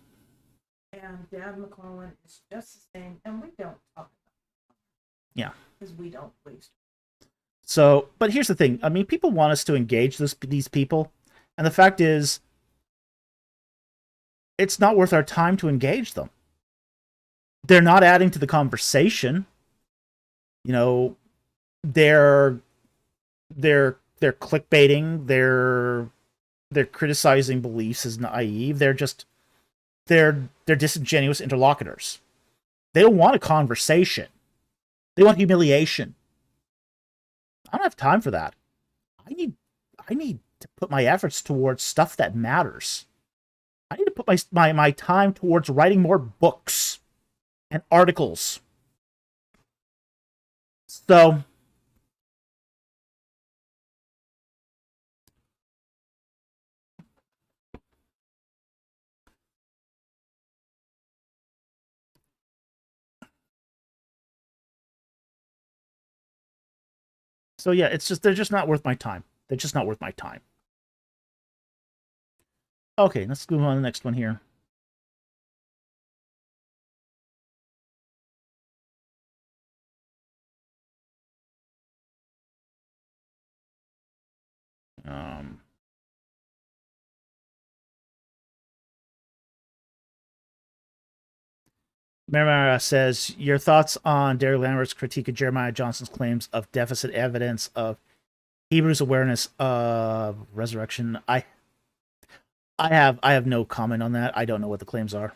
Dad McClellan is just the same, and we don't talk about it. Yeah. Because we don't waste. So, but here's the thing. I mean, people want us to engage these people, and the fact is, it's not worth our time to engage them. They're not adding to the conversation. You know, they're clickbaiting. They're criticizing beliefs as naive. They're disingenuous interlocutors. They don't want a conversation. They want humiliation. I don't have time for that. I need to put my efforts towards stuff that matters. I need to put my time towards writing more books and articles. So, yeah, they're just not worth my time. They're just not worth my time. Okay, let's move on to the next one here. Mermara says, your thoughts on Derek Lambert's critique of Jeremiah Johnson's claims of deficit evidence of Hebrews' awareness of resurrection. I have no comment on that. I don't know what the claims are.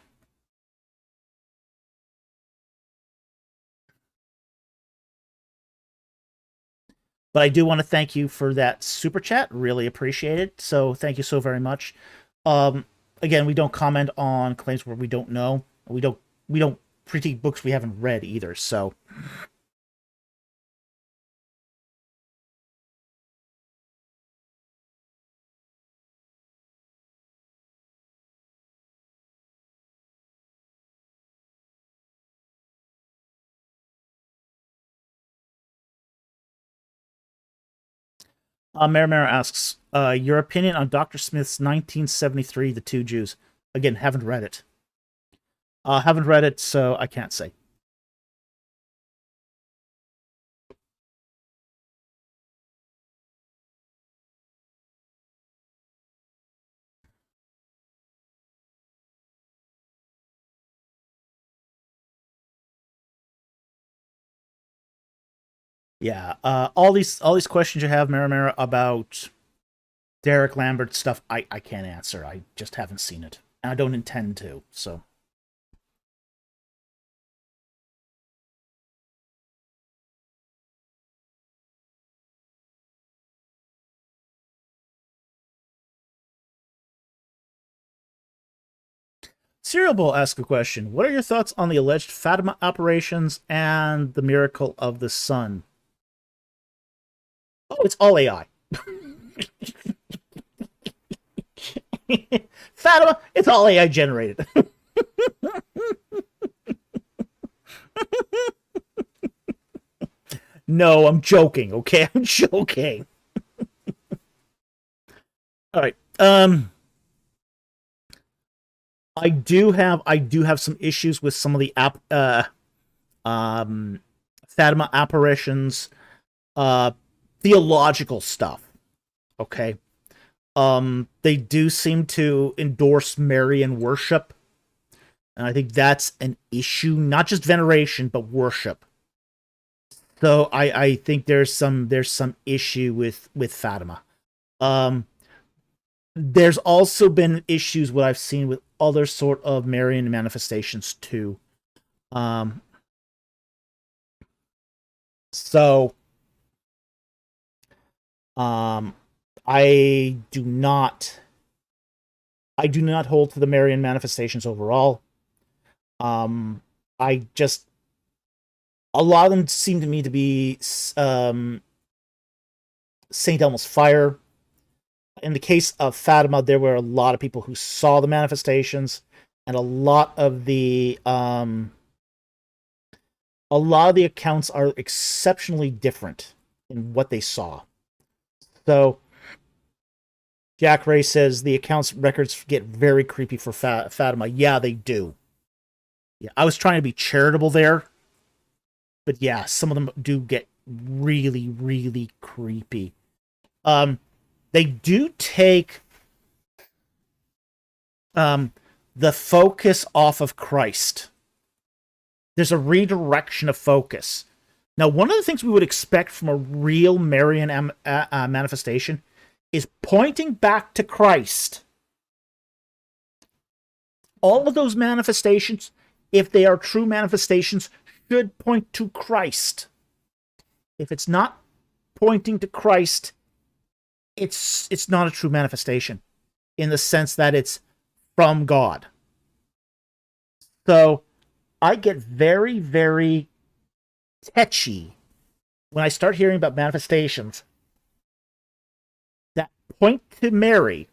But I do want to thank you for that super chat. Really appreciate it. So thank you so very much. Again, we don't comment on claims where we don't know. We don't critique books we haven't read either. So Marimara asks, your opinion on Dr. Smith's 1973 The Two Jews. Again, haven't read it. Haven't read it, so I can't say. Yeah, all these questions you have, Marimara, about Derek Lambert stuff, I can't answer. I just haven't seen it, and I don't intend to. So, Serial Bowl asks a question: what are your thoughts on the alleged Fatima operations and the miracle of the sun? Oh, it's all AI. Fatima, it's all AI generated. No, I'm joking, okay? I'm joking. All right. I do have some issues with some of the Fatima apparitions, theological stuff. Okay. They do seem to endorse Marian worship, and I think that's an issue, not just veneration, but worship. So I think there's some issue with Fatima. Um, there's also been issues what I've seen with other sort of Marian manifestations too. Um, so um, I do not hold to the Marian manifestations overall. I just a lot of them seem to me to be Saint Elmo's fire. In the case of Fatima, there were a lot of people who saw the manifestations, and a lot of the accounts are exceptionally different in what they saw. So Jack Ray says the accounts records get very creepy for Fatima. Yeah, they do. Yeah, I was trying to be charitable there, but yeah, some of them do get really, really creepy. They do take the focus off of Christ. There's a redirection of focus. Now, one of the things we would expect from a real Marian manifestation is pointing back to Christ. All of those manifestations, if they are true manifestations, should point to Christ. If it's not pointing to Christ, it's not a true manifestation in the sense that it's from God. So I get very, very tetchy when I start hearing about manifestations that point to Mary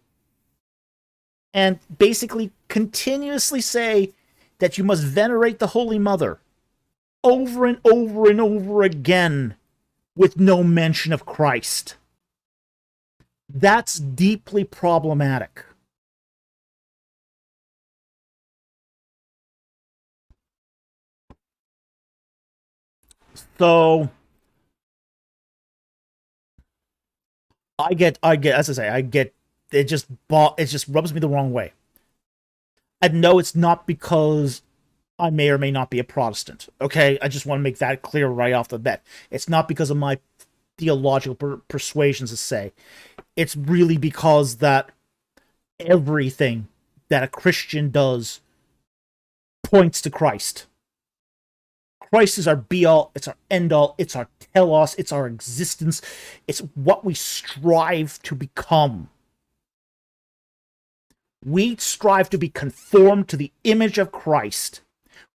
and basically continuously say that you must venerate the Holy Mother over and over and over again with no mention of Christ. That's deeply problematic. So as I say, it just rubs me the wrong way. And no, it's not because I may or may not be a Protestant. Okay, I just want to make that clear right off the bat. It's not because of my theological persuasions to say. It's really because that everything that a Christian does points to Christ. Christ is our be-all, it's our end-all, it's our telos, it's our existence, it's what we strive to become. We strive to be conformed to the image of Christ.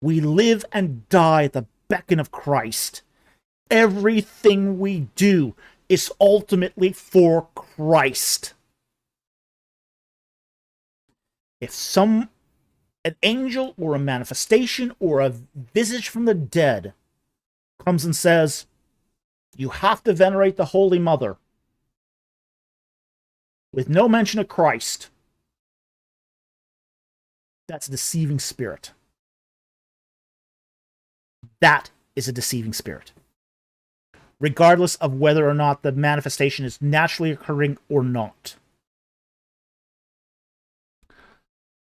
We live and die at the beckon of Christ. Everything we do is ultimately for Christ. If an angel or a manifestation or a visage from the dead comes and says, you have to venerate the Holy Mother, with no mention of Christ, that's a deceiving spirit. That is a deceiving spirit, regardless of whether or not the manifestation is naturally occurring or not.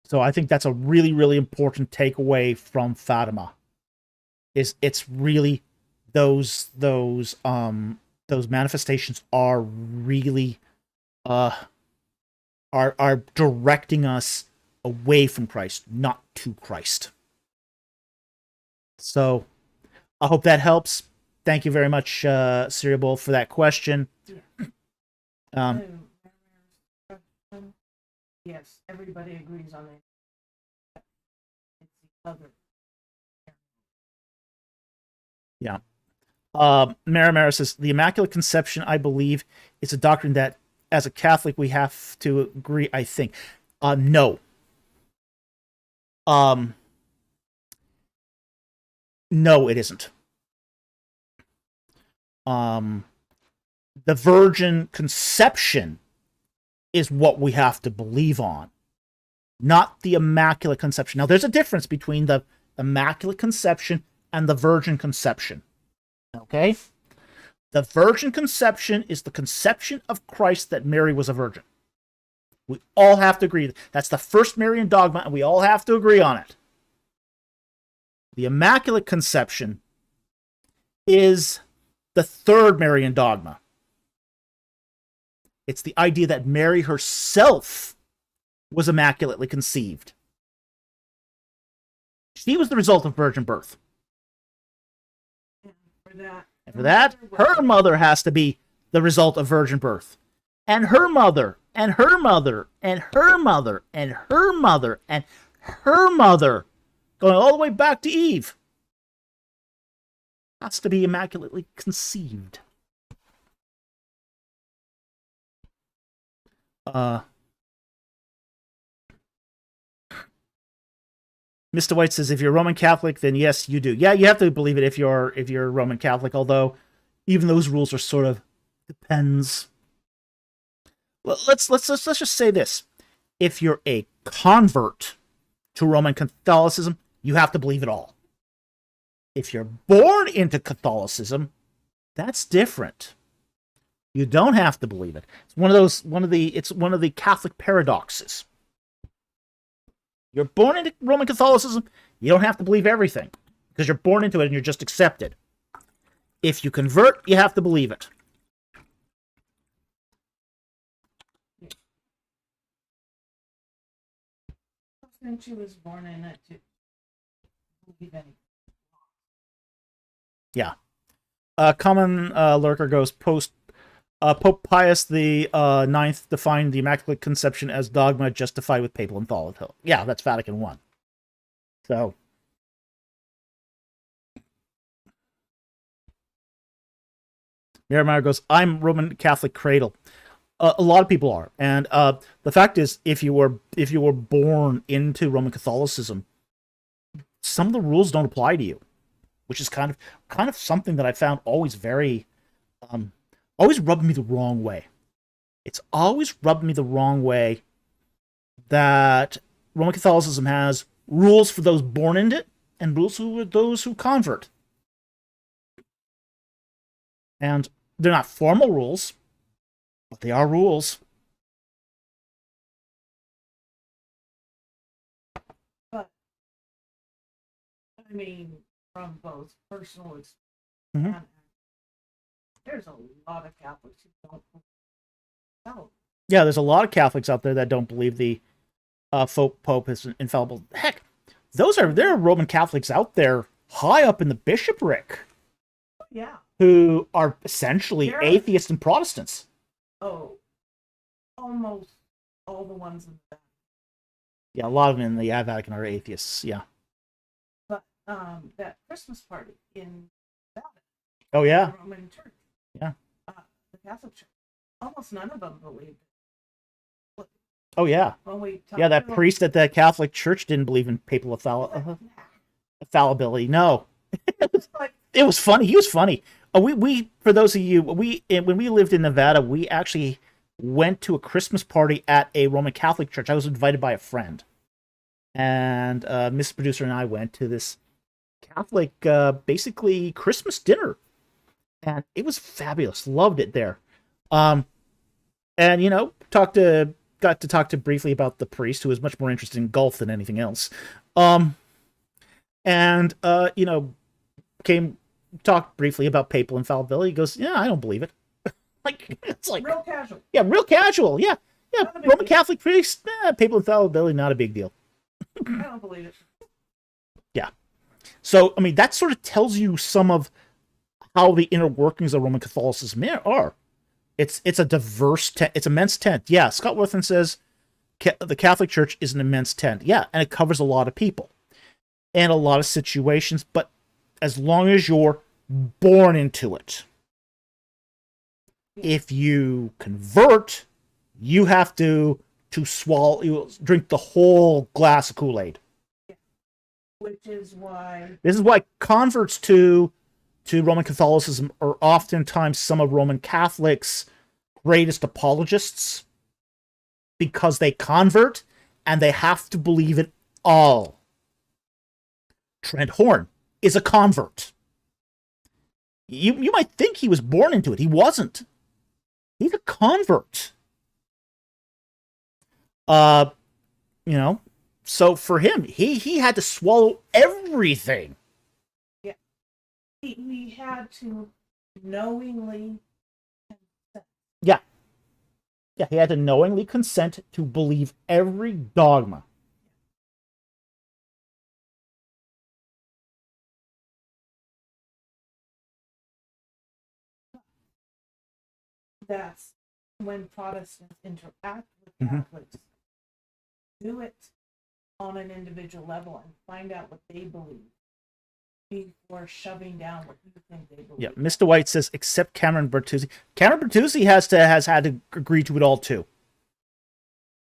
So I think that's a really, really important takeaway from Fatima. Is it's really those manifestations are really are directing us away from Christ, not to Christ. So I hope that helps. Thank you very much, Cerebral, for that question. Yeah. Yes, everybody agrees on it. It's the other. Yeah. Mara says, the Immaculate Conception, I believe, is a doctrine that, as a Catholic, we have to agree, I think. No. No, it isn't. The Virgin Conception is what we have to believe on, not the Immaculate Conception. Now, there's a difference between the Immaculate Conception and the Virgin Conception. Okay? The Virgin Conception is the conception of Christ that Mary was a virgin. We all have to agree. That's the first Marian dogma, and we all have to agree on it. The Immaculate Conception is the third Marian dogma. It's the idea that Mary herself was immaculately conceived. She was the result of virgin birth. And for that, her mother has to be the result of virgin birth. And her mother, and her mother, and her mother, and her mother, and her mother, going all the way back to Eve, has to be immaculately conceived. Mr. White says, if you're Roman Catholic, then yes, you do. Yeah, you have to believe it if you're Roman Catholic, although even those rules are sort of depends. Let's just say this. If you're a convert to Roman Catholicism, you have to believe it all. If you're born into Catholicism, that's different. You don't have to believe it. It's one of the Catholic paradoxes. You're born into Roman Catholicism, you don't have to believe everything, because you're born into it and you're just accepted. If you convert, you have to believe it. Since she was born in it, to believe anything. Yeah. Common lurker goes, Pope Pius the Ninth defined the Immaculate Conception as dogma justified with papal authority. Yeah, that's Vatican I. So, Miramar goes, I'm Roman Catholic cradle. A lot of people are, and the fact is, if you were born into Roman Catholicism, some of the rules don't apply to you, which is kind of something that I found always very always rubbed me the wrong way. It's always rubbed me the wrong way that Roman Catholicism has rules for those born in it and rules for those who convert. And they're not formal rules, but they are rules. But, I mean, from both personal experience and there's a lot of Catholics who don't believe. Yeah, there's a lot of Catholics out there that don't believe the Pope is infallible. Heck, there are Roman Catholics out there high up in the bishopric. Yeah. Who are essentially atheists and Protestants. Oh, almost all the ones in the Vatican. Yeah, a lot of them in the Vatican are atheists. Yeah. But that Christmas party in Vatican. Oh yeah. The Roman Church. Yeah. The Catholic Church. Almost none of them believed it. Oh yeah. Yeah, that priest at the Catholic Church didn't believe in papal infallibility. No. It was funny. He was funny. We for those of you, when we lived in Nevada, we went to a Christmas party at a Roman Catholic church. I was invited by a friend. And Miss Producer and I went to this Catholic, basically Christmas dinner. And it was fabulous. Loved it there. And, got to talk to briefly about the priest, who was much more interested in golf than anything else. And talked briefly about papal infallibility. He goes, yeah, I don't believe it. It's like real casual. Yeah, real casual. Yeah. Roman deal. Catholic priest, papal infallibility, not a big deal. I don't believe it. Yeah. So, I mean, that sort of tells you some of how the inner workings of Roman Catholicism are. It's a diverse tent. It's an immense tent. Yeah, Scott Worthman says the Catholic Church is an immense tent. Yeah, and it covers a lot of people and a lot of situations, but as long as you're born into it. If you convert, you have to drink the whole glass of Kool-Aid. Which is why... This is why converts to Roman Catholicism are oftentimes some of Roman Catholics' greatest apologists, because they convert and they have to believe it all. Trent Horn is a convert. You might think he was born into it. He wasn't. He's a convert. So for him, he had to swallow everything. Yeah. He had to knowingly consent. Yeah. Yeah, he had to knowingly consent to believe every dogma. That's when Protestants interact with Catholics. Do it on an individual level and find out what they believe before shoving down what you think they believe. Yeah, Mr. White says, except Cameron Bertuzzi. Cameron Bertuzzi has had to agree to it all too.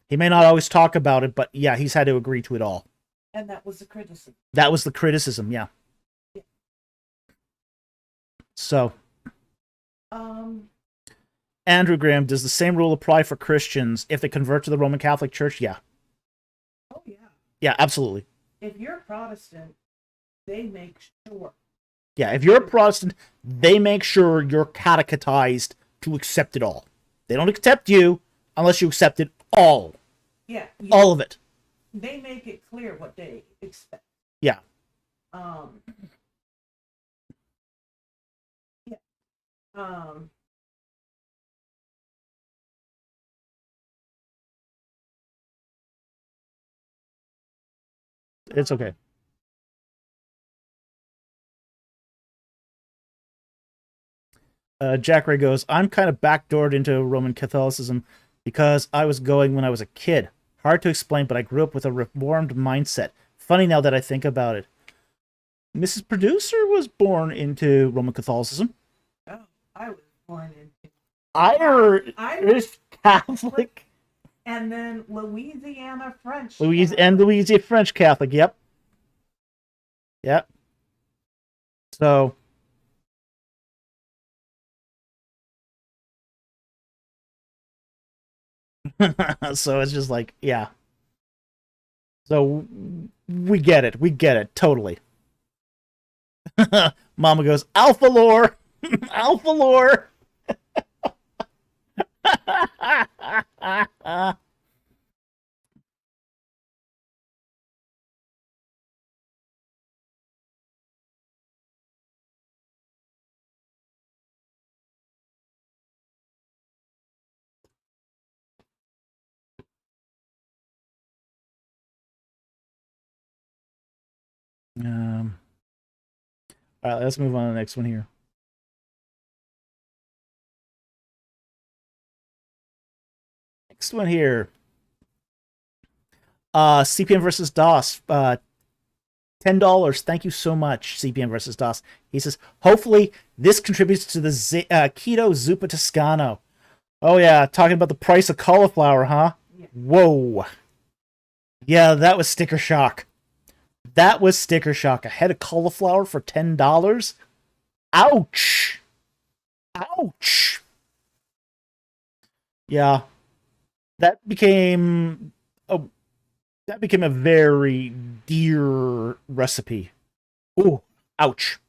He may not always talk about it, but yeah, he's had to agree to it all. And that was the criticism. That was the criticism, yeah. So, Andrew Graham, does the same rule apply for Christians if they convert to the Roman Catholic Church? Yeah. Oh, yeah. Yeah, absolutely. If you're a Protestant, they make sure. Yeah, if you're a Protestant, they make sure you're catechized to accept it all. They don't accept you unless you accept it all. Yeah. All of it. They make it clear what they expect. Yeah. It's okay. Jack Ray goes, I'm kind of backdoored into Roman Catholicism because I was going when I was a kid. Hard to explain, but I grew up with a reformed mindset. Funny now that I think about it. Mrs. Producer was born into Roman Catholicism. Oh, I was born into Irish Catholic. And then Louisiana French. Louisiana French Catholic, yep. Yep. So... so it's just like, yeah. So we get it, totally. Mama goes, Alpha lore! Alpha lore! All right, let's move on to the next one here. Next one here. CPM versus DOS. $10. Thank you so much, CPM versus DOS. He says, hopefully this contributes to the keto zuppa toscano. Oh yeah, talking about the price of cauliflower, huh? Yeah. Whoa. Yeah, that was sticker shock. That was sticker shock. A head of cauliflower for $10? Ouch. Ouch. Yeah, that became a that became a very dear recipe. Ooh, ouch.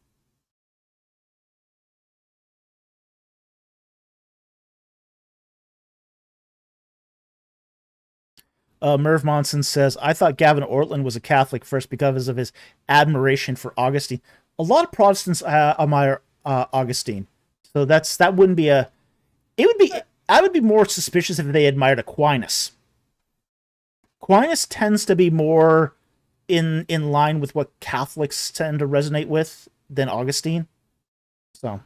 Merv Monson says, I thought Gavin Ortland was a Catholic first because of his admiration for Augustine. A lot of Protestants admire Augustine. So that wouldn't be a. It would be. I would be more suspicious if they admired Aquinas. Aquinas tends to be more in line with what Catholics tend to resonate with than Augustine. So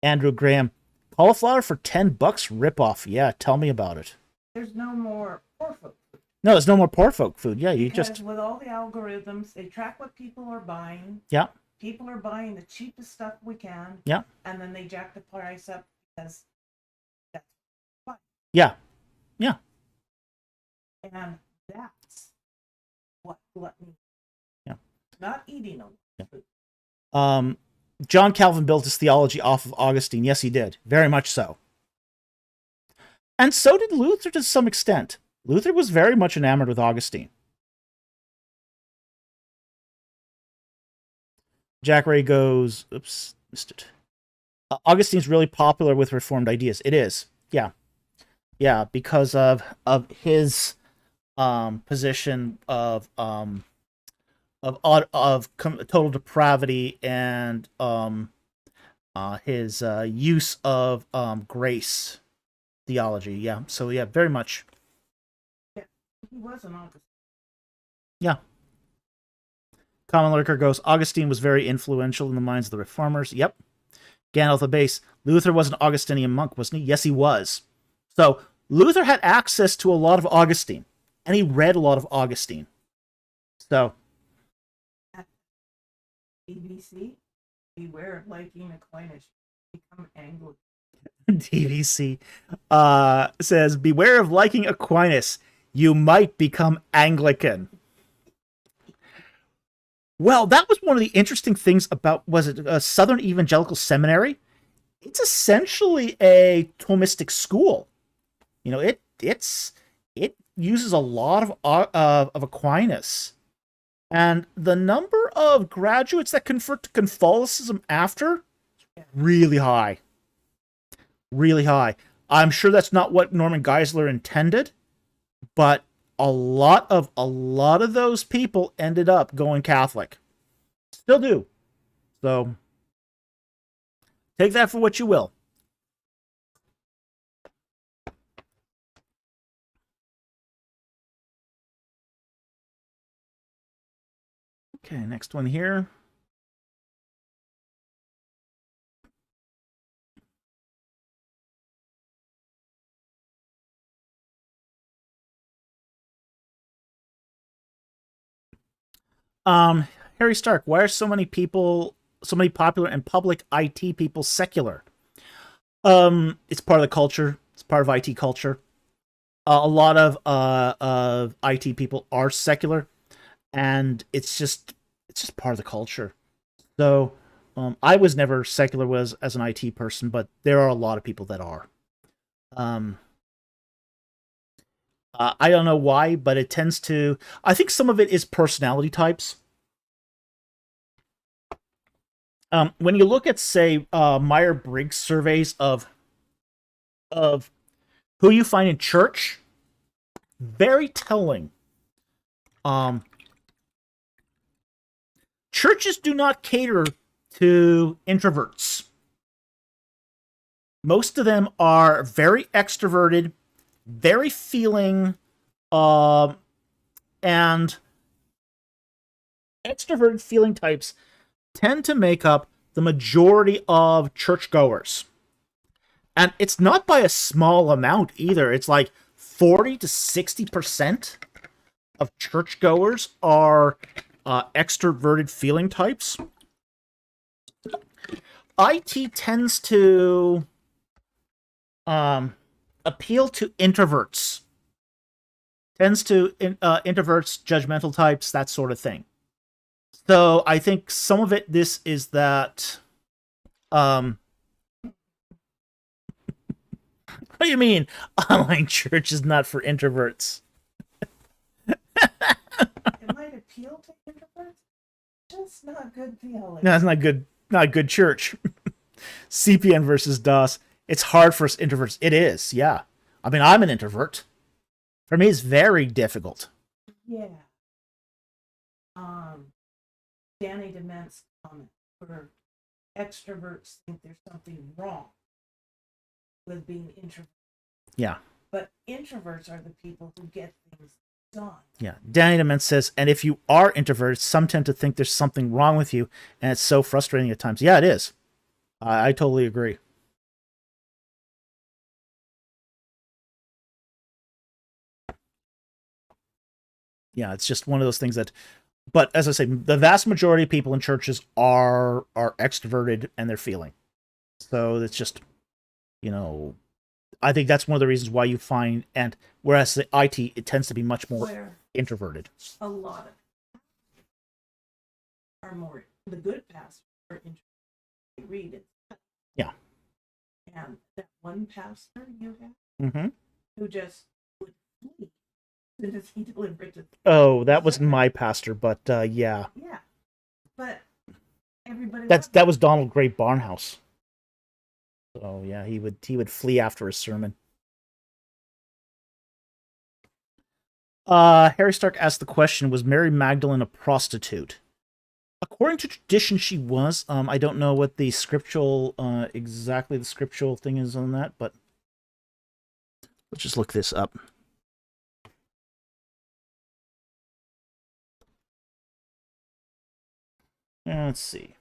Andrew Graham, cauliflower for $10, ripoff. Yeah, tell me about it. There's no more poor folk. No, there's no more poor folk food. Yeah, you Because just with all the algorithms, they track what people are buying. yeah, People are buying the cheapest stuff we can, yeah, and then they jack the price up because that's fine. yeah, yeah. And that's what gluttony. Yeah. Not eating them. Yeah. John Calvin built his theology off of Augustine. Yes, he did. Very much so. And so did Luther to some extent. Luther was very much enamored with Augustine. Jack Ray goes, oops, missed it. Augustine's really popular with Reformed ideas. It is. Yeah. Yeah, because of his position of total depravity and his use of grace theology. Yeah, so yeah, very much. Yeah, he was an Augustine. Yeah. Common Lurker goes, Augustine was very influential in the minds of the reformers. Yep. Gandalf the Base, Luther was an Augustinian monk, wasn't he? Yes, he was. So Luther had access to a lot of Augustine, and he read a lot of Augustine. So BBC, beware of liking Aquinas. Become Anglican. DVC says, beware of liking Aquinas. You might become Anglican. Well, that was one of the interesting things about, was it a Southern Evangelical Seminary? It's essentially a Thomistic school. You know, it uses a lot of Aquinas, and the number of graduates that convert to Catholicism after really high, really high. I'm sure that's not what Norman Geisler intended, but a lot of those people ended up going Catholic. Still do. So take that for what you will. Okay, next one here. Harry Stark, why are so many popular and public IT people secular? It's part of the culture. It's part of IT culture. A lot of IT people are secular, and it's just part of the culture. So, I was never secular was as an IT person, but there are a lot of people that are. Um, I don't know why, but it tends to. I think some of it is personality types. When you look at, say, Meyer-Briggs surveys of who you find in church, very telling. Churches do not cater to introverts. Most of them are very extroverted, very feeling, and extroverted feeling types tend to make up the majority of churchgoers. And it's not by a small amount either. It's like 40 to 60% of churchgoers are extroverted feeling types. IT tends to appeal to introverts. Tends to introverts, judgmental types, that sort of thing. So I think some of it, this is that What do you mean? Online church is not for introverts. It might appeal to introverts, just not good theology. No, that's not good. Not good church. CPN versus DOS. It's hard for us introverts. It is, yeah. I mean, I'm an introvert. For me, it's very difficult. Yeah. Danny Dement's comment where extroverts think there's something wrong with being introverted. Yeah. But introverts are the people who get things done. Yeah. Danny Dement says, and if you are introverted, some tend to think there's something wrong with you, and it's so frustrating at times. Yeah, it is. I totally agree. Yeah, it's just one of those things that, but as I say, the vast majority of people in churches are extroverted and they're feeling. So it's just, you know, I think that's one of the reasons why you find, and whereas the IT, it tends to be much more Where introverted. a lot of are more, the good pastors are introverted. They read it. Yeah. And that one pastor you had who just would flee as soon as he delivered it. Oh, that wasn't my pastor, but yeah. Yeah. But everybody That was Donald Great Barnhouse. So yeah, he would flee after a sermon. Harry Stark asked the question, was Mary Magdalene a prostitute? According to tradition, she was. I don't know what the scriptural, exactly the scriptural thing is on that, but let's just look this up. Let's see.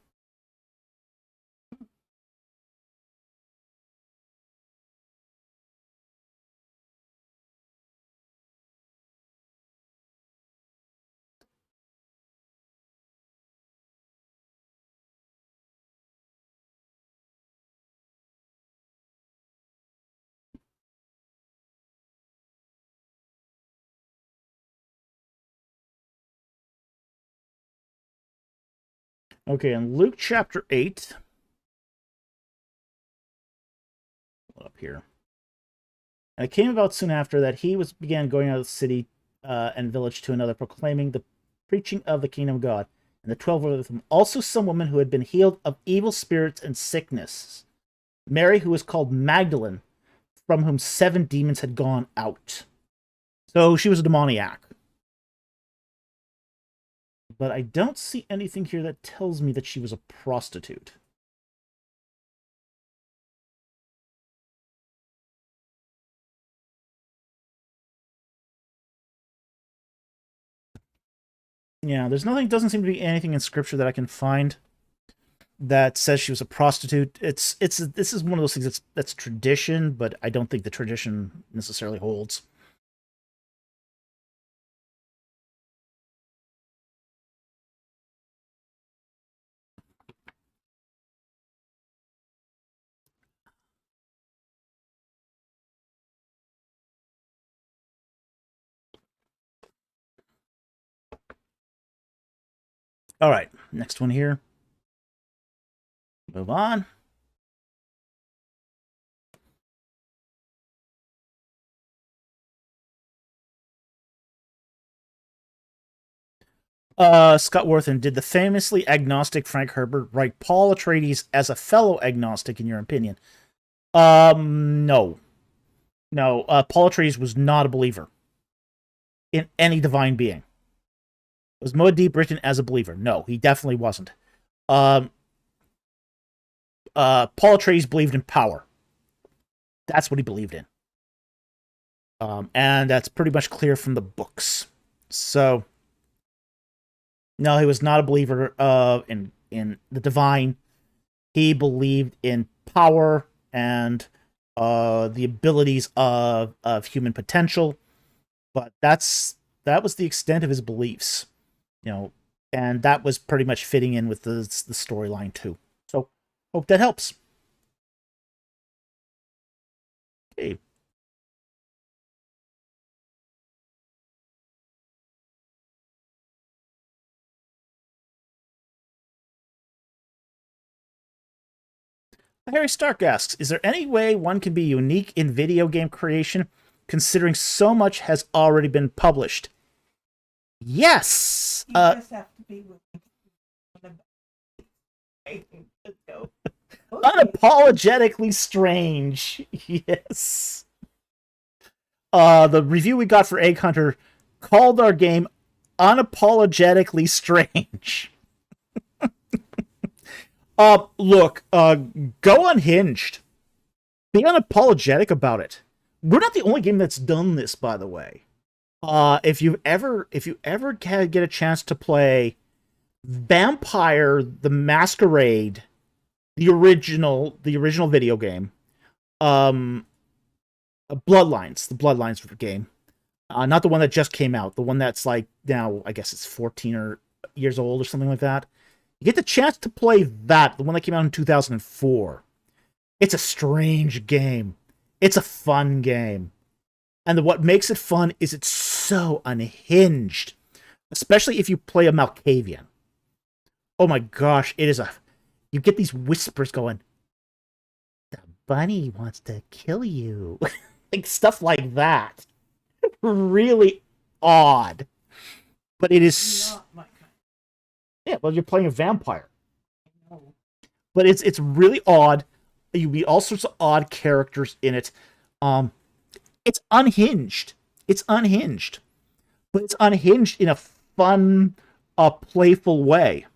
Okay, in Luke chapter 8, up here. And it came about soon after that he began going out of the city and village to another, proclaiming the preaching of the kingdom of God. And the 12 were with him. Also some women who had been healed of evil spirits and sickness. Mary, who was called Magdalene, from whom 7 demons had gone out. So she was a demoniac. But I don't see anything here that tells me that she was a prostitute. Yeah, there's nothing, doesn't seem to be anything in scripture that I can find that says she was a prostitute. This is one of those things that's tradition, but I don't think the tradition necessarily holds. All right, next one here. Move on. Scott Worthen, did the famously agnostic Frank Herbert write Paul Atreides as a fellow agnostic, in your opinion? No. No, Paul Atreides was not a believer in any divine being. Was Muad'Dib written as a believer? No, he definitely wasn't. Paul Atreides believed in power. That's what he believed in. And that's pretty much clear from the books. So, no, he was not a believer in the divine. He believed in power and the abilities of human potential, but that was the extent of his beliefs, and that was pretty much fitting in with the storyline too. So, hope that helps. Okay. Harry Stark asks, is there any way one can be unique in video game creation, considering so much has already been published? Yes. You just have to be willing to go. Unapologetically strange. Yes. The review we got for Egg Hunter called our game unapologetically strange. Look, go unhinged. Be unapologetic about it. We're not the only game that's done this, by the way. If you ever get a chance to play Vampire the Masquerade, the original video game, Bloodlines, the Bloodlines game, not the one that just came out, the one that's like now I guess it's 14 years old or something like that. You get the chance to play that, the one that came out in 2004. It's a strange game. It's a fun game. And what makes it fun is it's so unhinged. Especially if you play a Malkavian. Oh my gosh, it is you get these whispers going, the bunny wants to kill you. Like stuff like that. Really odd. But it is... Not my kind. Yeah, well, you're playing a vampire. But it's really odd. You meet all sorts of odd characters in it. It's unhinged. It's unhinged. But it's unhinged in a fun, playful way.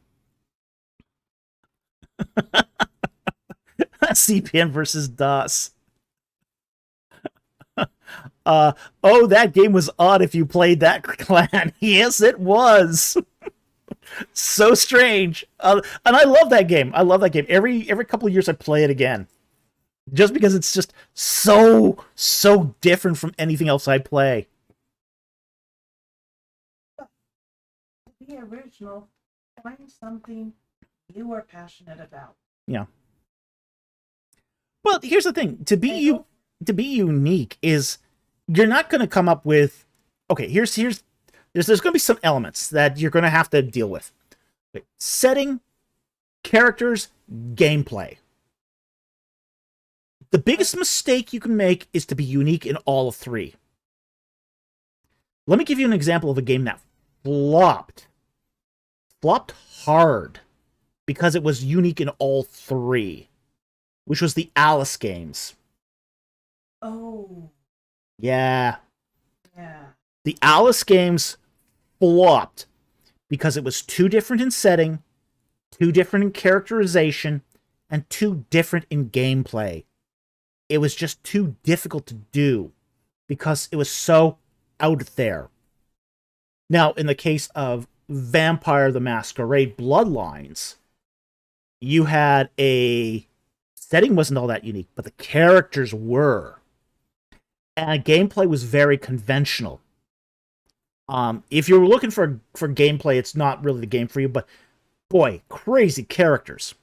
CPN versus DOS. Oh, that game was odd if you played that clan. Yes, it was. So strange. And I love that game. I love that game. Every couple of years I play it again. Just because it's just so different from anything else I play. To be original, find something you are passionate about. Yeah. Well, here's the thing. To be unique is you're not going to come up with... Okay, there's going to be some elements that you're going to have to deal with. Okay. Setting, characters, gameplay. The biggest mistake you can make is to be unique in all three. Let me give you an example of a game that flopped. Flopped hard because it was unique in all three, which was the Alice games. Oh. Yeah. Yeah. The Alice games flopped because it was too different in setting, too different in characterization, and too different in gameplay. It was just too difficult to do because it was so out there. Now, in the case of Vampire the Masquerade Bloodlines, you had a... Setting wasn't all that unique, but the characters were. And gameplay was very conventional. If you're looking for gameplay, it's not really the game for you, but boy, crazy characters.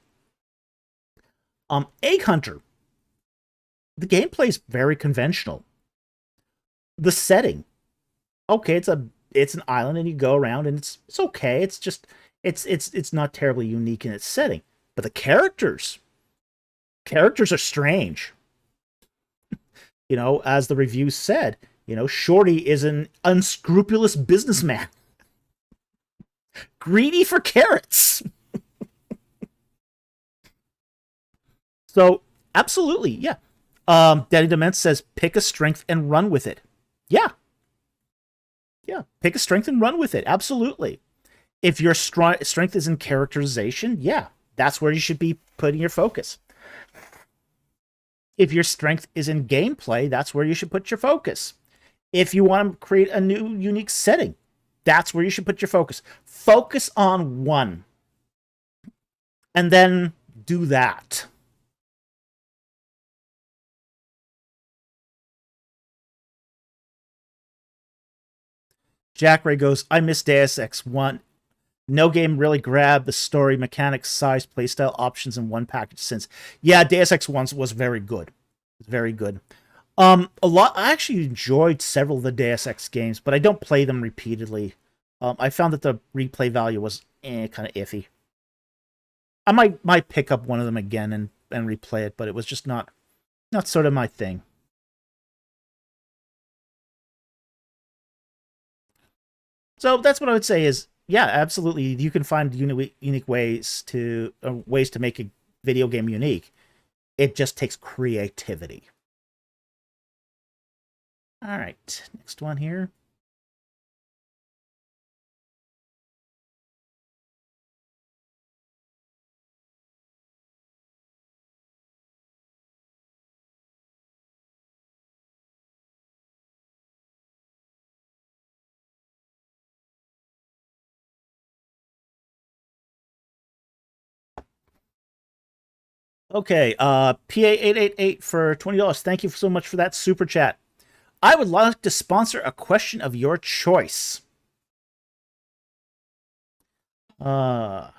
Egg Hunter. The gameplay is very conventional. The setting. Okay, it's an island and you go around and it's okay. It's just it's not terribly unique in its setting. But the characters are strange. You know, as the review said, you know, Shorty is an unscrupulous businessman. Greedy for carrots. So, absolutely, yeah. Daddy Dement says, pick a strength and run with it. Yeah. Yeah, pick a strength and run with it. Absolutely. If your strength is in characterization, yeah, that's where you should be putting your focus. If your strength is in gameplay, that's where you should put your focus. If you want to create a new, unique setting, that's where you should put your focus. Focus on one. And then do that. Jack Ray goes, I miss Deus Ex 1. No game really grabbed the story, mechanics, size, playstyle, options in one package since. Yeah, Deus Ex 1 was very good. Very good. I actually enjoyed several of the Deus Ex games, but I don't play them repeatedly. I found that the replay value was kind of iffy. I might pick up one of them again and and replay it, but it was just not sort of my thing. So that's what I would say is, yeah, absolutely. You can find unique ways to make a video game unique. It just takes creativity. All right, next one here. Okay, PA888 for $20. Thank you so much for that super chat. I would like to sponsor a question of your choice. Uh,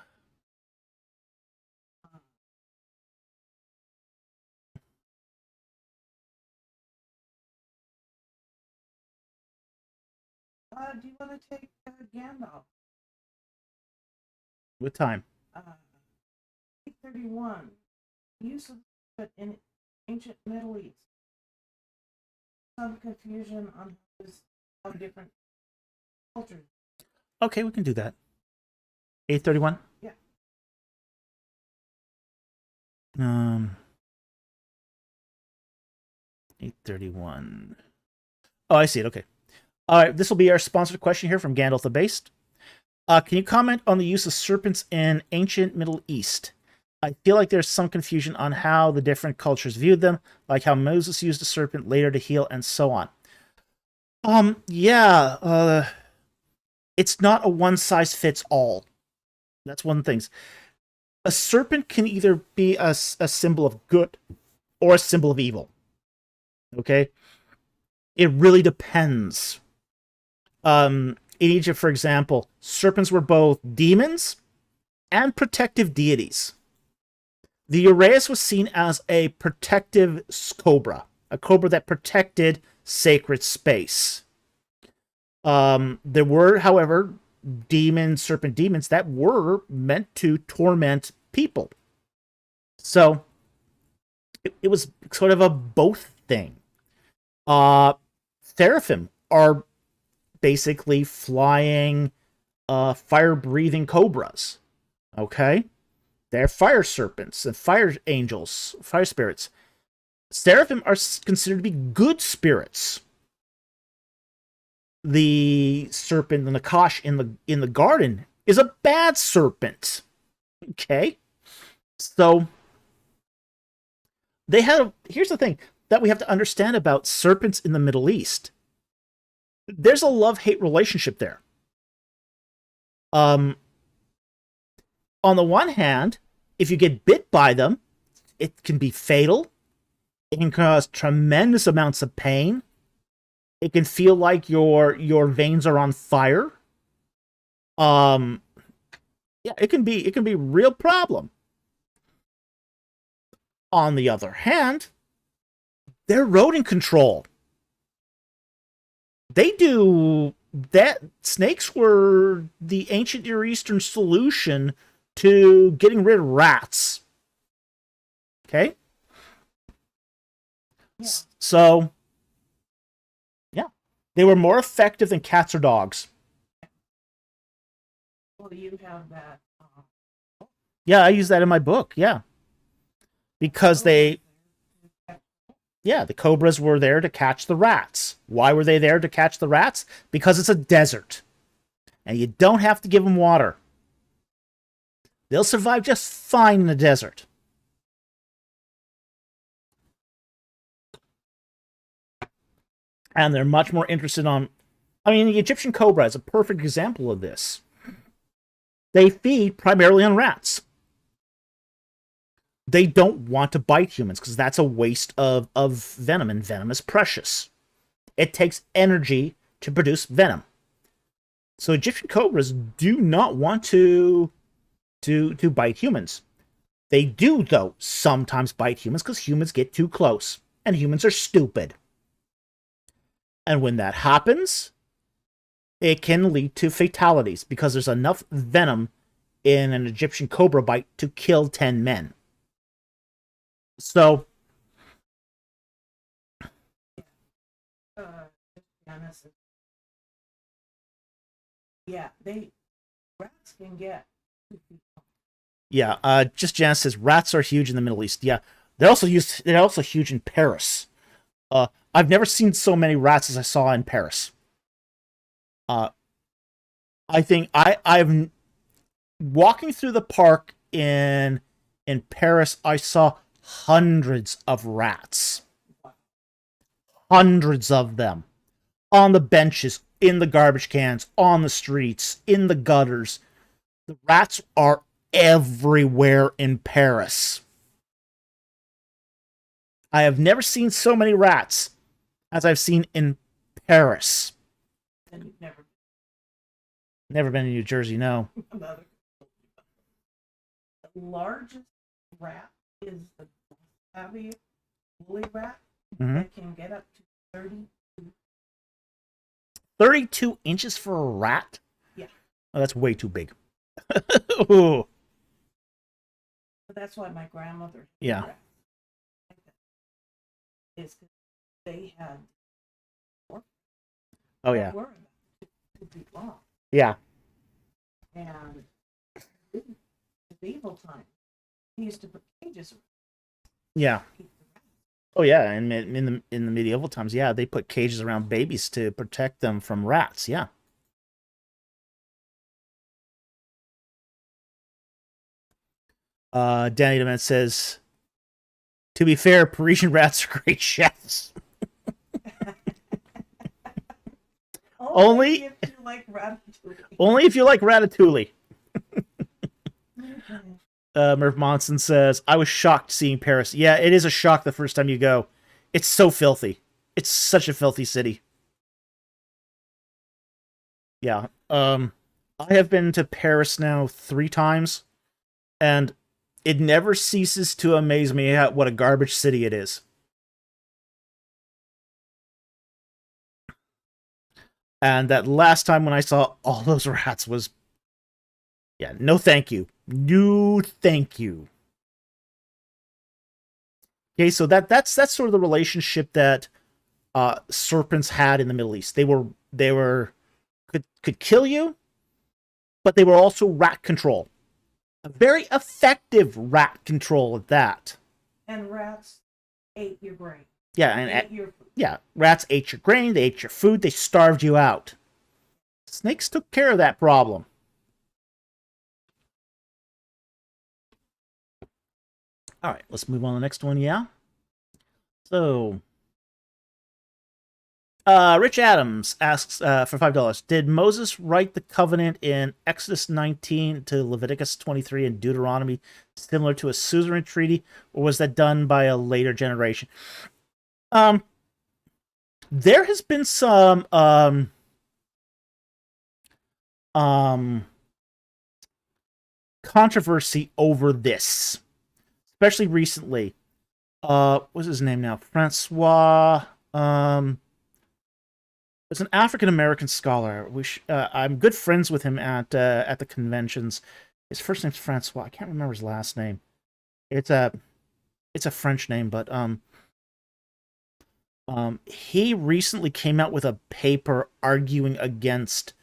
Do you want to take Gandalf? what time? 831. Use of it in ancient Middle East. Some confusion on how different cultures. Okay, we can do that. 8:31. Yeah. 8:31. Oh, I see it. Okay. All right, this will be our sponsored question here from Gandalf the Based. Can you comment on the use of serpents in ancient Middle East? I feel like there's some confusion on how the different cultures viewed them, like how Moses used a serpent later to heal and so on. Yeah, it's not a one-size-fits-all. That's one of the things. A serpent can either be a symbol of good or a symbol of evil. Okay? It really depends. In Egypt, for example, serpents were both demons and protective deities. The Uraeus was seen as a protective cobra, a cobra that protected sacred space. There were, however, serpent demons that were meant to torment people. So it was sort of a both thing. Seraphim are basically flying, fire-breathing cobras. Okay? They're fire serpents and fire angels, fire spirits. Seraphim are considered to be good spirits. The serpent, the Nakash in the garden, is a bad serpent. Okay? So here's the thing that we have to understand about serpents in the Middle East. There's a love-hate relationship there. On the one hand, if you get bit by them, it can be fatal. It can cause tremendous amounts of pain. It can feel like your veins are on fire. Yeah, it can be a real problem. On the other hand, they're rodent control. They do that. Snakes were the ancient Near Eastern solution to getting rid of rats. Okay? Yeah. So, yeah. They were more effective than cats or dogs. Well, you have that. Yeah, I use that in my book, yeah. Because the cobras were there to catch the rats. Why were they there to catch the rats? Because it's a desert. And you don't have to give them water. They'll survive just fine in the desert. And they're much more interested on... I mean, the Egyptian cobra is a perfect example of this. They feed primarily on rats. They don't want to bite humans because that's a waste of venom, and venom is precious. It takes energy to produce venom. So Egyptian cobras do not want to bite humans. They do, though, sometimes bite humans because humans get too close, and humans are stupid. And when that happens, it can lead to fatalities because there's enough venom in an Egyptian cobra bite to kill 10 men. So, Janice, yeah, rats can get 2 feet long. yeah, just Janice says rats are huge in the Middle East. Yeah, they're also huge in Paris. I've never seen so many rats as I saw in Paris. Uh, I think I've walking through the park in Paris. I saw hundreds of rats, hundreds of them on the benches, in the garbage cans, on the streets, in the gutters. The rats are everywhere in Paris. I have never seen so many rats as I've seen in Paris. And you've never Never been in New Jersey, no. another. The largest rat is the Abbey woolly rat that can get up to 32 inches for a rat? Yeah. Oh, that's way too big. Ooh. But that's why my grandmother Yeah. rats like that. Is they had Oh, yeah. that were about 2 feet long. Yeah. And in medieval time, he used to put cages around Yeah. to keep the rats. Oh, yeah. And in the medieval times, yeah, they put cages around babies to protect them from rats. Yeah. Danny Dement says, to be fair, Parisian rats are great chefs. Only if you like ratatouille. Only if you like ratatouille. Murph Monson says, I was shocked seeing Paris. Yeah, it is a shock the first time you go. It's so filthy. It's such a filthy city. Yeah. I have been to Paris now 3 times, and it never ceases to amaze me at what a garbage city it is. And that last time when I saw all those rats was, yeah, no thank you. No thank you. Okay, so that's sort of the relationship that serpents had in the Middle East. They could kill you, but they were also rat control. A very effective rat control at that. And rats ate your brain. Yeah, and Ate your food. yeah, rats ate your grain, they ate your food, they starved you out. Snakes took care of that problem. All right, let's move on to the next one, yeah? So, Rich Adams asks for $5. Did Moses write the covenant in Exodus 19 to Leviticus 23 and Deuteronomy similar to a suzerain treaty, or was that done by a later generation? There has been some controversy over this, especially recently. What's his name now? Francois. It's an African American scholar. I'm good friends with him at the conventions. His first name's Francois. I can't remember his last name. It's a French name, but he recently came out with a paper arguing against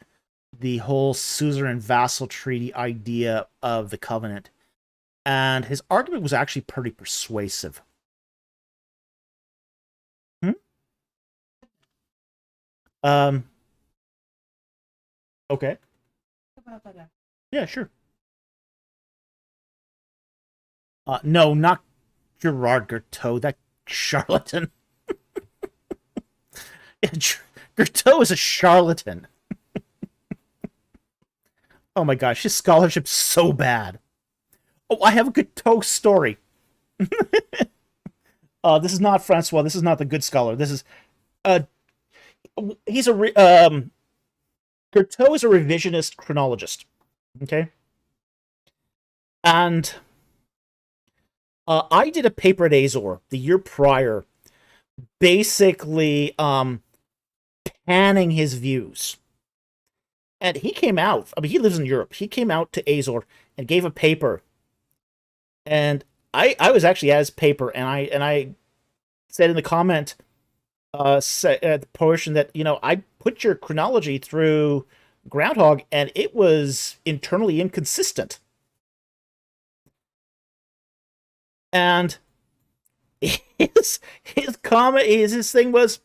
the whole suzerain vassal treaty idea of the covenant, and his argument was actually pretty persuasive. Okay. Yeah, sure. No, not Gerard Gerteau, that charlatan. Gerteau is a charlatan. Oh my gosh, his scholarship's so bad. Oh, I have a Gerteau story. This is not Francois. This is not the good scholar. This is he's a Gerteau is a revisionist chronologist. Okay, and I did a paper at Azor the year prior, basically panning his views. And he came out, I mean, he lives in Europe. He came out to Azor and gave a paper. And I was actually at his paper, and I said in the comment, the portion that, I put your chronology through Groundhog, and it was internally inconsistent. And his comment, his thing was,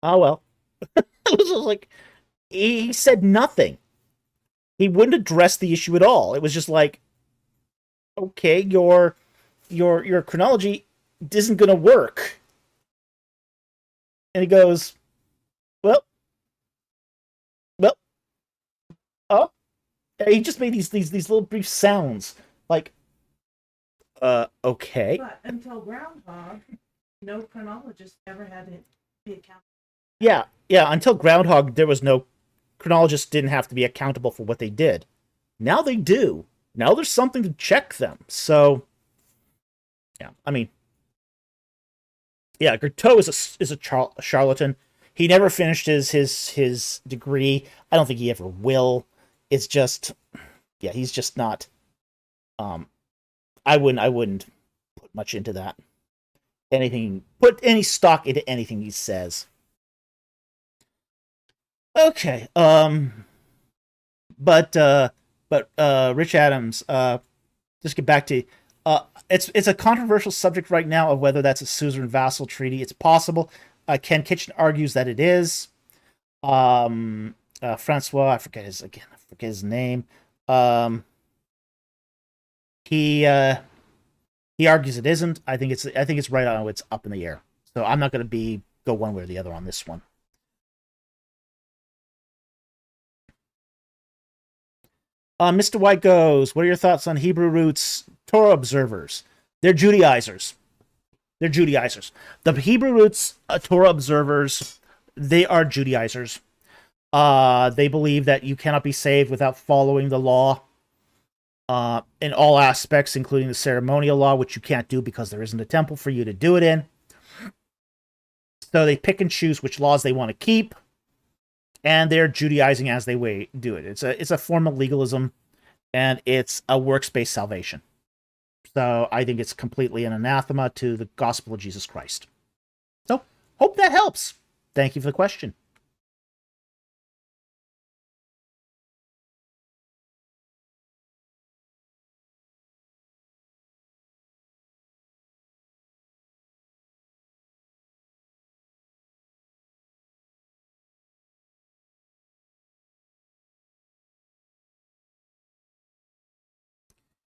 oh well. It was just like, he said nothing. He wouldn't address the issue at all. It was just like, okay, your chronology isn't going to work. And he goes, well, well, oh. He just made these little brief sounds like, okay. But until Groundhog, no chronologist ever had to be accountable. Yeah. Until Groundhog, there was no chronologists didn't have to be accountable for what they did. Now they do. Now there's something to check them. So, yeah, I mean, yeah, Gerteau is a charlatan. He never finished his degree. I don't think he ever will. It's just, yeah, he's just not. Um, I wouldn't put much into that. Put any stock into anything he says. Okay. But Rich Adams, just get back to it's a controversial subject right now of whether that's a suzerain vassal treaty. It's possible. Ken Kitchen argues that it is. Francois, I forget his name. He argues it isn't. I think it's right on. It's up in the air. So I'm not going to go one way or the other on this one. Mr. White goes, what are your thoughts on Hebrew roots Torah observers? They're Judaizers. They're Judaizers. The Hebrew roots Torah observers, they are Judaizers. They believe that you cannot be saved without following the law in all aspects, including the ceremonial law, which you can't do because there isn't a temple for you to do it in. So they pick and choose which laws they want to keep, and they're Judaizing as they do it. It's a form of legalism, and it's a works-based salvation. So I think it's completely an anathema to the gospel of Jesus Christ. So hope that helps. Thank you for the question.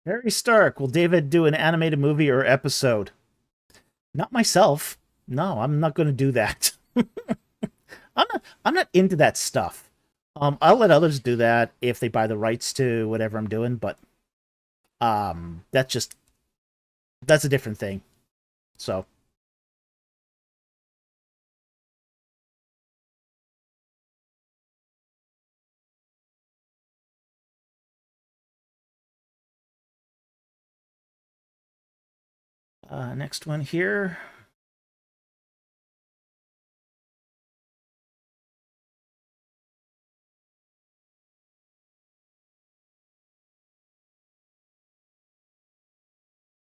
Harry Stark, will David do an animated movie or episode? Not myself. No, I'm not going to do that. I'm not into that stuff. I'll let others do that if they buy the rights to whatever I'm doing, but that's a different thing. So, next one here.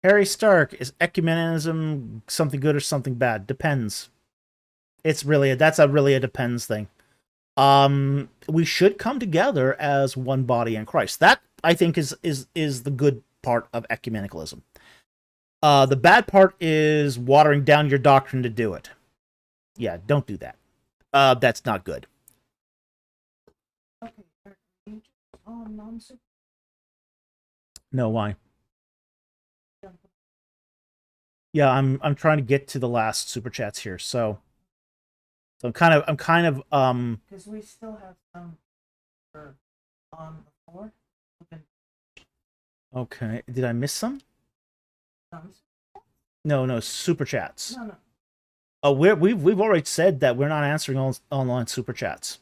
Harry Stark, is ecumenism something good or something bad? Depends. That's a really a depends thing. We should come together as one body in Christ. That I think is the good part of ecumenicalism. The bad part is watering down your doctrine to do it. Yeah, don't do that. That's not good. Okay, are you just on non-super? No, why? Yeah, I'm trying to get to the last super chats here, so I'm kind of Because we still have some on the floor. okay. Did I miss some? Um, No, super chats. no. Oh, we've already said that we're not answering all online super chats.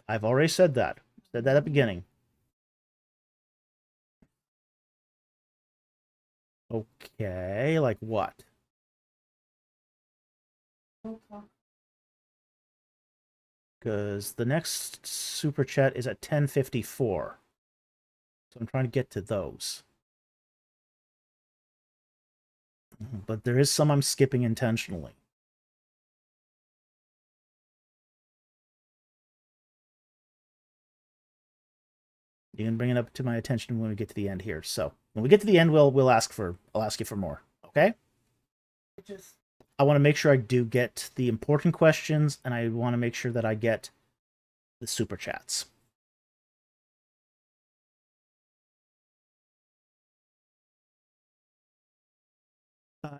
I've already said that. Said that at the beginning. Okay, like what? Because the next super chat is at 10:54. So I'm trying to get to those. But there is some I'm skipping intentionally. You can bring it up to my attention when we get to the end here. So when we get to the end, I'll ask you for more. Okay? I want to make sure I do get the important questions, and I want to make sure that I get the super chats.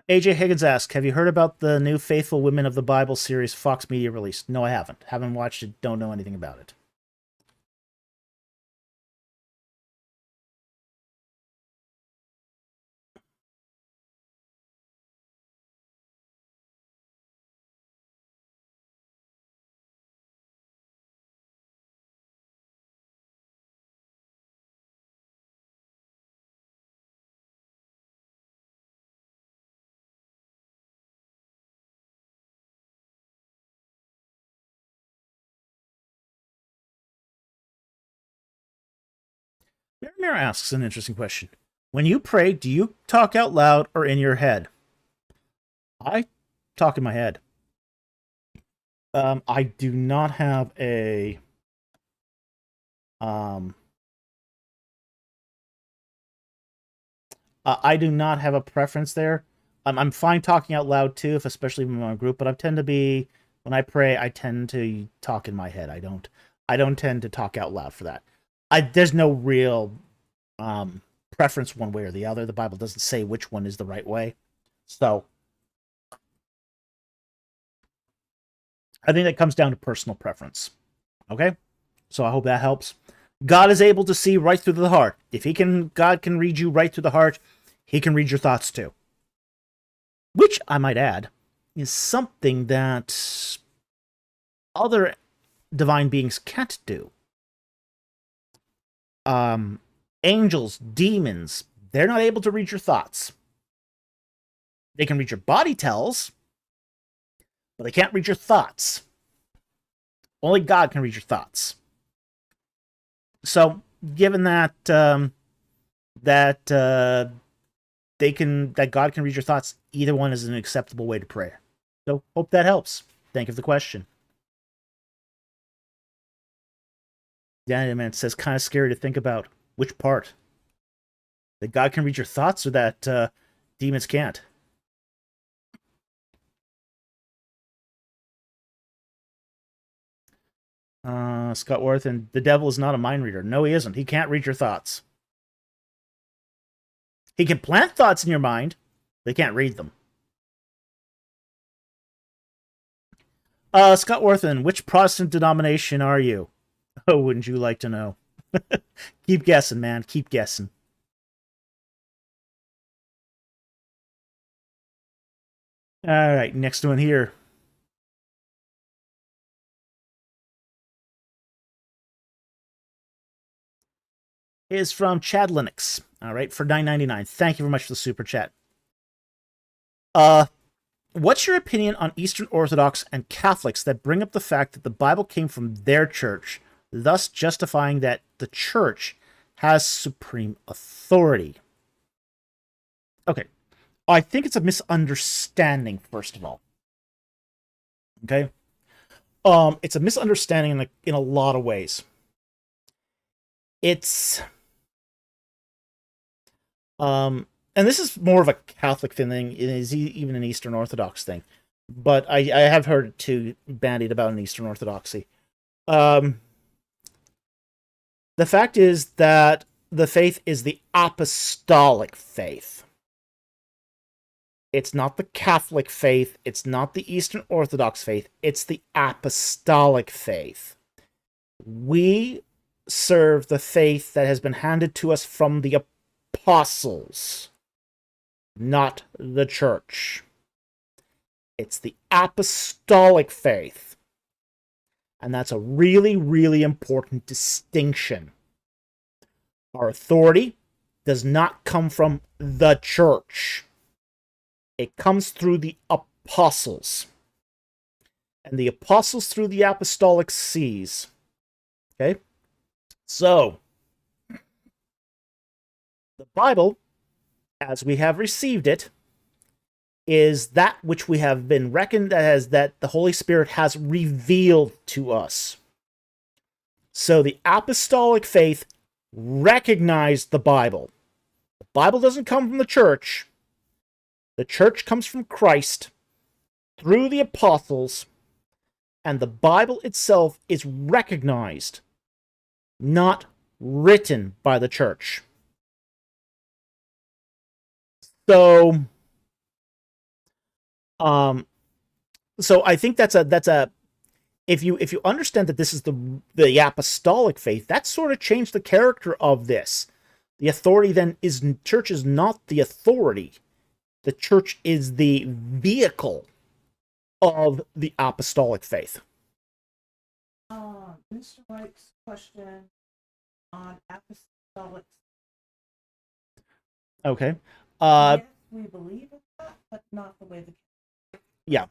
AJ Higgins asks, have you heard about the new Faithful Women of the Bible series Fox Media released? No, I haven't. Haven't watched it. Don't know anything about it. Mira asks an interesting question. When you pray, do you talk out loud or in your head? I talk in my head. I do not have a I do not have a preference there. I'm fine talking out loud too, if especially when I'm in a group. But I tend to be when I pray, I tend to talk in my head. I don't tend to talk out loud for that. There's no real preference one way or the other. The Bible doesn't say which one is the right way, so I think that comes down to personal preference. Okay, so I hope that helps. God is able to see right through the heart. If God can read you right through the heart, he can read your thoughts too. Which, I might add, is something that other divine beings can't do. Angels, demons, they're not able to read your thoughts. They can read your body tells, but they can't read your thoughts. Only God can read your thoughts. So, given that that God can read your thoughts, either one is an acceptable way to pray. So, hope that helps. Thank you for the question. Yeah, man, it says kind of scary to think about. Which part? That God can read your thoughts, or that demons can't? Scott Worth, and the devil is not a mind reader. No, he isn't. He can't read your thoughts. He can plant thoughts in your mind. They can't read them. Scott Worthen, which Protestant denomination are you? Oh, wouldn't you like to know? Keep guessing, man. Keep guessing. All right, next one here. Is from Chad Linux. All right, for $9.99. Thank you very much for the super chat. What's your opinion on Eastern Orthodox and Catholics that bring up the fact that the Bible came from their church, thus justifying that the church has supreme authority? Okay, I think it's a misunderstanding, first of all. Okay, it's a misunderstanding in a lot of ways. It's and this is more of a Catholic thing. It is even an Eastern Orthodox thing, but I have heard it too bandied about in Eastern Orthodoxy. The fact is that the faith is the apostolic faith. It's not the Catholic faith. It's not the Eastern Orthodox faith. It's the apostolic faith. We serve the faith that has been handed to us from the apostles, not the church. It's the apostolic faith. And that's a really, really important distinction. Our authority does not come from the church. It comes through the apostles. And the apostles through the apostolic sees. Okay? So, the Bible, as we have received it, is that which we have been reckoned as that the Holy Spirit has revealed to us. So the apostolic faith recognized the Bible. The Bible doesn't come from the church. The church comes from Christ through the apostles, and the Bible itself is recognized, not written by the church. So, so I think that's a if you understand that this is the apostolic faith, that sort of changed the character of this. The authority then church is not the authority. The church is the vehicle of the apostolic faith. Mr. White's question on apostolic. Okay. Yes, we believe in that, but not the way yeah.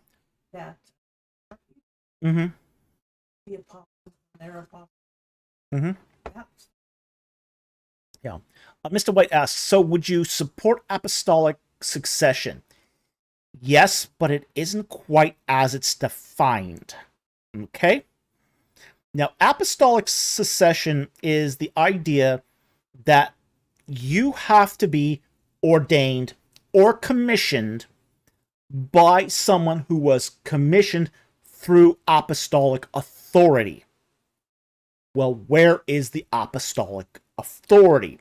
That. Mm-hmm. The apostles and their apostles. Mm-hmm. That's... Yeah. Mr. White asks, so would you support apostolic succession? Yes, but it isn't quite as it's defined. Okay? Now, apostolic succession is the idea that you have to be ordained or commissioned by someone who was commissioned through apostolic authority. Well, where is the apostolic authority?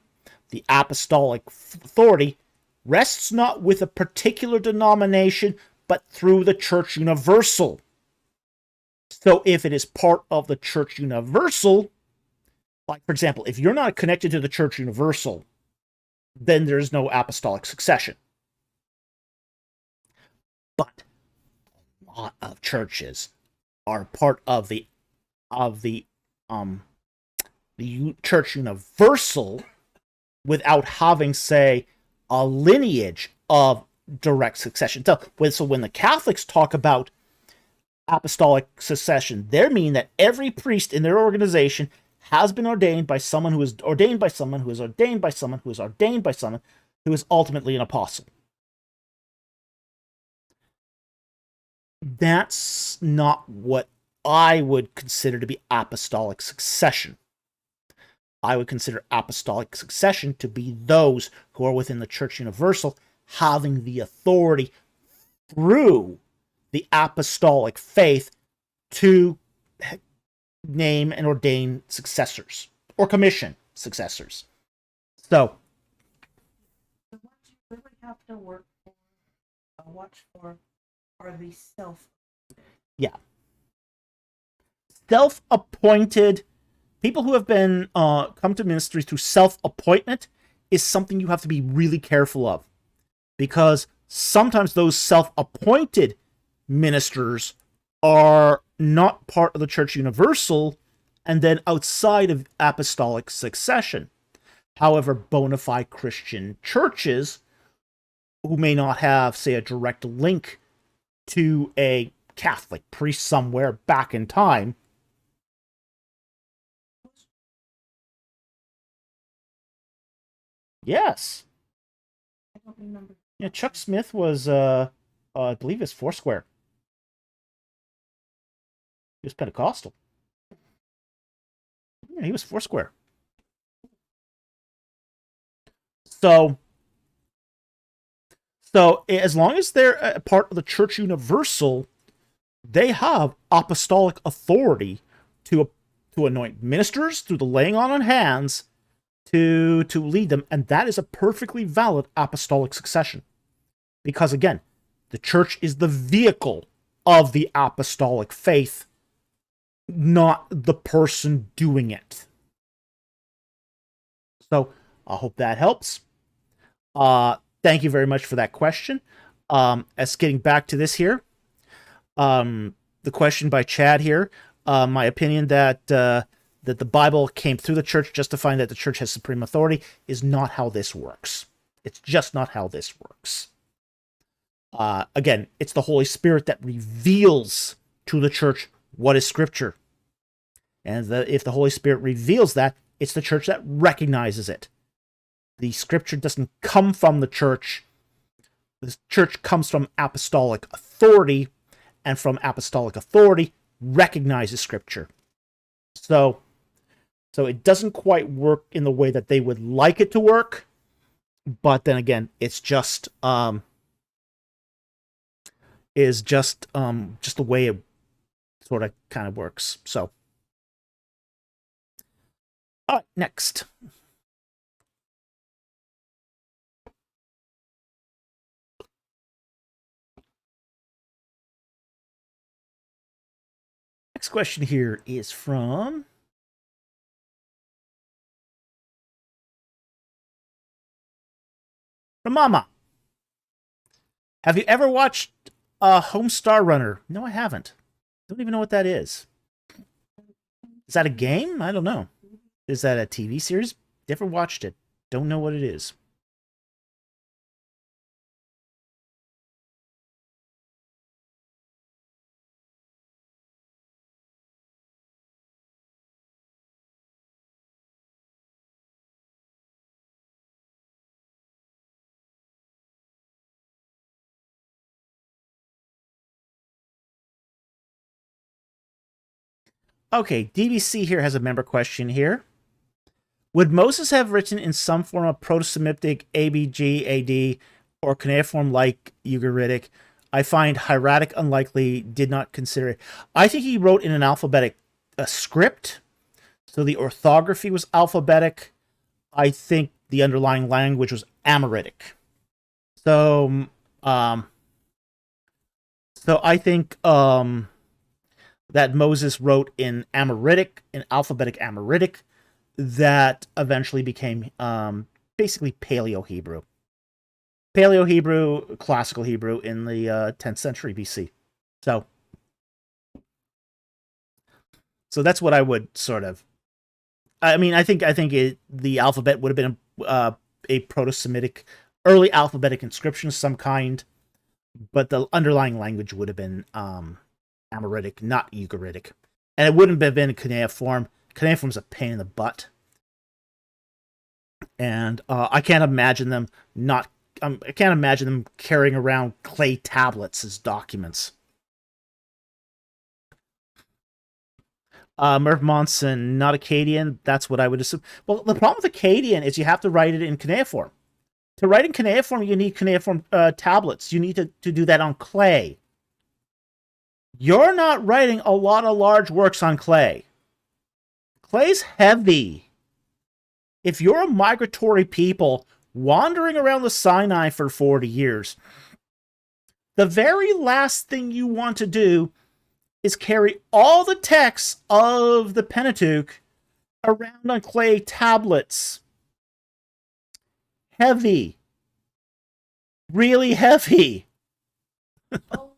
The apostolic authority rests not with a particular denomination, but through the Church Universal. So if it is part of the Church Universal, like, for example, if you're not connected to the Church Universal, then there's no apostolic succession. But a lot of churches are part of the Church Universal without having, say, a lineage of direct succession. So when the Catholics talk about apostolic succession, they mean that every priest in their organization has been ordained by someone who is ordained by someone who is ordained by someone who is ordained by someone who is ultimately an apostle. That's not what I would consider to be apostolic succession. I would consider apostolic succession to be those who are within the Church Universal having the authority through the apostolic faith to name and ordain successors or commission successors. So, what you really have to watch for are the self-appointed people who have been come to ministry through self-appointment is something you have to be really careful of, because sometimes those self-appointed ministers are not part of the Church Universal and then outside of apostolic succession. However, bona fide Christian churches who may not have, say, a direct link to a Catholic priest somewhere back in time. Yes. I don't remember. Yeah, Chuck Smith was, I believe it's Foursquare. He was Pentecostal. Yeah, he was Foursquare. So as long as they're a part of the Church Universal, they have apostolic authority to anoint ministers through the laying on of hands to lead them, and that is a perfectly valid apostolic succession. Because again, the church is the vehicle of the apostolic faith, not the person doing it. So I hope that helps. Thank you very much for that question. As getting back to this here, the question by Chad here, my opinion that the Bible came through the church, justifying that the church has supreme authority, is not how this works. It's just not how this works. Again, it's the Holy Spirit that reveals to the church what is Scripture. And if the Holy Spirit reveals that, it's the church that recognizes it. The Scripture doesn't come from the church. the church comes from apostolic authority, and from apostolic authority recognizes scripture. So it doesn't quite work in the way that they would like it to work, but then again, it's just the way it sort of kind of works. So, all right, next. Next question here is from Mama. Have you ever watched Homestar Runner? No, I haven't. Don't even know what that is. Is that a game? I don't know. Is that a TV series? Never watched it. Don't know what it is. Okay, DBC here has a member question here. Would Moses have written in some form of Proto-Semitic ABG, AD, or cuneiform like Ugaritic? I find hieratic unlikely, did not consider it. I think he wrote in an alphabetic script, so the orthography was alphabetic. I think the underlying language was Amoritic. So I think that Moses wrote in Amoritic, in alphabetic Amoritic, that eventually became basically Paleo-Hebrew. Paleo-Hebrew, classical Hebrew in the 10th century BC. So that's what I would sort of... I mean, I think the alphabet would have been a Proto-Semitic, early alphabetic inscription of some kind, but the underlying language would have been Amoritic, not Ugaritic. And it wouldn't have been cuneiform. Cuneiform's a pain in the butt. And I can't imagine them carrying around clay tablets as documents. Murph Monson, not Akkadian. That's what I would assume. Well, the problem with Akkadian is you have to write it in cuneiform. To write in cuneiform, you need cuneiform tablets. You need to do that on clay. You're not writing a lot of large works on clay. Clay's heavy. If you're a migratory people wandering around the Sinai for 40 years, the very last thing you want to do is carry all the texts of the Pentateuch around on clay tablets. Heavy. Really heavy. Oh,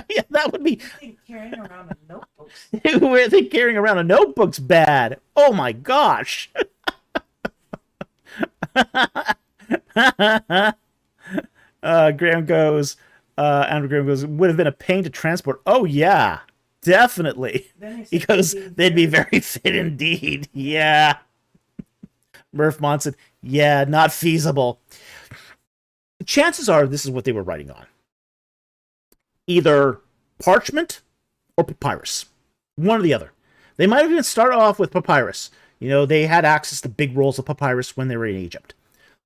yeah, that would be... I think carrying around a notebook. I think carrying around a notebook's bad. Oh my gosh. Graham goes, Andrew Graham goes, would have been a pain to transport. Oh yeah, definitely. Because they'd be very fit indeed. Yeah. Murph Monson, yeah, not feasible. Chances are this is what they were writing on. Either parchment or papyrus. One or the other. They might have even started off with papyrus. You know, they had access to big rolls of papyrus when they were in Egypt.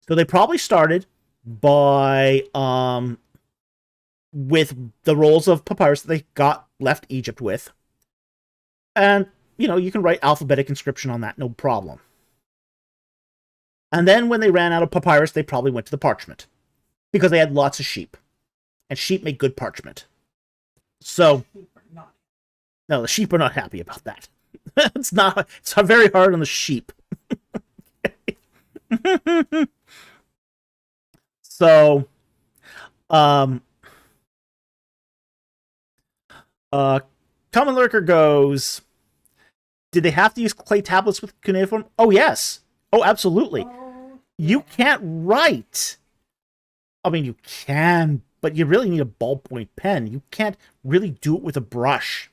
So they probably started by with the rolls of papyrus that they left Egypt with. And, you know, you can write alphabetic inscription on that, no problem. And then when they ran out of papyrus, they probably went to the parchment. Because they had lots of sheep. And sheep make good parchment. So, no, the sheep are not happy about that. It's very hard on the sheep. So, Common Lurker goes, did they have to use clay tablets with cuneiform? Oh, yes. Oh, absolutely. Oh, You can't write. I mean, you can, but you really need a ballpoint pen. You can't really do it with a brush.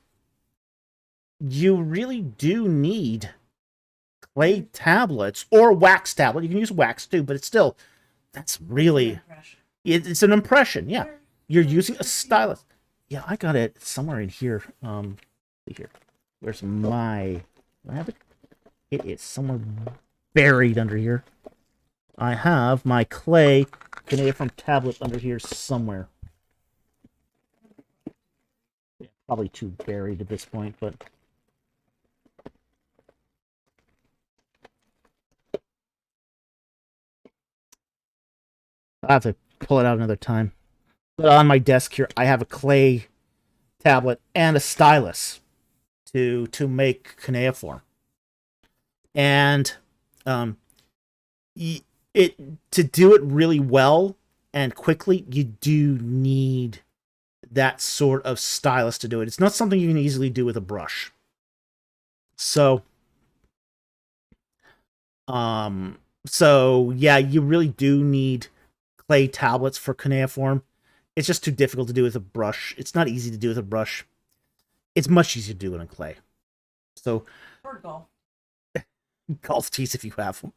You really do need clay tablets or wax tablet. You can use wax too, but it's still, that's really, It's an impression, yeah. You're using a stylus. Yeah, I got it somewhere in here. See here. Where's my... Do I have it? It is somewhere buried under here. I have my clay cuneiform tablet under here somewhere. Yeah, probably too buried at this point, but... I'll have to pull it out another time. But on my desk here, I have a clay tablet and a stylus to make cuneiform. And it to do it really well and quickly, you do need that sort of stylus to do it. It's not something you can easily do with a brush. So yeah, you really do need clay tablets for cuneiform. It's just too difficult to do with a brush. It's not easy to do with a brush. It's much easier to do it on clay. So, Or golf. Golf tees if you have them.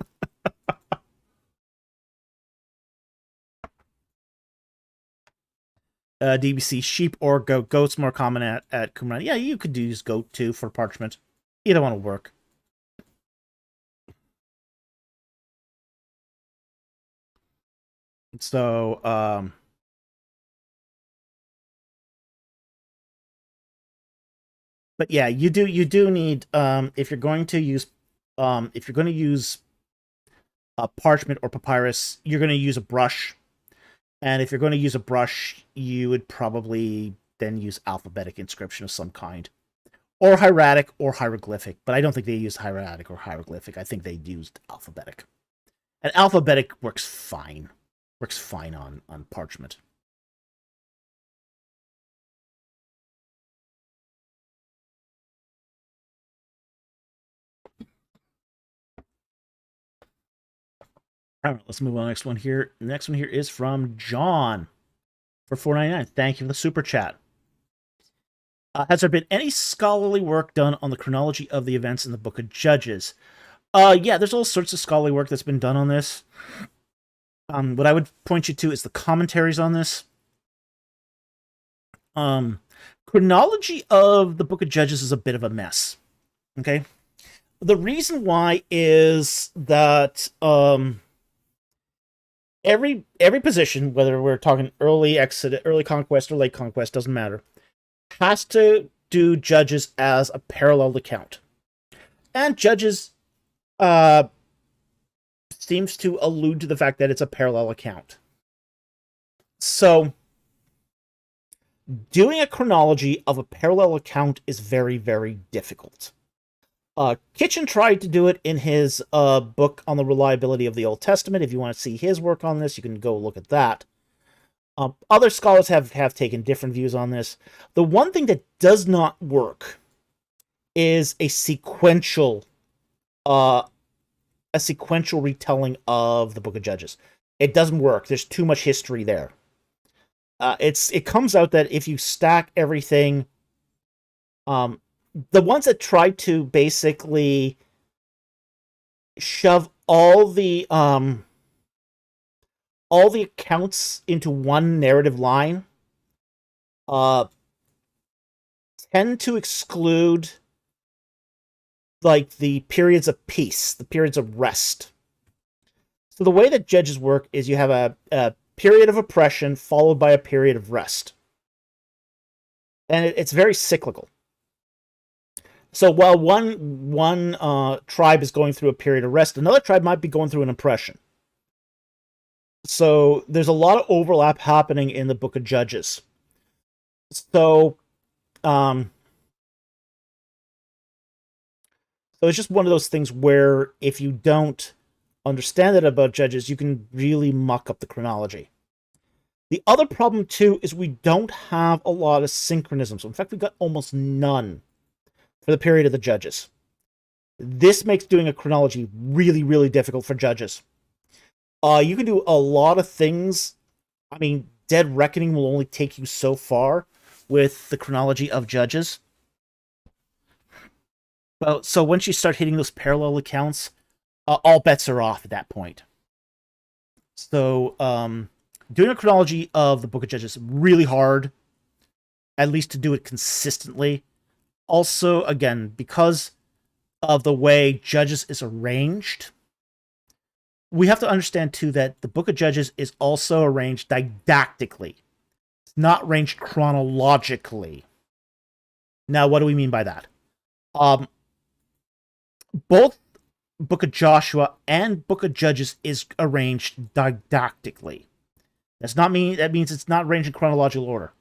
DBC, sheep or goat. Goat's more common at Qumran. Yeah, you could use goat too for parchment. Either one will work. So, but yeah, you do need if you're going to use parchment or papyrus, you're going to use a brush. And if you're going to use a brush, you would probably then use alphabetic inscription of some kind. Or hieratic or hieroglyphic. But I don't think they used hieratic or hieroglyphic. I think they used alphabetic. And alphabetic works fine. Works fine on parchment. All right, let's move on to the next one here. The next one here is from John for $4.99. Thank you for the super chat. Has there been any scholarly work done on the chronology of the events in the Book of Judges? Yeah, there's all sorts of scholarly work that's been done on this. What I would point you to is the commentaries on this. Chronology of the Book of Judges is a bit of a mess. Okay? The reason why is that every position, whether we're talking early Exodus, early conquest, or late conquest, doesn't matter, has to do Judges as a parallel account. And Judges seems to allude to the fact that it's a parallel account. So, doing a chronology of a parallel account is very, very difficult. Kitchen tried to do it in his book on the reliability of the Old Testament. If you want to see his work on this, you can go look at that. Other scholars have taken different views on this. The one thing that does not work is a sequential retelling of the Book of Judges. It doesn't work. There's too much history there. It comes out that if you stack everything, the ones that try to basically shove all the accounts into one narrative line tend to exclude like the periods of peace, the periods of rest. So the way that Judges work is you have a period of oppression followed by a period of rest. And it's very cyclical. So while one tribe is going through a period of rest, another tribe might be going through an oppression. So there's a lot of overlap happening in the Book of Judges. So it's just one of those things where if you don't understand it about Judges, you can really muck up the chronology. The other problem, too, is we don't have a lot of synchronisms. In fact, we've got almost none for the period of the Judges. This makes doing a chronology really, really difficult for Judges. You can do a lot of things. I mean, Dead Reckoning will only take you so far with the chronology of Judges. So once you start hitting those parallel accounts, all bets are off at that point. So, doing a chronology of the Book of Judges is really hard, at least to do it consistently. Also, again, because of the way Judges is arranged, we have to understand, too, that the Book of Judges is also arranged didactically. It's not arranged chronologically. Now, what do we mean by that? Both Book of Joshua and Book of Judges is arranged didactically. That means it's not arranged in chronological order.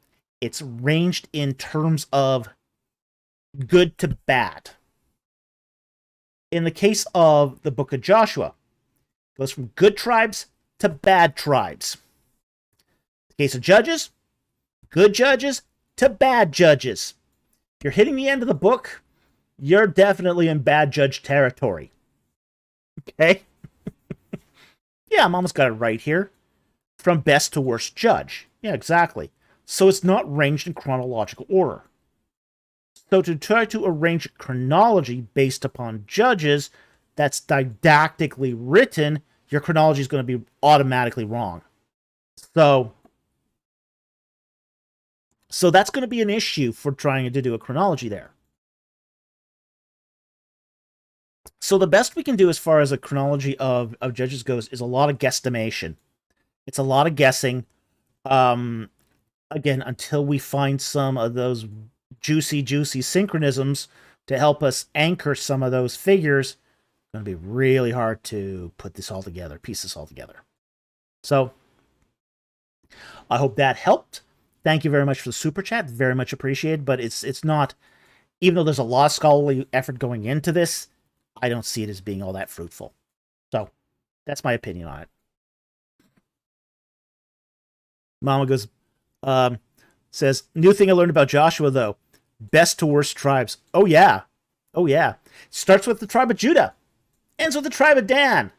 It's arranged in terms of good to bad. In the case of the Book of Joshua, it goes from good tribes to bad tribes. In the case of Judges, good judges to bad judges. If you're hitting the end of the book, you're definitely in bad judge territory. Okay? Yeah, I'm almost got it right here. From best to worst judge. Yeah, exactly. So it's not arranged in chronological order. So to try to arrange a chronology based upon Judges that's didactically written, your chronology is going to be automatically wrong. So that's going to be an issue for trying to do a chronology there. So the best we can do as far as a chronology of Judges goes is a lot of guesstimation. It's a lot of guessing. Again, until we find some of those juicy synchronisms to help us anchor some of those figures, it's going to be really hard to put this all together, piece this all together. So I hope that helped. Thank you very much for the super chat. Very much appreciated. But it's not, even though there's a lot of scholarly effort going into this, I don't see it as being all that fruitful. So that's my opinion on it. Mama goes, says, new thing I learned about Joshua, though. Best to worst tribes. Oh, yeah. Oh, yeah. Starts with the tribe of Judah. Ends with the tribe of Dan.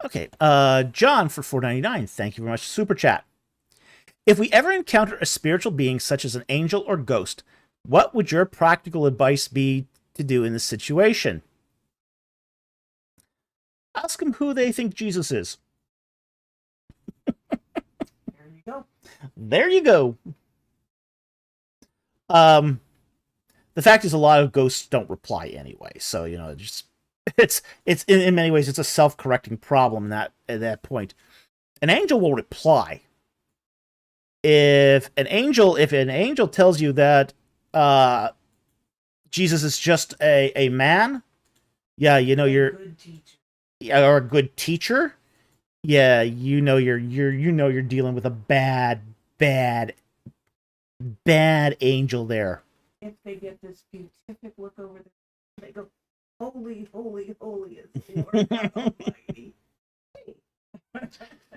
Okay, John for $4.99. Thank you very much. Super chat. If we ever encounter a spiritual being such as an angel or ghost, what would your practical advice be to do in this situation? Ask them who they think Jesus is. There you go. There you go. The fact is, a lot of ghosts don't reply anyway, so it's in many ways it's a self-correcting problem at that point. An angel will reply. If an angel tells you that Jesus is just a man, yeah, you're Good teacher. or a good teacher, yeah, you're dealing with a bad angel there. If they get this beatific look over there, they go, holy, holy, holy is the Lord God Almighty.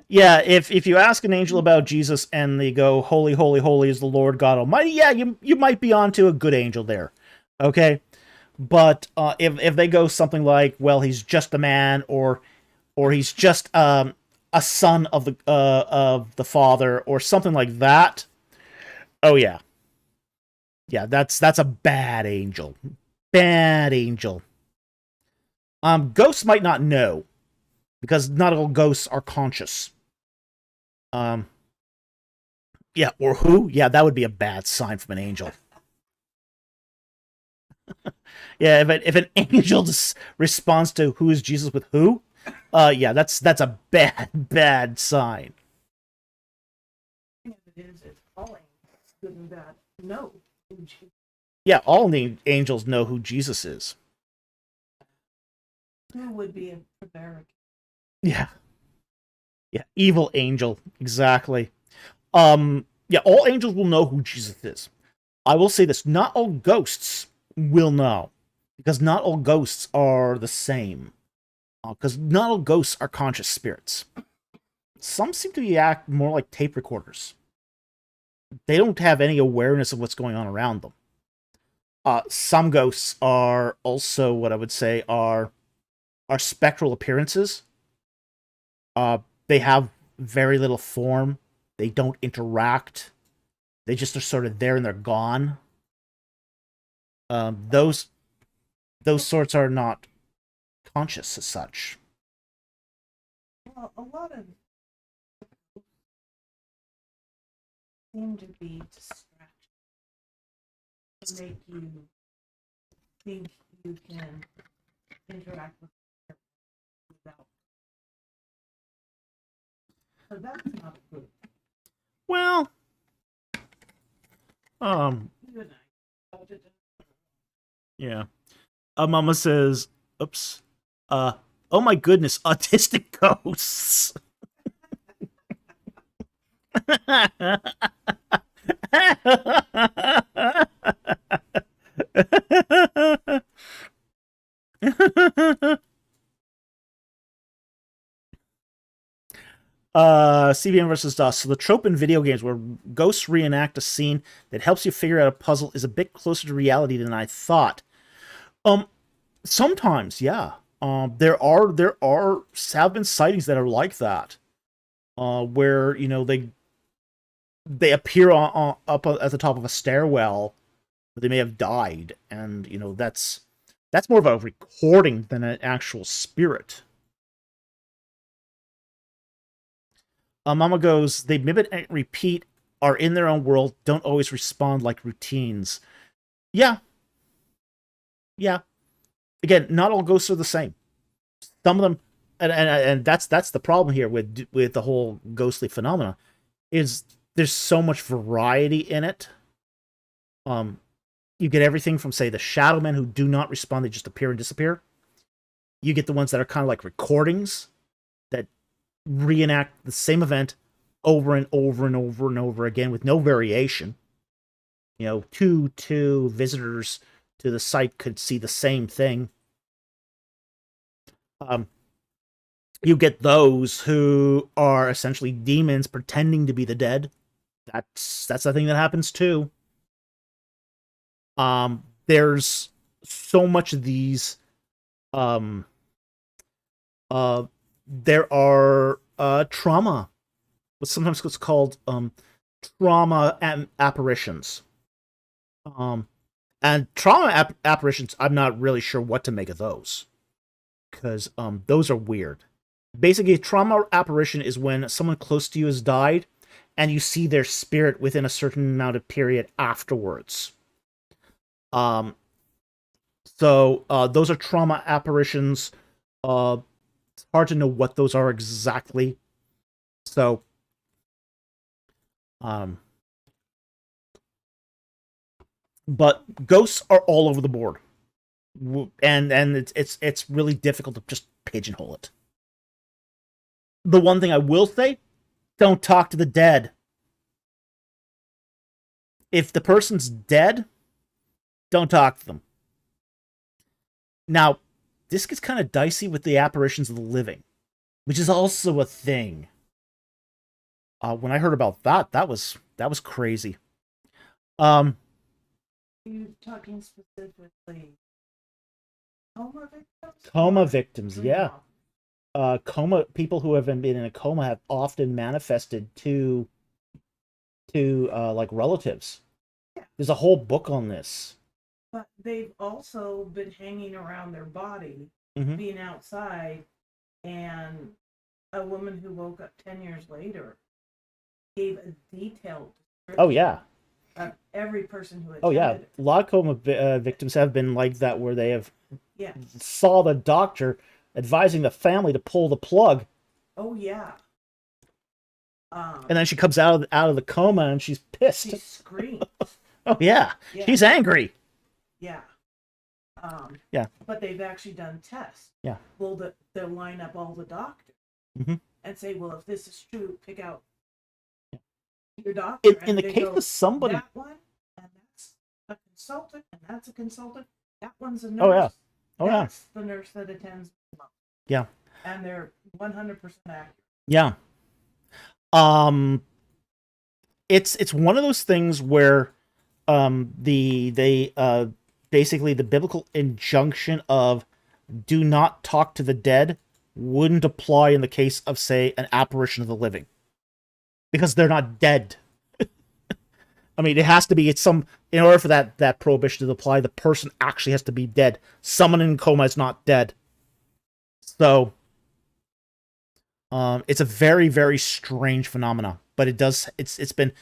Yeah, if you ask an angel about Jesus and they go, holy, holy, holy is the Lord God Almighty, yeah, you might be onto a good angel there. Okay? But if they go something like, well, he's just a man, or he's just a son of the Father, or something like that, oh yeah. Yeah, that's a bad angel. Bad angel. Ghosts might not know, because not all ghosts are conscious. Yeah, or who? Yeah, that would be a bad sign from an angel. Yeah, if an angel just responds to who is Jesus with who, yeah, that's a bad sign. It is, it's all angels, good and bad. No. Yeah, all the angels know who Jesus is. Who would be a barbaric? Yeah. Yeah, evil angel, exactly. Yeah, all angels will know who Jesus is. I will say this, not all ghosts will know, because not all ghosts are the same. Because not all ghosts are conscious spirits. Some seem to act more like tape recorders. They don't have any awareness of what's going on around them. Some ghosts are also what I would say are spectral appearances. They have very little form. They don't interact. They just are sort of there and they're gone. Those sorts are not conscious as such. Well, a lot of seem to be distractions to make you think you can interact with them without. So that's not good. Well, Good night. yeah. Mama says, "Oops, oh my goodness, autistic ghosts." CBN versus DOS. So the trope in video games where ghosts reenact a scene that helps you figure out a puzzle is a bit closer to reality than I thought. Sometimes, yeah. There have been sightings that are like that, where they appear up at the top of a stairwell, but they may have died, and that's more of a recording than an actual spirit. Mama goes, they mimic and repeat, are in their own world, don't always respond like routines. Yeah. Yeah. Again, not all ghosts are the same. Some of them, and that's the problem here with the whole ghostly phenomena, is there's so much variety in it. You get everything from, say, the shadow men who do not respond, they just appear and disappear. You get the ones that are kind of like recordings that reenact the same event over and over and over and over again with no variation. Two visitors to the site could see the same thing. You get those who are essentially demons pretending to be the dead. That's the thing that happens too. There's so much of these. There are trauma, what sometimes it's called trauma apparitions. And trauma apparitions, I'm not really sure what to make of those, because those are weird. Basically, a trauma apparition is when someone close to you has died, and you see their spirit within a certain amount of period afterwards. So those are trauma apparitions. It's hard to know what those are exactly. So, but ghosts are all over the board, and it's really difficult to just pigeonhole it. The one thing I will say, don't talk to the dead. If the person's dead, don't talk to them. Now, this gets kind of dicey with the apparitions of the living, which is also a thing. When I heard about that was crazy. Are you talking specifically coma victims? Coma victims, yeah. Coma people who have been in a coma have often manifested to like relatives. Yeah. There's a whole book on this. But they've also been hanging around their body, being outside, and a woman who woke up 10 years later gave a detailed description. Oh yeah. Of every person who attended. Oh yeah, a lot of coma victims have been like that, where they have saw the doctor advising the family to pull the plug. Oh yeah. And then she comes out of the coma and she's pissed. She screams. Oh yeah, she's angry. Yeah. Yeah. But they've actually done tests. Yeah. Well, they'll line up all the doctors and say, well, if this is true, pick out your doctor. In the case of somebody, that one, and that's a consultant, and that's a consultant. That one's a nurse. Oh yeah. Oh that's the nurse that attends. Yeah. And they're 100% accurate. Yeah. It's one of those things where basically the biblical injunction of do not talk to the dead wouldn't apply in the case of, say, an apparition of the living. Because they're not dead. I mean, it has to be, in order for that prohibition to apply, the person actually has to be dead. Someone in coma is not dead. So, it's a very, very strange phenomena, but it's been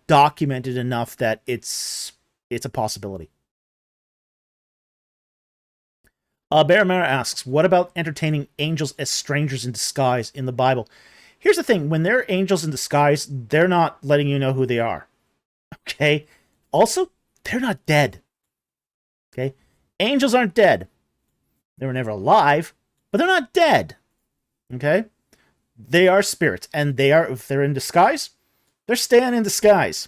documented enough that it's a possibility. Baramara asks, what about entertaining angels as strangers in disguise in the Bible? Here's the thing, when they're angels in disguise, they're not letting you know who they are. Okay? Also, they're not dead. Okay? Angels aren't dead. They were never alive, but they're not dead. Okay? They are spirits, and if they're in disguise, they're staying in disguise.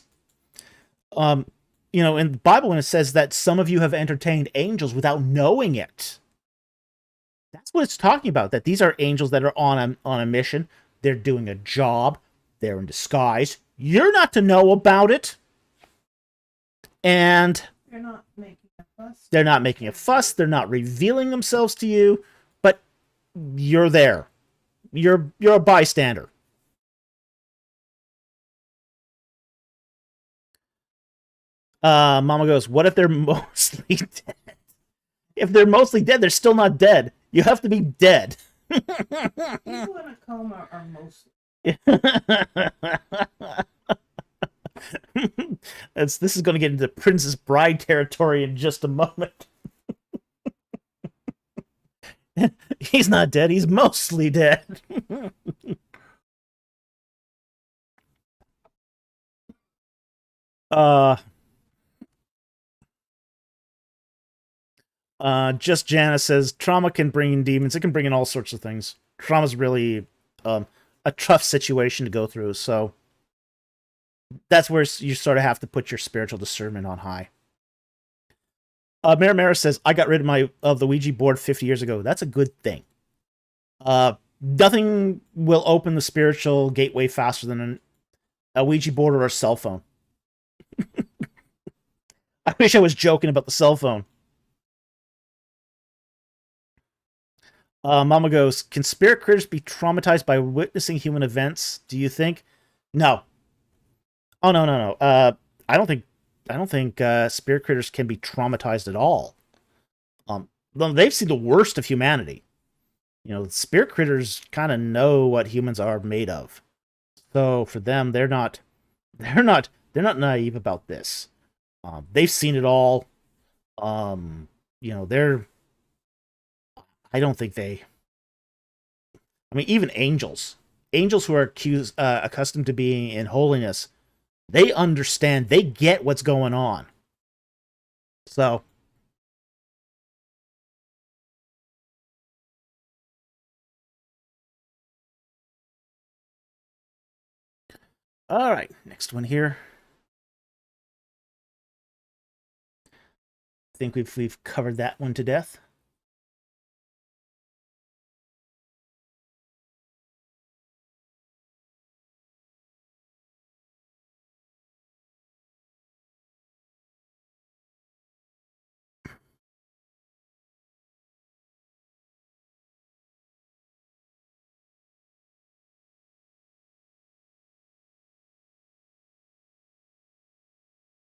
In the Bible, when it says that some of you have entertained angels without knowing it, that's what it's talking about, that these are angels that are on a mission. They're doing a job. They're in disguise. You're not to know about it. And they're not making a fuss. They're not making a fuss. They're not revealing themselves to you. But you're there. You're a bystander. Mama goes, what if they're mostly dead? If they're mostly dead, they're still not dead. You have to be dead. People in a coma are mostly. This is going to get into Princess Bride territory in just a moment. He's not dead. He's mostly dead. Just Janice says trauma can bring in demons. It can bring in all sorts of things. Trauma's really a tough situation to go through. So that's where you sort of have to put your spiritual discernment on high. Mara says, I got rid of the Ouija board 50 years ago. That's a good thing. Nothing will open the spiritual gateway faster than a Ouija board or a cell phone. I wish I was joking about the cell phone. Mama goes, can spirit critters be traumatized by witnessing human events? Do you think? No. Oh, no. I don't think spirit critters can be traumatized at all. They've seen the worst of humanity. Spirit critters kind of know what humans are made of. So for them, they're not naive about this. They've seen it all. I don't think they. I mean, even angels who are accustomed to being in holiness, they understand. They get what's going on. So. All right, next one here. I think we've covered that one to death.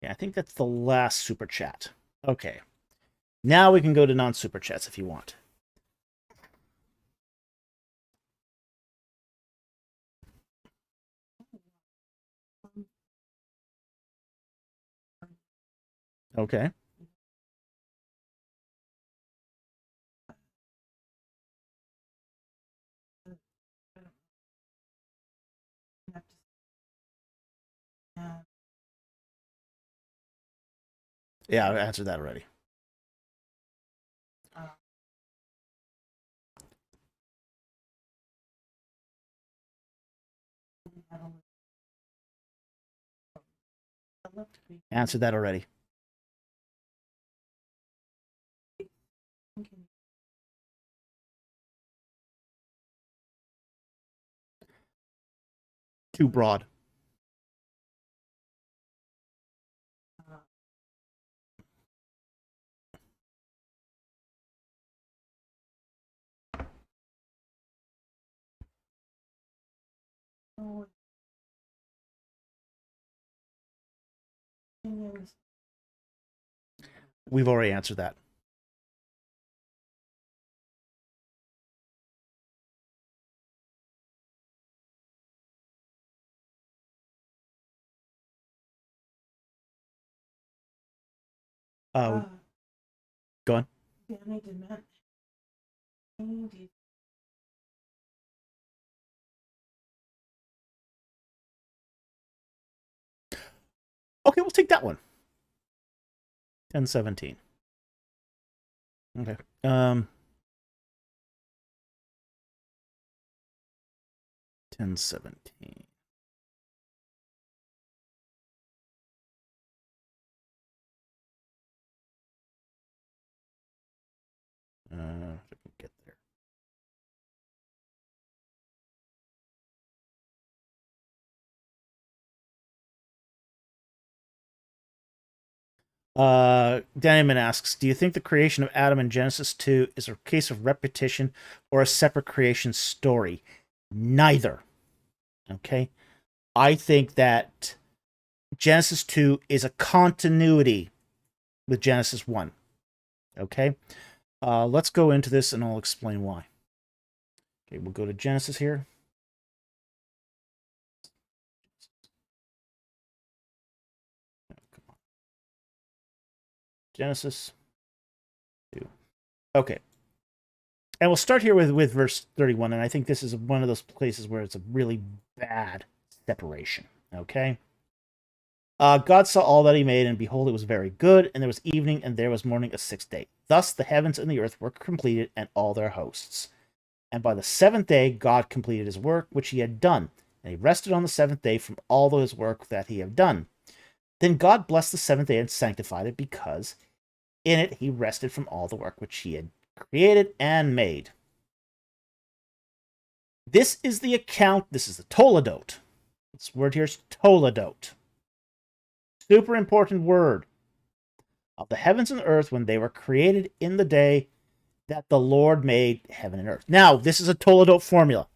Yeah, I think that's the last super chat. Okay. Now we can go to non-super chats if you want. Okay. Yeah, I answered that already. Answered that already. Too broad. Oh, opinions. We've already answered that. Uh, Go on. Danny Dement. Okay, we'll take that one. 1017. Okay. 1017. If I can get there. Danielman asks, do you think the creation of Adam in Genesis 2 is a case of repetition or a separate creation story? Neither. Okay. I think that Genesis 2 is a continuity with Genesis 1. Okay. Let's go into this and I'll explain why. Okay, we'll go to Genesis here. Genesis 2. Okay. And we'll start here with verse 31, and I think this is one of those places where it's a really bad separation. Okay? God saw all that he made, and behold, it was very good, and there was evening, and there was morning, a sixth day. Thus the heavens and the earth were completed, and all their hosts. And by the seventh day God completed his work which he had done, and he rested on the seventh day from all his work that he had done. Then God blessed the seventh day and sanctified it, because in it he rested from all the work which he had created and made. This is the account, this is the Toledot. This word here is Toledot. Super important word. Of the heavens and earth when they were created in the day that the Lord made heaven and earth. Now, this is a Toledot formula.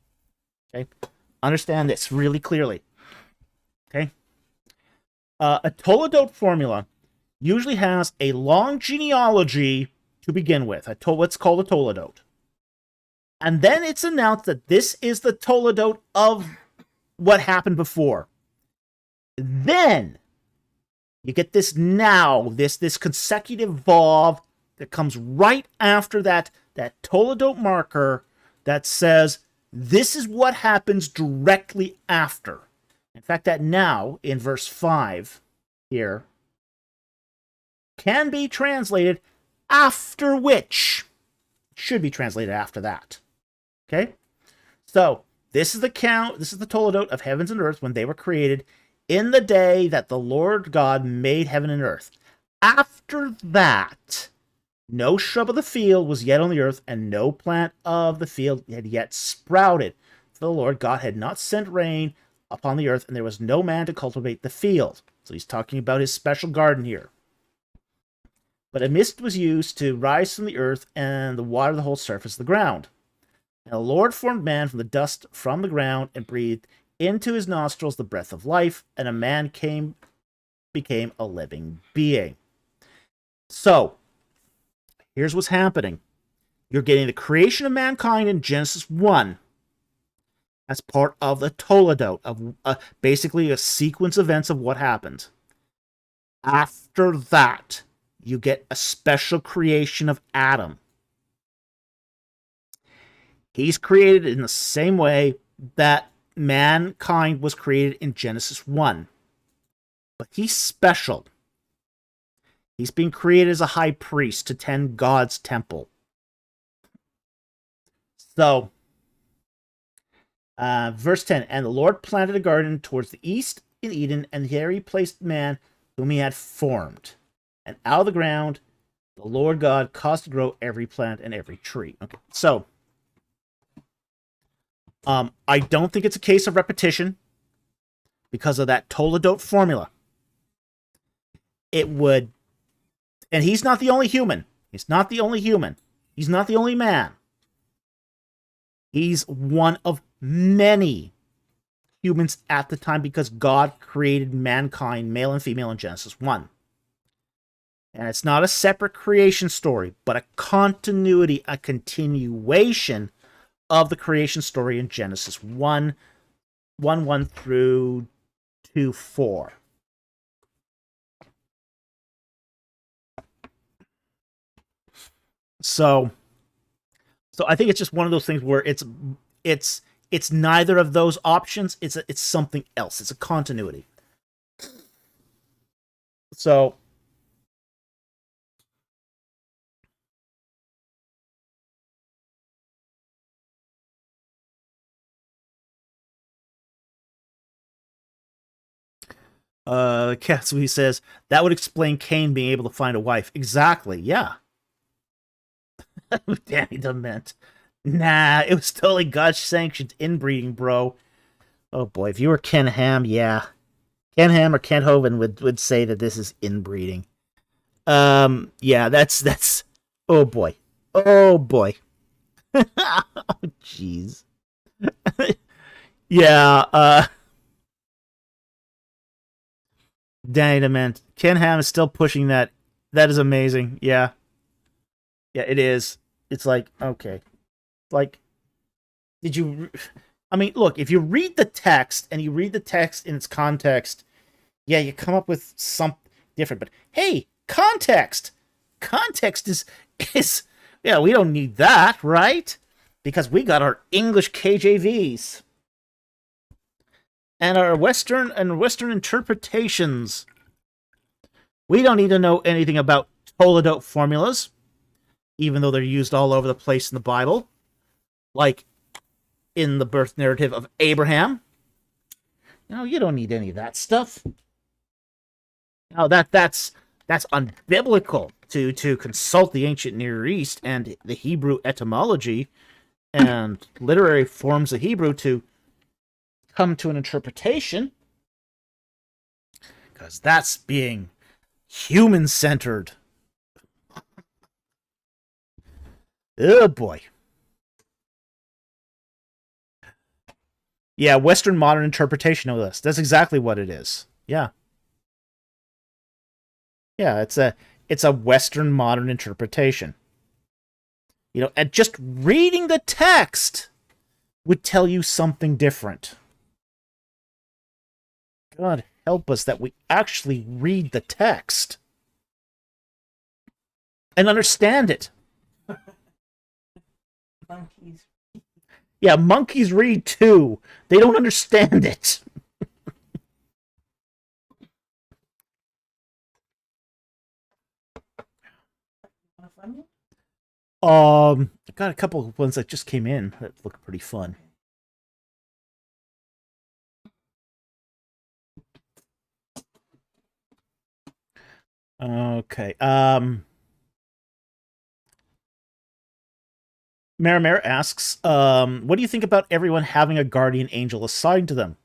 Okay? Understand this really clearly. Okay? A Toledot formula usually has a long genealogy to begin with. What's called a Toledot. And then it's announced that this is the Toledot of what happened before. Then you get this this consecutive vav that comes right after that Toledot marker that says this is what happens directly after. In fact, that now in verse 5 here can be translated after which. Should be translated after that. Okay? So, this is the Toledot of heavens and earth when they were created in the day that the Lord God made heaven and earth. After that, no shrub of the field was yet on the earth, and no plant of the field had yet sprouted. For the Lord God had not sent rain upon the earth, and there was no man to cultivate the field. So he's talking about his special garden here. But a mist was used to rise from the earth, and the water the whole surface of the ground. And the Lord formed man from the dust from the ground, and breathed into his nostrils the breath of life, and a man became a living being. So, here's what's happening. You're getting the creation of mankind in Genesis 1 as part of the Toledot, of basically a sequence of events of what happened. After that, you get a special creation of Adam. He's created in the same way that mankind was created in Genesis 1. But he's special. He's being created as a high priest to tend God's temple. So, verse 10, and the Lord planted a garden towards the east in Eden, and there he placed man whom he had formed. And out of the ground, the Lord God caused to grow every plant and every tree. Okay, so, I don't think it's a case of repetition because of that Toledot formula. It would, and he's not the only human. He's not the only human. He's not the only man. He's one of many humans at the time because God created mankind, male and female, in Genesis 1. And it's not a separate creation story, but a continuity, a continuation of the creation story in Genesis 1, 1 through 2, 4. So I think it's just one of those things where it's neither of those options. It's something else. It's a continuity. So Katsui says that would explain Cain being able to find a wife. Exactly. Yeah. Danny Dement. Nah, it was totally God-sanctioned inbreeding, bro. Oh boy, if you were Ken Ham, yeah. Ken Ham or Kent Hovind would say that this is inbreeding. Yeah, that's oh boy. Oh boy. Oh jeez. Yeah, Danny Dement. Ken Ham is still pushing that. That is amazing. Yeah. Yeah, it is. It's like, okay. Like, did you... I mean, look, if you read the text, and you read the text in its context, yeah, you come up with something different. But, hey, context! Context is... Yeah, we don't need that, right? Because we got our English KJVs. And our Western interpretations. We don't need to know anything about Toledo formulas, even though they're used all over the place in the Bible, like in the birth narrative of Abraham. No, you don't need any of that stuff. No, that's unbiblical to consult the ancient Near East and the Hebrew etymology and literary forms of Hebrew to come to an interpretation, because that's being human-centered. Oh boy. Yeah, Western modern interpretation of this. That's exactly what it is. Yeah. Yeah, it's a Western modern interpretation. You know, and just reading the text would tell you something different. God help us that we actually read the text and understand it. Monkeys. Yeah, monkeys read too. They don't understand it. I got a couple of ones that just came in that look pretty fun. Okay. Marimar asks, what do you think about everyone having a guardian angel assigned to them?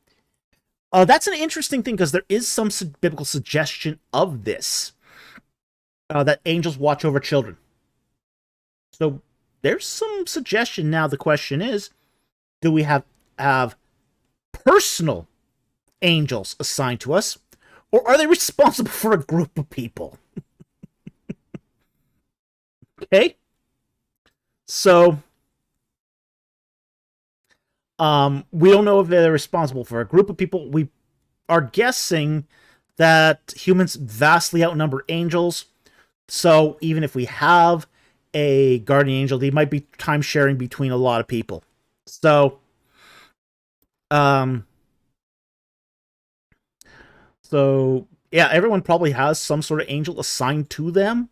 That's an interesting thing, because there is some biblical suggestion of this. That angels watch over children. So there's some suggestion. Now the question is, do we have personal angels assigned to us, or are they responsible for a group of people? Okay. So, we don't know if they're responsible for a group of people. We are guessing that humans vastly outnumber angels. So even if we have a guardian angel, they might be time sharing between a lot of people. So, yeah, everyone probably has some sort of angel assigned to them.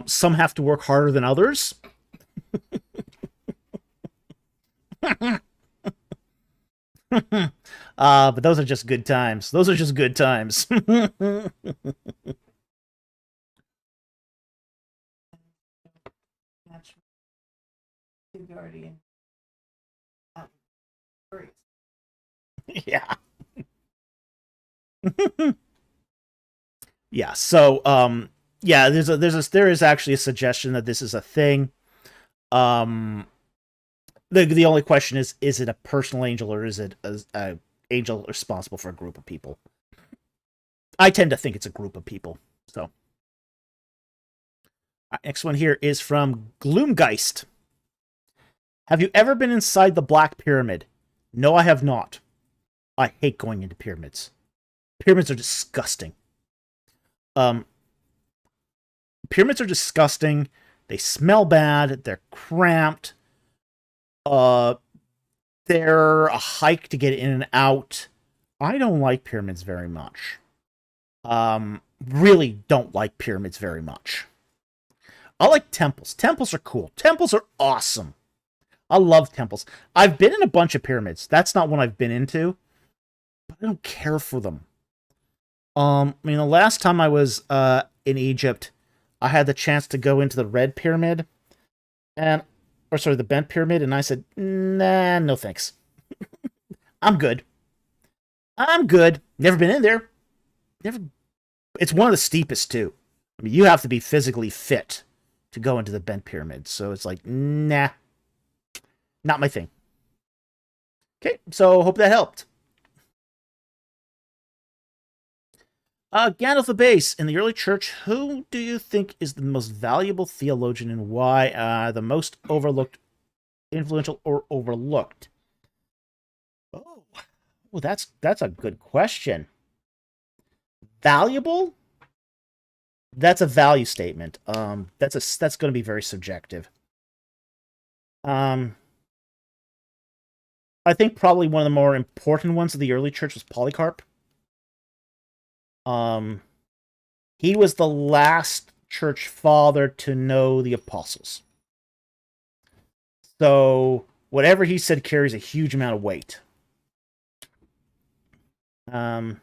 Some have to work harder than others. But those are just good times. Those are just good times. Guardian. Yeah. Yeah. So, yeah, there is actually a suggestion that this is a thing. The only question is it a personal angel or is it a angel responsible for a group of people? I tend to think it's a group of people. So, next one here is from Gloomgeist. Have you ever been inside the Black Pyramid? No, I have not. I hate going into pyramids. Pyramids are disgusting. Pyramids are disgusting. They smell bad. They're cramped. They're a hike to get in and out. I don't like pyramids very much. Really don't like pyramids very much. I like temples. Temples are cool. Temples are awesome. I love temples. I've been in a bunch of pyramids. That's not one I've been into, but I don't care for them. I mean, the last time I was in Egypt, I had the chance to go into the Red Pyramid, the Bent Pyramid, and I said, nah, no thanks. I'm good. Never been in there. It's one of the steepest, too. I mean, you have to be physically fit to go into the Bent Pyramid, so it's like, nah. Not my thing. Okay, so hope that helped. Gandalf the Base, in the early church, who do you think is the most valuable theologian and why? The most overlooked, influential, or overlooked? Oh, well, that's a good question. Valuable? That's a value statement. That's going to be very subjective. I think probably one of the more important ones of the early church was Polycarp. He was the last church father to know the apostles. So whatever he said carries a huge amount of weight. I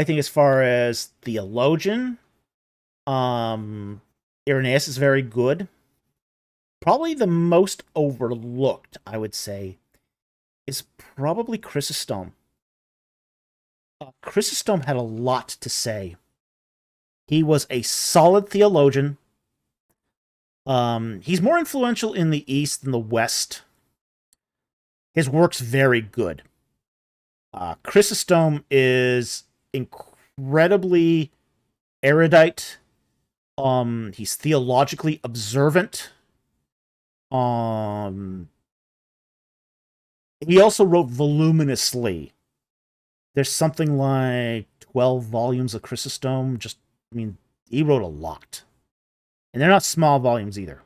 think as far as theologian, Irenaeus is very good. Probably the most overlooked, I would say, is probably Chrysostom. Chrysostom had a lot to say. He was a solid theologian. He's more influential in the East than the West. His work's very good. Chrysostom is incredibly erudite. He's theologically observant. He also wrote voluminously. There's something like 12 volumes of Chrysostom. He wrote a lot. And they're not small volumes either.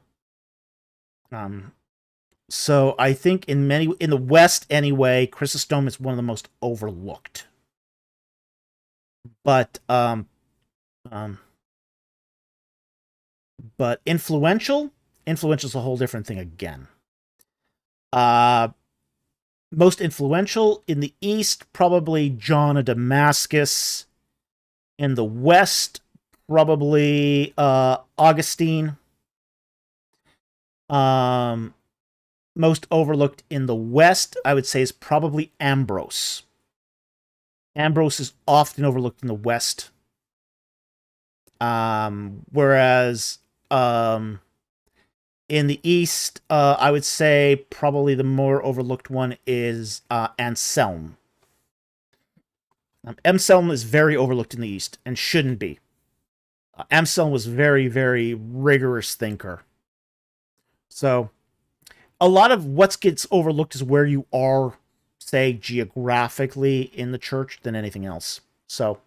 So I think in the West anyway, Chrysostom is one of the most overlooked. But influential is a whole different thing again. Most influential in the East, probably John of Damascus. In the West, probably Augustine. Most overlooked in the West, I would say, is probably Ambrose. Ambrose is often overlooked in the West. Whereas in the East, I would say probably the more overlooked one is Anselm. Anselm is very overlooked in the East and shouldn't be. Anselm was very, very rigorous thinker. So a lot of what gets overlooked is where you are, say, geographically in the church than anything else. So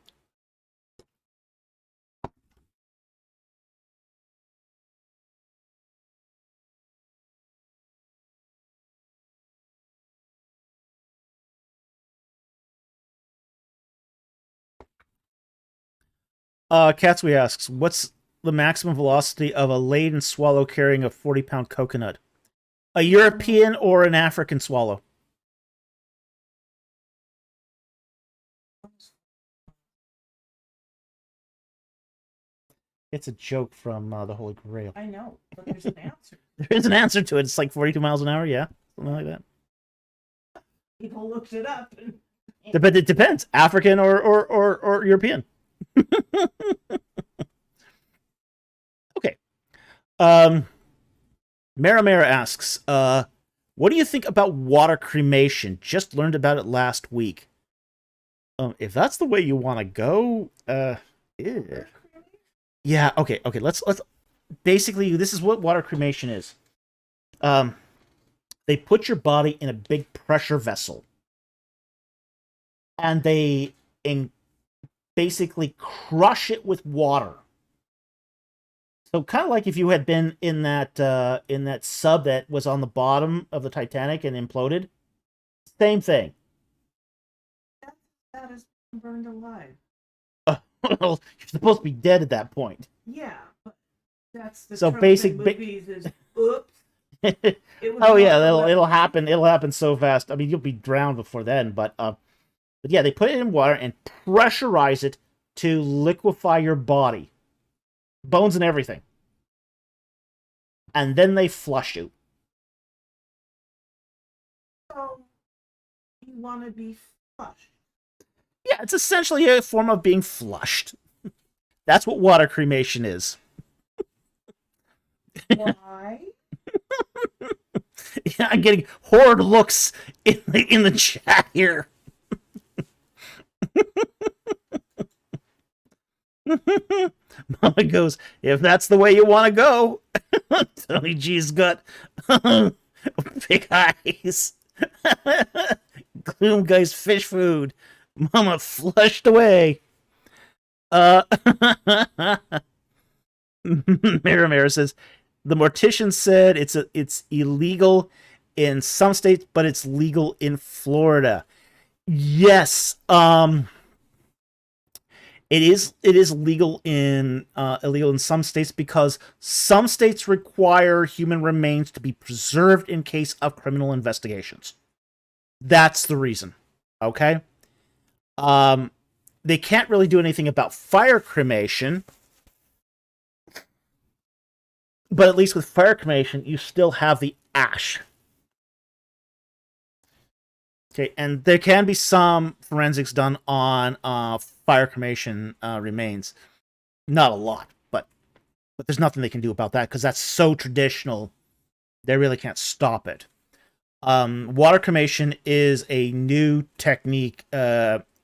Katsui asks, what's the maximum velocity of a laden swallow carrying a 40-pound coconut? A European or an African swallow? It's a joke from the Holy Grail. I know, but there's an answer. There is an answer to it. It's like 42 miles an hour, yeah. Something like that. People looked it up. But it depends. African or European. Okay. Maramara asks, what do you think about water cremation? Just learned about it last week. If that's the way you want to go, yeah. Yeah, okay. Let's basically this is what water cremation is. They put your body in a big pressure vessel, and they basically crush it with water. So kind of like if you had been in that sub that was on the bottom of the Titanic and imploded. Same thing. That is burned alive. Well, you're supposed to be dead at that point. Yeah, but that's the So trope basic in movies is oops. Oh yeah, it'll happen. It'll happen so fast. I mean, you'll be drowned before then. But yeah, they put it in water and pressurize it to liquefy your body, bones and everything, and then they flush you. So you want to be flushed. Yeah, it's essentially a form of being flushed. That's what water cremation is. Why? Yeah, I'm getting horrid looks in the chat here. Mama goes, if that's the way you want to go. Tony G's got big eyes. Gloom guy's fish food. Mama flushed away. Miramir says, the mortician said it's illegal in some states, but it's legal in Florida. Yes, it is legal in illegal in some states because some states require human remains to be preserved in case of criminal investigations. That's the reason. Okay. They can't really do anything about fire cremation. But at least with fire cremation, you still have the ash. Okay, and there can be some forensics done on fire cremation remains. Not a lot, but there's nothing they can do about that because that's so traditional. They really can't stop it. Water cremation is a new technique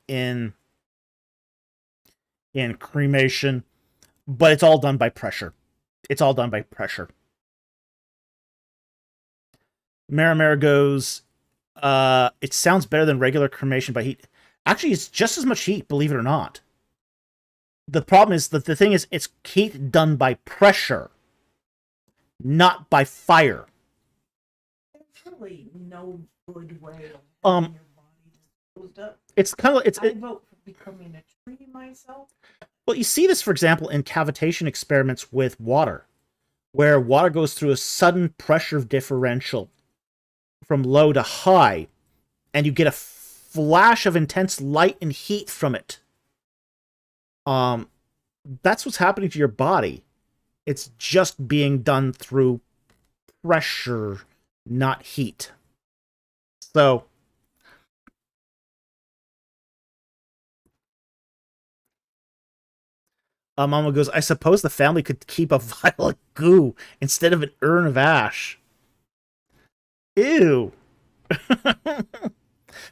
in cremation, but it's all done by pressure. It's all done by pressure. Maramara goes, it sounds better than regular cremation by heat. Actually, it's just as much heat, believe it or not. The problem is that the thing is, it's heat done by pressure, not by fire. There's really no good way of having your body disposed up. It's kind of I vote for becoming a tree myself. Well, you see this, for example, in cavitation experiments with water, where water goes through a sudden pressure differential from low to high, and you get a flash of intense light and heat from it. That's what's happening to your body. It's just being done through pressure, not heat. So Mama goes, I suppose the family could keep a vial of goo instead of an urn of ash. Ew.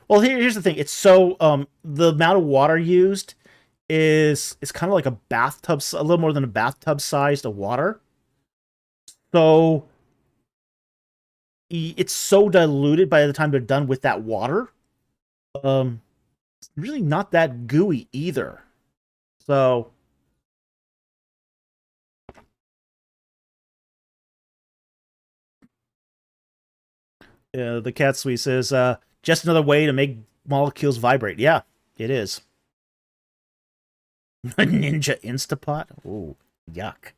Well, here's the thing. It's so the amount of water used is kind of like a bathtub, a little more than a bathtub sized of water. So it's so diluted by the time they're done with that water. It's really not that gooey either. So the cat sweet says, just another way to make molecules vibrate. Yeah, it is. Ninja Instapot? Oh, yuck.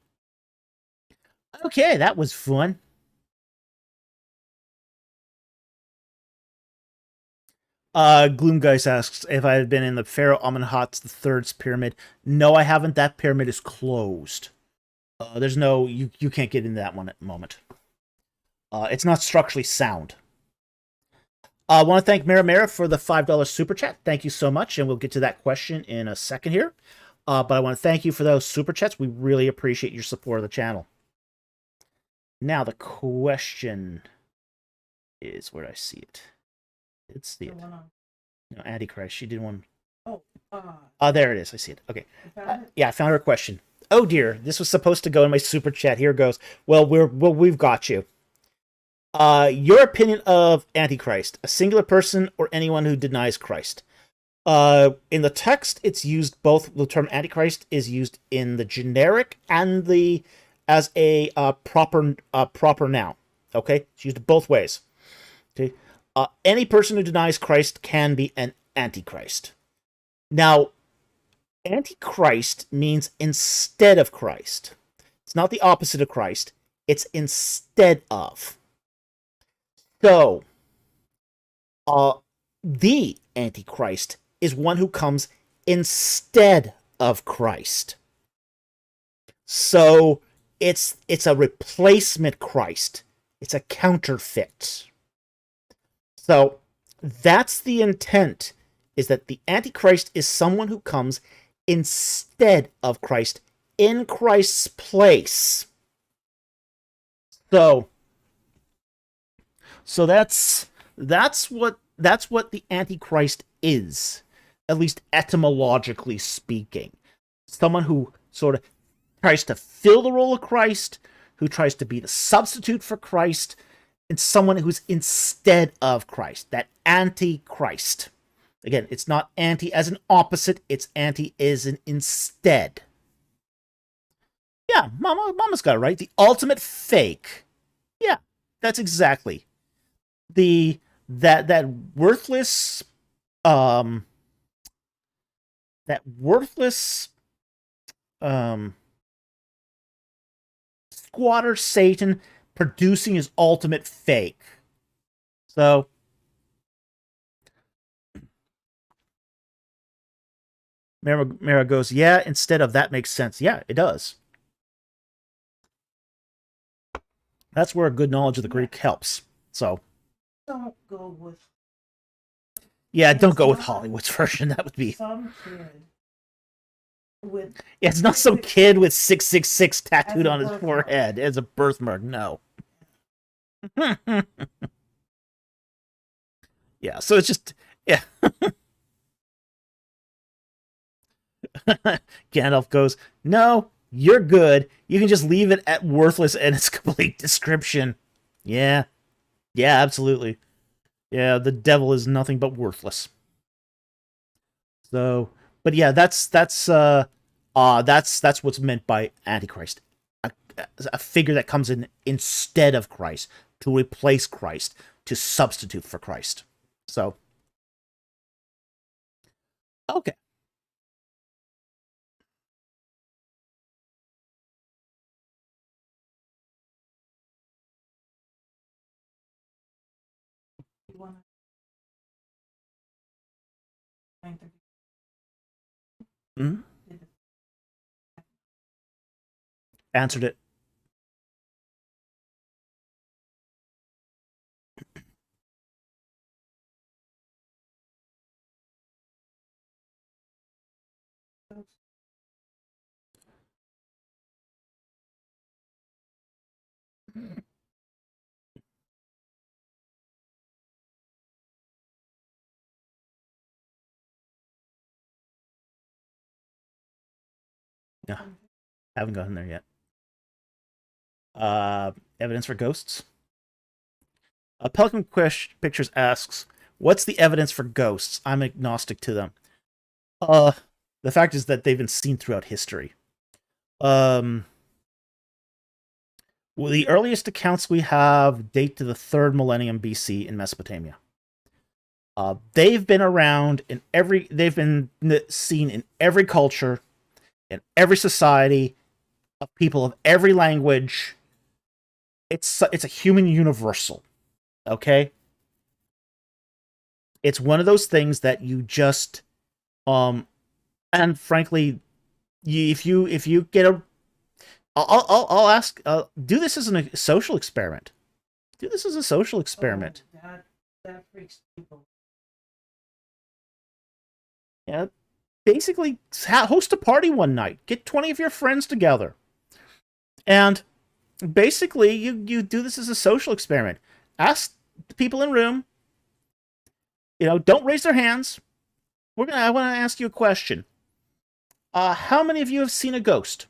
Okay, that was fun. Gloomgeist asks if I had been in the Pharaoh Amenhot's the Third's pyramid. No, I haven't. That pyramid is closed. There's no... You can't get into that one at the moment. It's not structurally sound. I want to thank Mara for the $5 super chat. Thank you so much, and we'll get to that question in a second here. But I want to thank you for those super chats. We really appreciate your support of the channel. Now the question is, where do I see it? It's the no, Antichrist. She did one. Oh, there it is. I see it. Okay. Yeah, I found her question. Oh dear, this was supposed to go in my super chat. Here goes. Well, we've got you. Your opinion of Antichrist: a singular person or anyone who denies Christ? In the text, it's used both. The term Antichrist is used in the generic and the as a proper noun. Okay, it's used both ways. Okay, any person who denies Christ can be an Antichrist. Now, Antichrist means instead of Christ. It's not the opposite of Christ. It's instead of. So, the Antichrist is one who comes instead of Christ. So it's a replacement Christ. It's a counterfeit. So that's the intent, is that the Antichrist is someone who comes instead of Christ, in Christ's place. So that's what the Antichrist is, at least etymologically speaking. Someone who sort of tries to fill the role of Christ, who tries to be the substitute for Christ, and someone who's instead of Christ, that Antichrist. Again, it's not anti as an opposite, it's anti as an instead. Yeah, Mama's got it right. The ultimate fake. Yeah, that's exactly. That worthless squatter Satan producing his ultimate fake. So Mara goes, yeah, instead of that makes sense. Yeah, it does. That's where a good knowledge of the Greek helps. So don't go with. Yeah, don't go with Hollywood's version. That would be some kid with. Yeah, it's not some kid with 666 tattooed on his forehead as a birthmark. No. Yeah, so it's just yeah. Gandalf goes, no, you're good. You can just leave it at worthless and its complete description. Yeah. Yeah, absolutely. Yeah, the devil is nothing but worthless. So, but yeah, that's what's meant by Antichrist. A figure that comes in instead of Christ, to replace Christ, to substitute for Christ. So, okay. Mm-hmm. Answered it. Yeah, haven't gotten there yet. Evidence for ghosts. Pelican Pictures asks, "What's the evidence for ghosts? I'm agnostic to them." The fact is that they've been seen throughout history. Well, the earliest accounts we have date to the 3rd millennium BC in Mesopotamia. They've been around in they've been seen in every culture, in every society, of people of every language. It's a human universal, okay? It's one of those things that you just, and frankly, if you get a, I'll ask, do this as a social experiment. Do this as a social experiment. Oh, that freaks people. Yeah, basically host a party one night. Get 20 of your friends together, and Basically, you do this as a social experiment. Ask the people in the room, don't raise their hands. I want to ask you a question. How many of you have seen a ghost?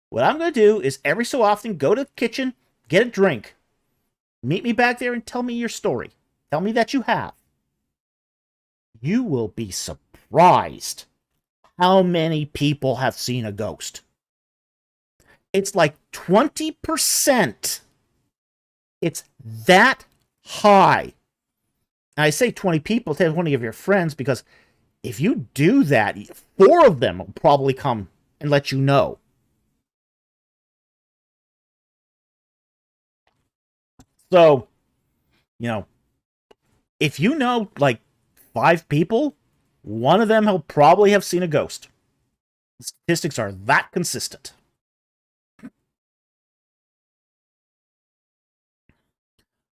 What I'm going to do is every so often go to the kitchen, get a drink, meet me back there, and tell me your story. Tell me that you have. You will be surprised how many people have seen a ghost. It's like 20%. It's that high. And I say 20 people to 20 of your friends because if you do that, 4 of them will probably come and let you know. So, if you know like 5 people, one of them will probably have seen a ghost. The statistics are that consistent.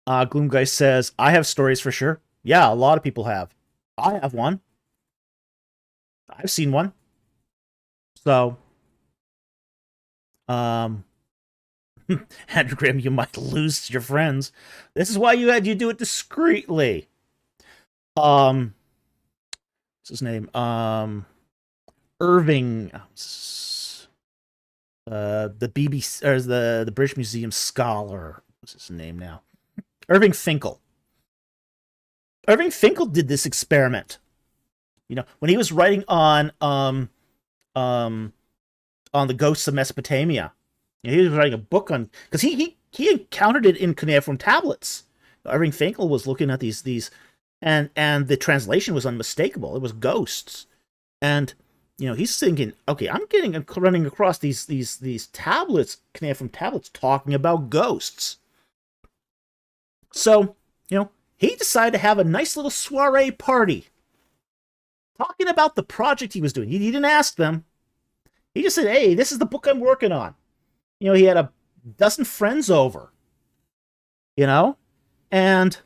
Gloomgeist says, I have stories for sure. Yeah, a lot of people have. I have one. I've seen one. So, Andrew Graham, you might lose your friends. This is why you do it discreetly. What's his name? Irving, the BBC or the British Museum scholar. What's his name now? Irving Finkel. Irving Finkel did this experiment. When he was writing on the ghosts of Mesopotamia, he was writing a book on because he encountered it in cuneiform tablets. Irving Finkel was looking at these, and the translation was unmistakable. It was ghosts, and he's thinking, okay, I'm running across these tablets, cuneiform tablets, talking about ghosts. So he decided to have a nice little soiree party, talking about the project he was doing. He didn't ask them. He just said, "Hey, this is the book I'm working on." He had a dozen friends over, and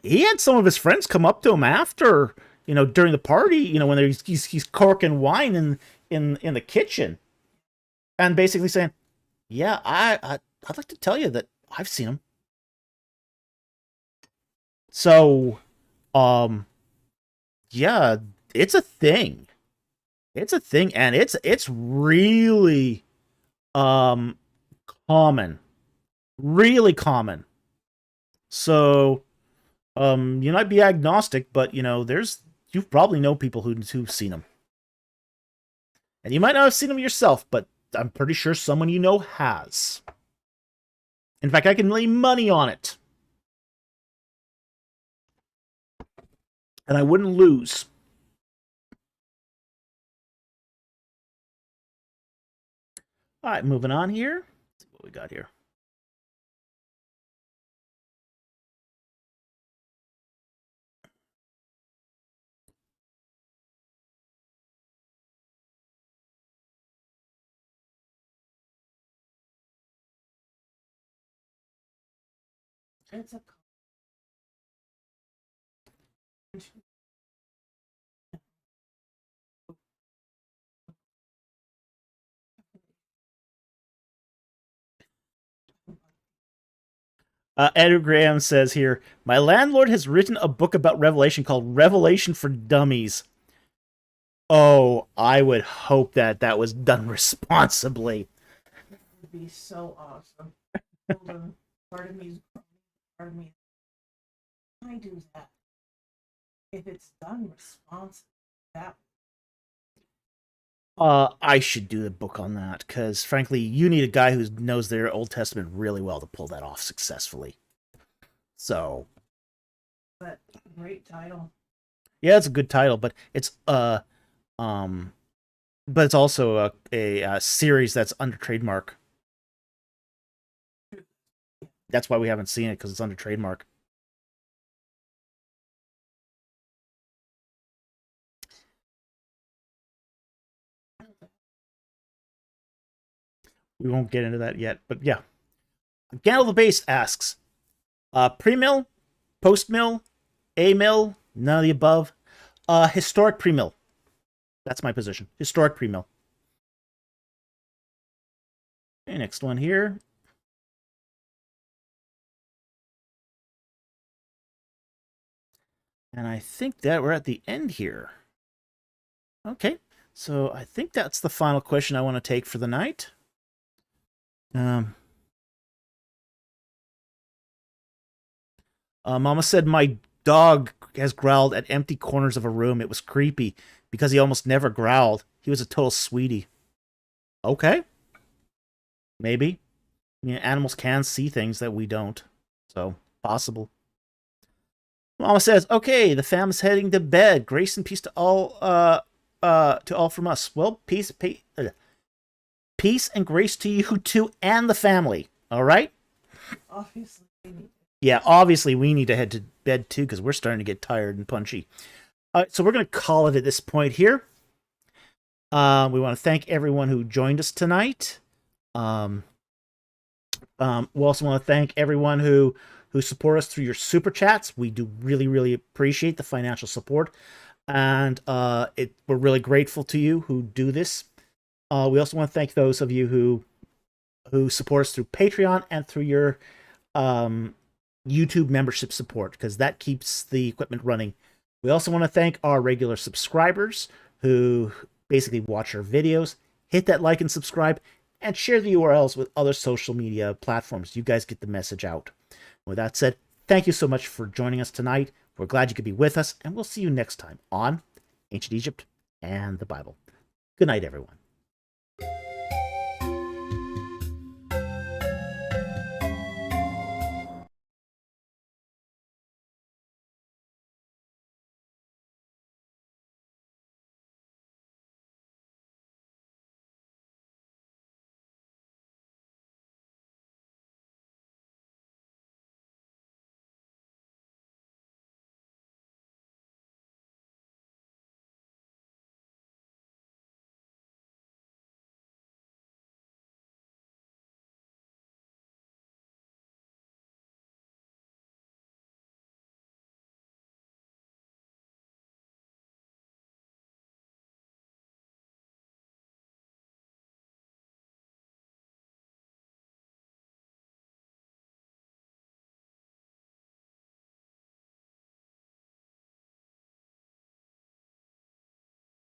he had some of his friends come up to him after, during the party, when he's corking wine in the kitchen, and basically saying, "Yeah, I'd like to tell you that I've seen him." So, yeah, it's a thing. It's a thing, and it's really common, really common. So, you might be agnostic, but you probably know people who've seen them, and you might not have seen them yourself, but I'm pretty sure someone you know has. In fact, I can lay money on it, and I wouldn't lose. All right, moving on here. Let's see what we got here. It's a Andrew Graham says here, my landlord has written a book about Revelation called Revelation for Dummies. Oh, I would hope that was done responsibly. It would be so awesome. Hold on. Part of me is groaning, part of me. I do that. If it's done responsibly, that I should do the book on that because, frankly, you need a guy who knows their Old Testament really well to pull that off successfully. So, but great title. yeah, it's a good title, but it's but it's also a series that's under trademark. That's why we haven't seen it, because it's under trademark. We won't get into that yet, but yeah. Gandalf the Base asks, pre-mill, post-mill, A-mill, none of the above. Historic pre-mill. That's my position. Historic pre-mill. Okay, next one here. And I think that we're at the end here. Okay, so I think that's the final question I want to take for the night. Mama said my dog has growled at empty corners of a room. It was creepy because he almost never growled. He was a total sweetie. Okay. Maybe. Yeah, animals can see things that we don't. So, possible. Mama says, okay, the fam's heading to bed. Grace and peace to all from us. Well, peace and grace to you too and the family. All right? Obviously, we need. Yeah, obviously we need to head to bed too because we're starting to get tired and punchy. All right, so we're going to call it at this point here. We want to thank everyone who joined us tonight. We also want to thank everyone who support us through your super chats. We do really, really appreciate the financial support, and we're really grateful to you who do this. We also want to thank those of you who support us through Patreon and through your YouTube membership support, because that keeps the equipment running. We also want to thank our regular subscribers who basically watch our videos. Hit that like and subscribe, and share the URLs with other social media platforms. You guys get the message out. With that said, thank you so much for joining us tonight. We're glad you could be with us, and we'll see you next time on Ancient Egypt and the Bible. Good night, everyone.